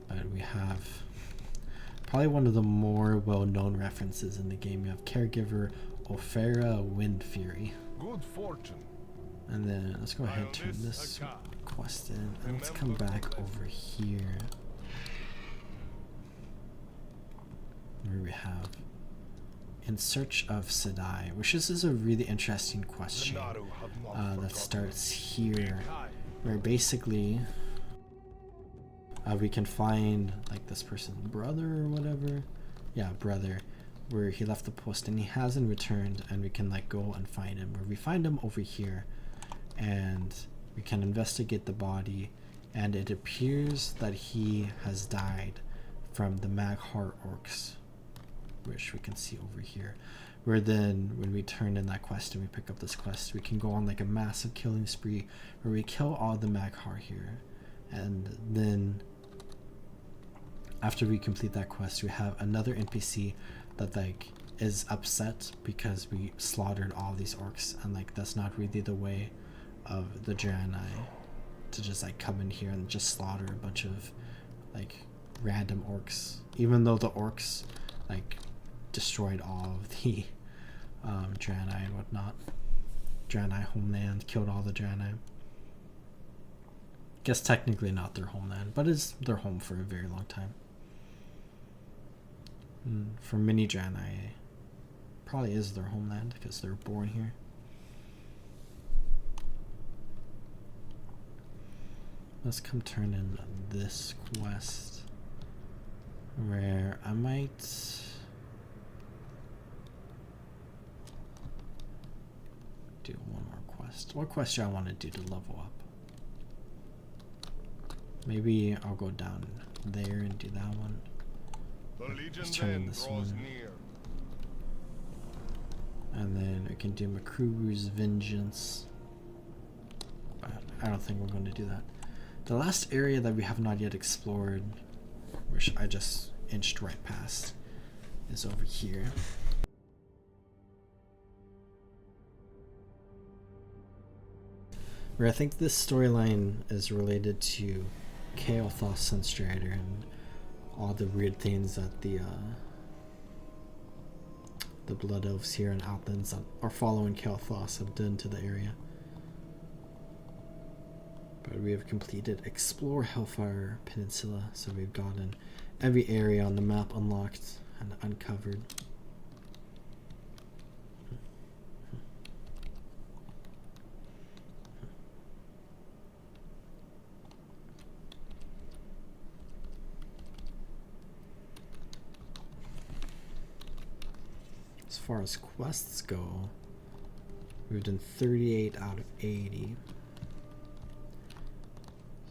But we have probably one of the more well-known references in the game. You have Caregiver Ophera Wind Fury.
Good fortune.
And then let's go ahead and turn this quest in. And let's come back over here. Where we have In Search of Sedai, which is a really interesting question that starts here, where basically we can find like this person's brother or whatever. Yeah, brother, where he left the post and he hasn't returned, and we can like go and find him. Where we find him over here, and we can investigate the body, and it appears that he has died from the Maghar orcs, which we can see over here. Where then when we turn in that quest and we pick up this quest, we can go on like a massive killing spree where we kill all the Maghar here, and then after we complete that quest we have another NPC that like is upset because we slaughtered all these orcs, and like that's not really the way of the Draenor to just like come in here and just slaughter a bunch of like random orcs, even though the orcs like destroyed all of the Draenor and whatnot. Draenor homeland, killed all the Draenor. Guess technically not their homeland, but it's their home for a very long time. For many Draenor, probably is their homeland because they're born here. Let's come turn in this quest, where I might do one more quest. What quest do I want to do to level up? Maybe I'll go down there and do that one. Let's turn in this one. And then we can do Makruru's Vengeance. But I don't think we're going to do that. The last area that we have not yet explored, which I just inched right past, is over here. Where I think this storyline is related to Kael'thas Sunstrider and all the weird things that the Blood Elves here in Outlands that are following Kael'thas have done to the area. But we have completed Explore Hellfire Peninsula, so we've gotten every area on the map unlocked and uncovered. As far as quests go, we've done 38 out of 80.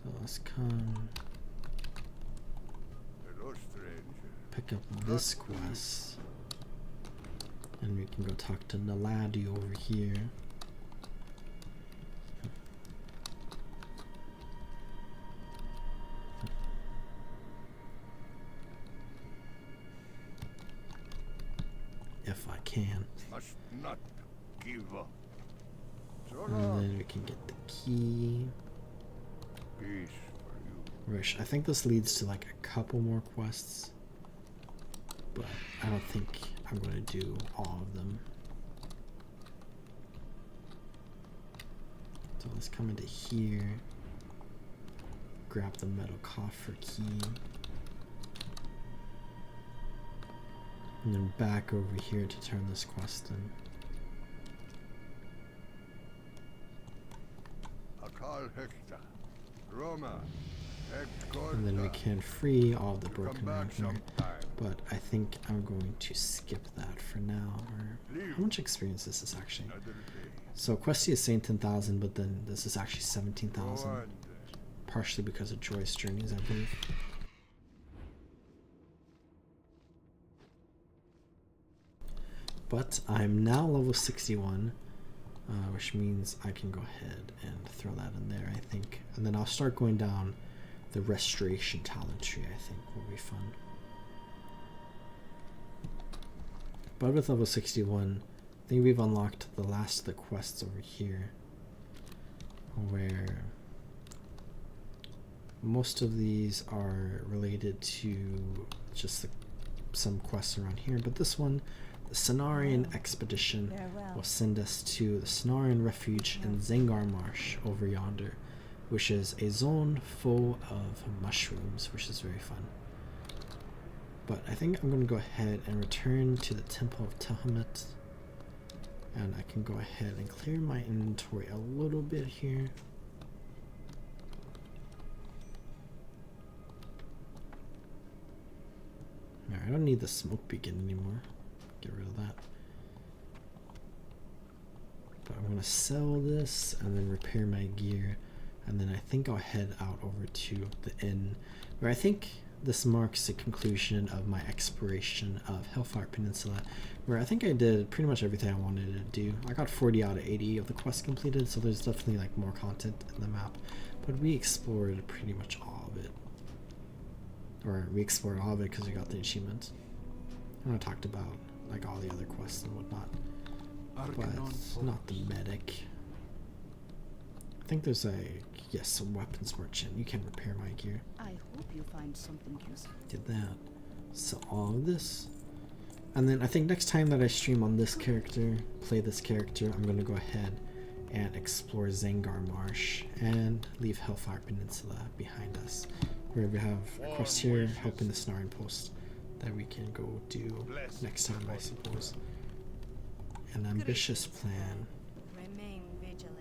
So let's come pick up this quest, and we can go talk to Naladi over here. If I can.
Must not give up.
And then we can get the key.
Peace for you.
Which I think this leads to like a couple more quests, but I don't think I'm going to do all of them. So let's come into here, grab the metal coffer key, and then back over here to turn this quest in.
Akal Hekta. Roma.
And then we can free all of the broken men here. But I think I'm going to skip that for now. How much experience is this actually? So Questy is saying 10,000, but then this is actually 17,000. Partially because of Joyous Journeys, I believe. But I'm now level 61. which means I can go ahead and throw that in there, I think. And then I'll start going down the restoration talent tree, I think will be fun. But with level 61, I think we've unlocked the last of the quests over here, where most of these are related to just some quests around here. But this one, the Cenarian Expedition, will send us to the Cenarian Refuge in Zengar Marsh over yonder, which is a zone full of mushrooms, which is very fun. But I think I'm going to go ahead and return to the Temple of Tehemet, and I can go ahead and clear my inventory a little bit here. Alright, I don't need the smoke beacon anymore. Get rid of that. But I'm going to sell this and then repair my gear, and then I think I'll head out over to the inn, where I think this marks the conclusion of my exploration of Hellfire Peninsula, where I think I did pretty much everything I wanted to do. I got 40 out of 80 of the quests completed, so there's definitely like more content in the map, but we explored pretty much all of it. Or we explored all of it because we got the achievement. And I talked about like all the other quests and whatnot, but not the medic. I think there's a weapons merchant. You can repair my gear.
I hope you find something useful.
Did that. So all of this. And then I think next time that I stream on this character, play this character, I'm going to go ahead and explore Zengar Marsh and leave Hellfire Peninsula behind us, where we have a quest here helping the Cenarian Post that we can go do next time, I suppose. An ambitious plan.
Remain vigilant.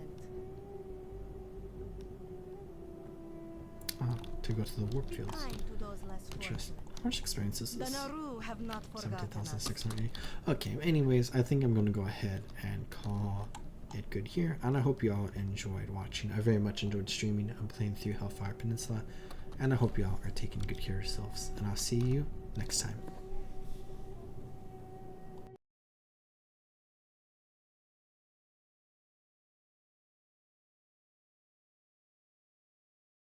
To go to the warp fields.
Kind to those less
Interesting.
fortunate.
How much experience is
The
this?
Naru have not forgotten us.
17,680. Okay, anyways, I think I'm going to go ahead and call it good here, and I hope you all enjoyed watching. I very much enjoyed streaming and playing through Hellfire Peninsula, and I hope you all are taking good care of yourselves, and I'll see you next time.